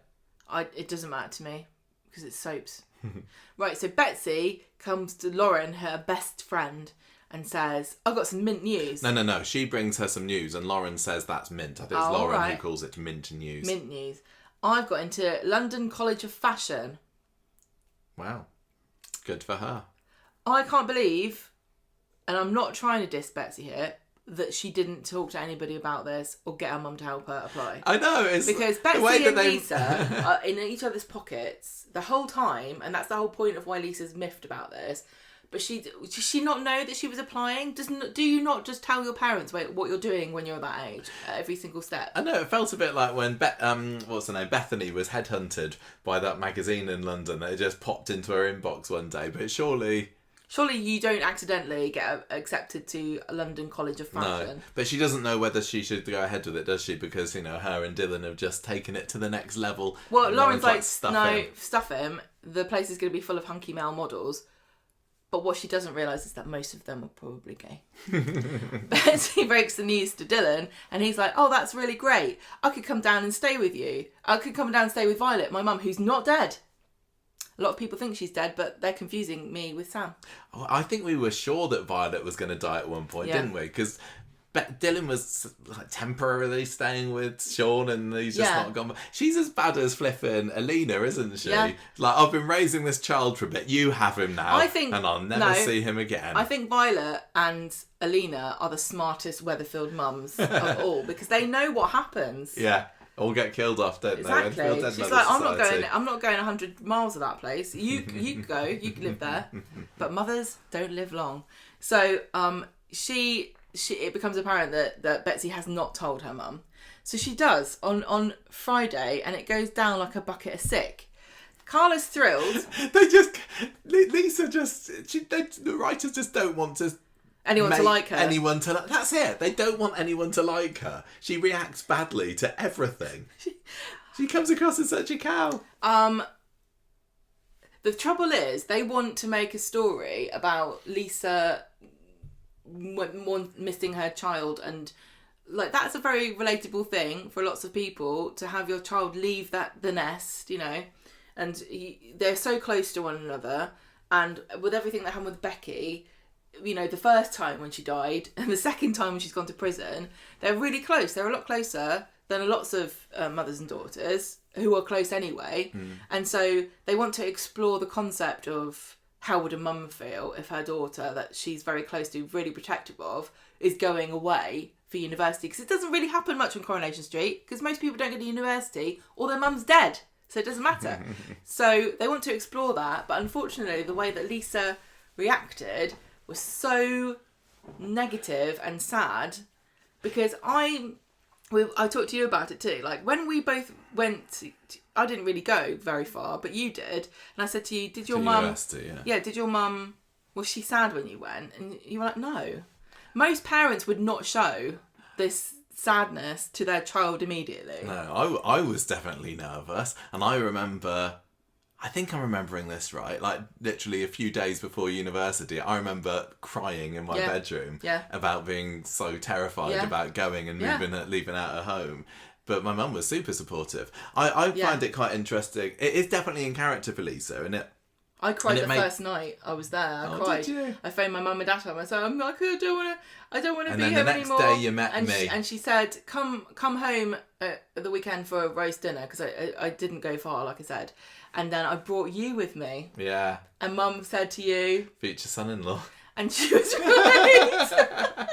It doesn't matter to me because it's soaps. Right, so Betsy comes to Lauren, her best friend, and says, I've got some mint news. No. She brings her some news and Lauren says that's mint. I think it's Lauren who calls it mint news. Mint news. I've got into London College of Fashion. Wow. Good for her. I can't believe, and I'm not trying to diss Betsy here, that she didn't talk to anybody about this or get her mum to help her apply. I know. It's because Betsy and Lisa are in each other's pockets the whole time, and that's the whole point of why Lisa's miffed about this. But does she not know that she was applying? Do you not just tell your parents what you're doing when you're that age at every single step? I know, it felt a bit like when what's her name, Bethany was headhunted by that magazine in London that just popped into her inbox one day. But surely you don't accidentally get accepted to a London College of Fashion. No, but she doesn't know whether she should go ahead with it, does she? Because, her and Dylan have just taken it to the next level. Well, Lauren's like, stuff him. The place is going to be full of hunky male models. But what she doesn't realise is that most of them are probably gay. Betsy breaks the news to Dylan, and he's like, oh, that's really great. I could come down and stay with you. I could come down and stay with Violet, my mum, who's not dead. A lot of people think she's dead, but they're confusing me with Sam. Oh, I think we were sure that Violet was going to die at one point, didn't we? Because Dylan was temporarily staying with Sean and he's just not gone. She's as bad as flipping Alina, isn't she? Yeah. Like, I've been raising this child for a bit. You have him now, and I'll never see him again. I think Violet and Alina are the smartest Weatherfield mums of all because they know what happens. Yeah. All get killed off, don't they? Exactly. She's like, I'm not going 100 miles of that place. You go, you can live there. But mothers don't live long. So it becomes apparent that Betsy has not told her mum. So she does on Friday, and it goes down like a bucket of sick. Carla's thrilled. The writers just don't want to anyone to like her. That's it. They don't want anyone to like her. She reacts badly to everything. She comes across as such a cow. The trouble is, they want to make a story about Lisa missing her child, and like that's a very relatable thing for lots of people to have your child leave the nest, and they're so close to one another. And with everything that happened with Becky, the first time when she died and the second time when she's gone to prison, they're really close. They're a lot closer than lots of mothers and daughters who are close anyway. And so they want to explore the concept of how would a mum feel if her daughter that she's very close to, really protective of, is going away for university. Because it doesn't really happen much on Coronation Street because most people don't go to university or their mum's dead. So it doesn't matter. So they want to explore that. But unfortunately, the way that Lisa reacted was so negative and sad because I talked to you about it too. Like when we both went, I didn't really go very far, but you did. And I said to you, did your mum... did your mum... Was she sad when you went? And you were like, no. Most parents would not show this sadness to their child immediately. No, I was definitely nervous. And I think I'm remembering this right. Like literally a few days before university, I remember crying in my bedroom about being so terrified about going and leaving out of home. But my mum was super supportive. I find it quite interesting. It is definitely in character for Lisa, isn't it? I cried first night I was there. I cried. Did you? I phoned my mum and dad up. I said, I don't want to be here anymore. And then the next day you met me. And she said, come home at the weekend for a roast dinner because I didn't go far, like I said. And then I brought you with me. Yeah. And Mum said to you... Future son-in-law. And she was right.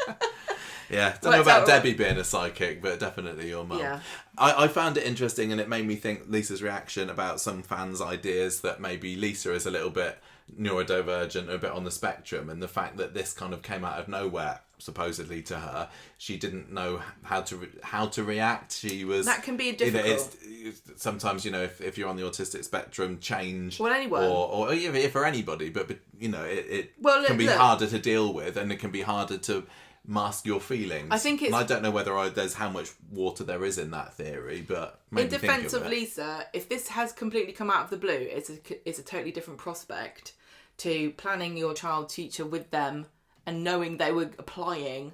Yeah, don't know about out Debbie being a psychic, but definitely your mum. Yeah. I found it interesting, and it made me think Lisa's reaction about some fans' ideas that maybe Lisa is a little bit neurodivergent, a bit on the spectrum, and the fact that this kind of came out of nowhere, supposedly to her. She didn't know how to react. She was... That can be difficult. Sometimes, if you're on the autistic spectrum, change... Well, anyone. Or if for anybody, but it can be look, harder to deal with, and it can be harder to mask your feelings. I think it's... And I don't know whether there's how much water there is in that theory, but in defence of Lisa, if this has completely come out of the blue, it's a totally different prospect to planning your child's future with them and knowing they were applying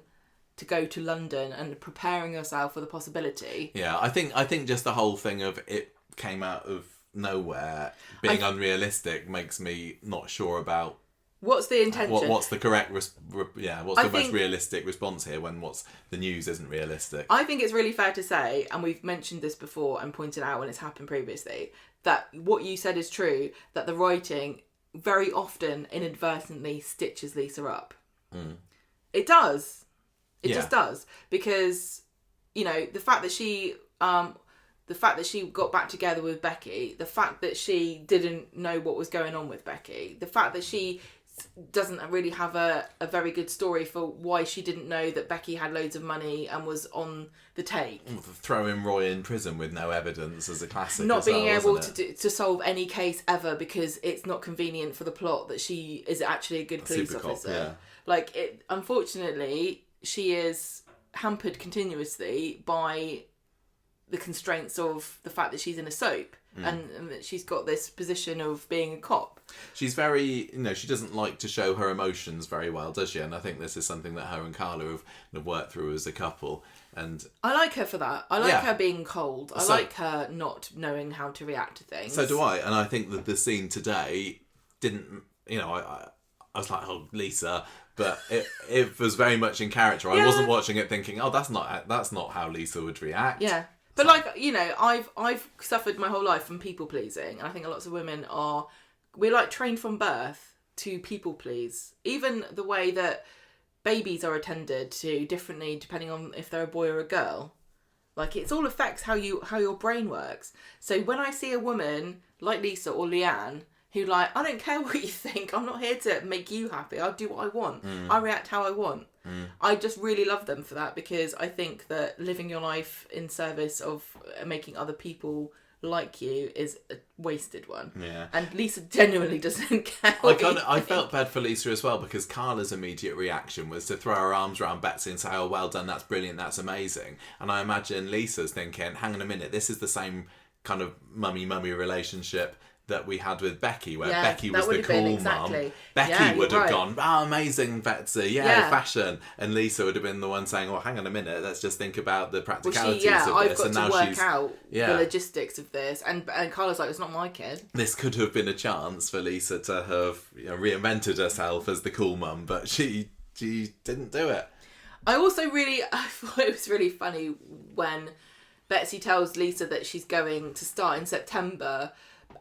to go to London and preparing yourself for the possibility. Yeah, I think just the whole thing of it came out of nowhere being unrealistic makes me not sure about what's the intention. What's the correct what's the most realistic response here when the news isn't realistic. I think it's really fair to say, and we've mentioned this before and pointed out when it's happened previously, that what you said is true, that the writing very often inadvertently stitches Lisa up. It does. It just does, because the fact that she got back together with Becky, the fact that she didn't know what was going on with Becky, the fact that she doesn't really have a very good story for why she didn't know that Becky had loads of money and was on the take. Throwing Roy in prison with no evidence as a classic. Not being able to solve any case ever because it's not convenient for the plot that she is actually a good police officer. Yeah. Unfortunately, she is hampered continuously by the constraints of the fact that she's in a soap and that she's got this position of being a cop. She's very, she doesn't like to show her emotions very well, does she? And I think this is something that her and Carla have worked through as a couple. And I like her for that. I like her being cold. I like her not knowing how to react to things. So do I. And I think that the scene today didn't, I was like, oh, Lisa... But it was very much in character. I wasn't watching it thinking, oh, that's not how Lisa would react. Yeah. But I've suffered my whole life from people pleasing, and I think lots of women we're trained from birth to people please. Even the way that babies are attended to differently depending on if they're a boy or a girl. It all affects how your brain works. So when I see a woman like Lisa or Leanne who I don't care what you think, I'm not here to make you happy, I'll do what I want. I react how I want. I just really love them for that, because I think that living your life in service of making other people like you is a wasted one. Yeah. And Lisa genuinely doesn't care. I felt bad for Lisa as well, because Carla's immediate reaction was to throw her arms around Betsy and say, oh, well done, that's brilliant, that's amazing. And I imagine Lisa's thinking, hang on a minute, this is the same kind of mummy relationship that we had with Becky, where Becky was the cool mum. Becky would have gone, oh, amazing, Betsy, fashion. And Lisa would have been the one saying, well, hang on a minute, let's just think about the practicalities of this. I've got to work out the logistics of this. And Carla's like, it's not my kid. This could have been a chance for Lisa to have reinvented herself as the cool mum, but she didn't do it. I thought it was really funny when Betsy tells Lisa that she's going to start in September.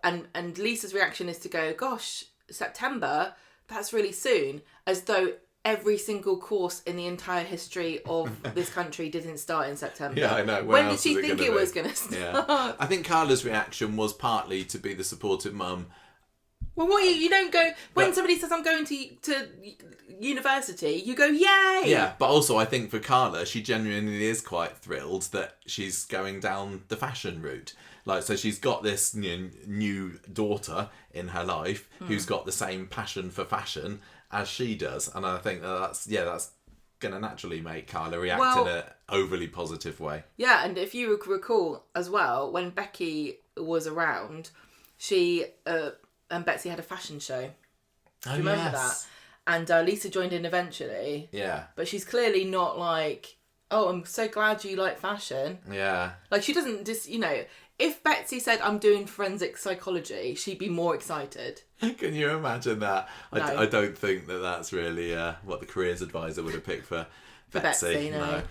And Lisa's reaction is to go, gosh, September, that's really soon. As though every single course in the entire history of this country didn't start in September. Yeah, I know. When did she think it was going to start? Yeah. I think Carla's reaction was partly to be the supportive mum. Well, what you don't go... When somebody says, I'm going to university, you go, yay! Yeah, but also I think for Carla, she genuinely is quite thrilled that she's going down the fashion route. So she's got this new daughter in her life who's got the same passion for fashion as she does. And I think that's going to naturally make Carla react in an overly positive way. Yeah, and if you recall as well, when Becky was around, she and Betsy had a fashion show. Do you remember that? And Lisa joined in eventually. Yeah. But she's clearly not like, oh, I'm so glad you like fashion. Yeah. She doesn't just, if Betsy said, I'm doing forensic psychology, she'd be more excited. Can you imagine that? No. I don't think that's really what the careers advisor would have picked for Betsy. No.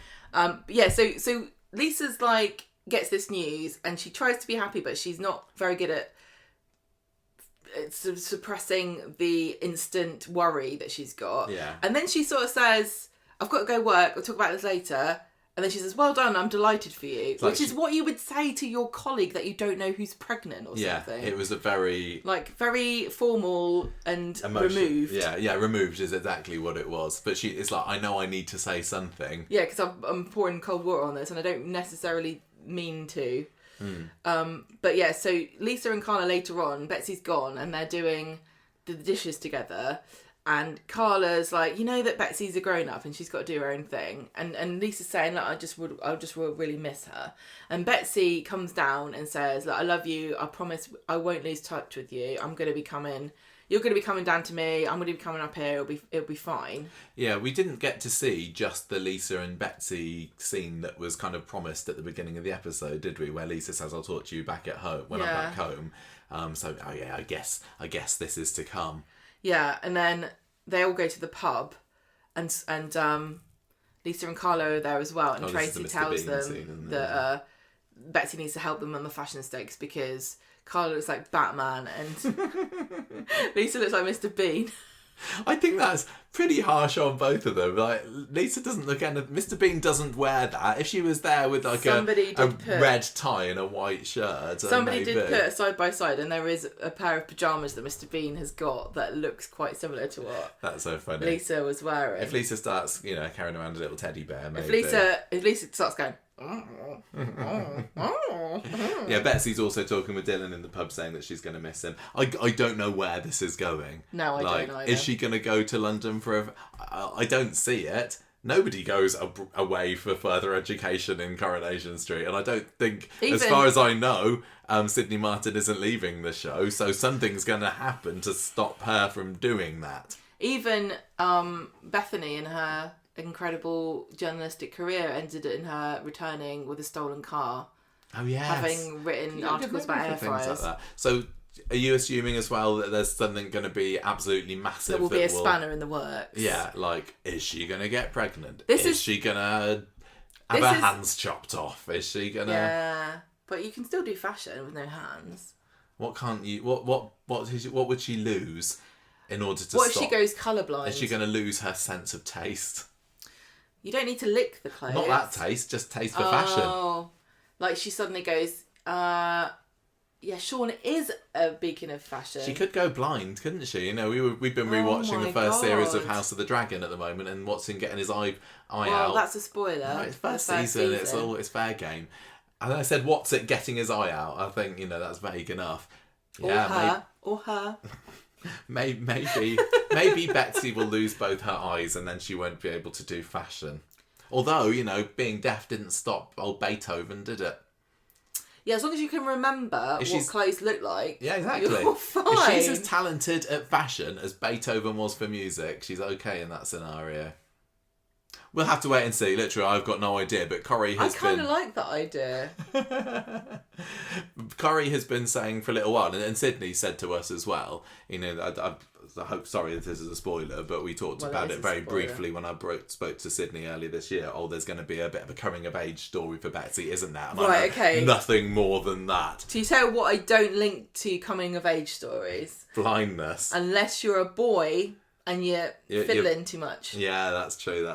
So Lisa's gets this news and she tries to be happy, but she's not very good at suppressing the instant worry that she's got. Yeah. And then she sort of says, I've got to go work. We'll talk about this later. And then she says, well done, I'm delighted for you. Which is what you would say to your colleague that you don't know who's pregnant or something. It was a very... very formal and removed. Yeah, removed is exactly what it was. But it's like, I know I need to say something. Yeah, because I'm pouring cold water on this and I don't necessarily mean to. But yeah, so Lisa and Carla later on, Betsy's gone and they're doing the dishes together. And Carla's like, you know that Betsy's a grown-up and she's got to do her own thing. And Lisa's saying, like, I just will really miss her. And Betsy comes down and says, like, I love you. I promise I won't lose touch with you. You're going to be coming down to me. I'm going to be coming up here. It'll be fine. Yeah, we didn't get to see just the Lisa and Betsy scene that was kind of promised at the beginning of the episode, did we? Where Lisa says, I'll talk to you back at home when I'm back home. I guess this is to come. Yeah, and then they all go to the pub, and Lisa and Carlo are there as well, and Tracy tells them that Betsy needs to help them on the fashion stakes because Carlo looks like Batman and Lisa looks like Mr. Bean. I think that's pretty harsh on both of them. Like, Lisa doesn't look anything... Mr. Bean doesn't wear that. If she was there with like a red tie and a white shirt... Somebody did put side by side, and there is a pair of pyjamas that Mr. Bean has got that looks quite similar to what that's so funny. Lisa was wearing. If Lisa starts, carrying around a little teddy bear, maybe... If Lisa starts going... Yeah, Betsy's also talking with Dylan in the pub saying that she's going to miss him. I don't know where this is going. No, I don't either. Is she going to go to London for I don't see it. Nobody goes away for further education in Coronation Street, and I don't think, as far as I know, Sydney Martin isn't leaving the show, so something's going to happen to stop her from doing that. Even Bethany in her incredible journalistic career ended in her returning with a stolen car. Oh yes, having written articles about air fryers. Like that. So, are you assuming as well that there's something going to be absolutely massive? There will be a spanner in the works. Yeah, like, is she going to get pregnant? Is she going to have her hands chopped off? Is she going to? Yeah, but you can still do fashion with no hands. What can't you? What would she lose in order to stop? What if she goes colourblind? Is she going to lose her sense of taste? You don't need to lick the clothes. Not that taste, just taste for fashion. Oh, like she suddenly goes, yeah, Sean is a beacon of fashion. She could go blind, couldn't she? We've been rewatching the first series of House of the Dragon at the moment, and Watson getting his eye out. Well, that's a spoiler. No, it's first season. It's fair game. And I said, Watson getting his eye out. I think that's vague enough. Or her. Maybe Betsy will lose both her eyes and then she won't be able to do fashion. Although, being deaf didn't stop old Beethoven, did it? Yeah, as long as you can remember what clothes look like. Yeah, exactly. You're fine. If she's as talented at fashion as Beethoven was for music, she's okay in that scenario. We'll have to wait and see. Literally, I've got no idea. But Corrie has been... I kind of like that idea. Corrie has been saying for a little while, and Sydney said to us as well, I hope, sorry if this is a spoiler, but we talked about it very briefly when I spoke to Sydney earlier this year. Oh, there's going to be a bit of a coming of age story for Betsy, isn't that? And right, okay. Nothing more than that. To tell you what I don't link to coming of age stories. Blindness. Unless you're a boy... and you're fiddling too much. Yeah, that's true.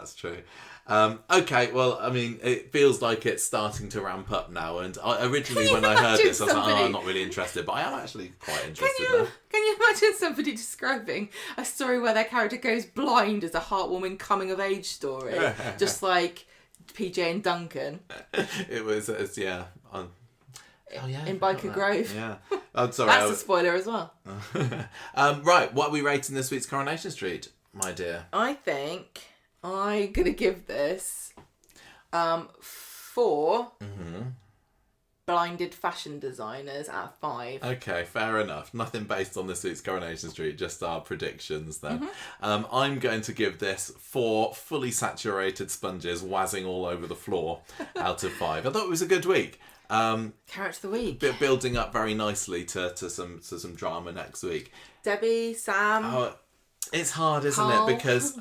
Okay, well, I mean, it feels like it's starting to ramp up now. And originally, when I heard this, I was like, I'm not really interested. But I am actually quite interested now. Can you imagine somebody describing a story where their character goes blind as a heartwarming coming-of-age story? Just like PJ and Duncan. It was, in Biker Grove. Yeah. I'm sorry. That's a spoiler as well. Right, what are we rating this week's Coronation Street, my dear? I think I'm going to give this 4 blinded fashion designers out of 5. Okay, fair enough. Nothing based on this week's Coronation Street, just our predictions then. I'm going to give this 4 fully saturated sponges wazzing all over the floor out of 5. I thought it was a good week. Character of the week. Building up very nicely to some drama next week. Debbie, Sam. Oh, it's hard, isn't Carl. it? Because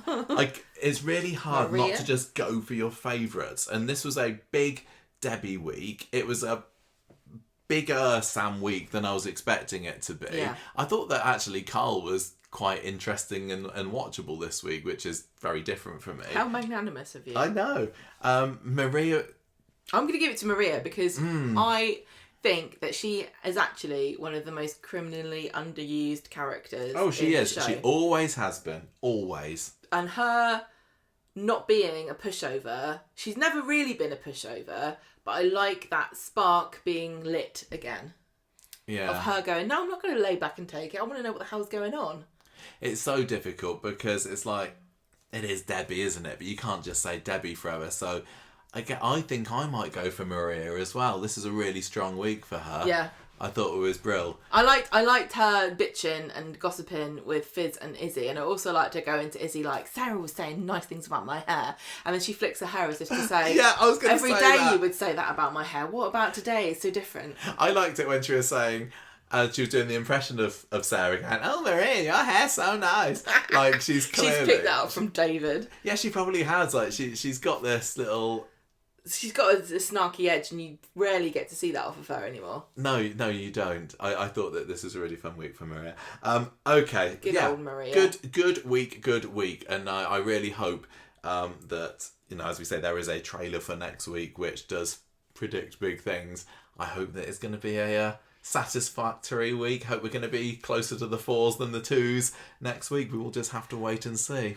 it's really hard not to just go for your favourites. And this was a big Debbie week. It was a bigger Sam week than I was expecting it to be. Yeah. I thought that actually Carl was quite interesting and watchable this week, which is very different from me. How magnanimous of you. I know. Maria... I'm going to give it to Maria because I think that she is actually one of the most criminally underused characters. Oh, she is. The show. She always has been. Always. And her not being a pushover, she's never really been a pushover, but I like that spark being lit again. Yeah. Of her going, no, I'm not going to lay back and take it. I want to know what the hell's going on. It's so difficult because it's like, it is Debbie, isn't it? But you can't just say Debbie forever. So I think I might go for Maria as well. This is a really strong week for her. Yeah. I thought it was brilliant. I liked her bitching and gossiping with Fizz and Izzy, and I also liked her going to Izzy like, Sarah was saying nice things about my hair, and then she flicks her hair as if to say, yeah, I was going to say every day that. you would say that about my hair. What about today? It's so different. I liked it when she was saying, she was doing the impression of Sarah going, oh, Maria, your hair's so nice. Like, she's clearly... She's picked that up from David. Yeah, she probably has. Like, she's got this little... She's got a snarky edge, and you rarely get to see that off of her anymore. No, you don't. I thought that this was a really fun week for Maria. Okay. Good old Maria. Good week. And I really hope that, as we say, there is a trailer for next week which does predict big things. I hope that it's going to be a satisfactory week. Hope we're going to be closer to the 4s than the 2s next week. We will just have to wait and see.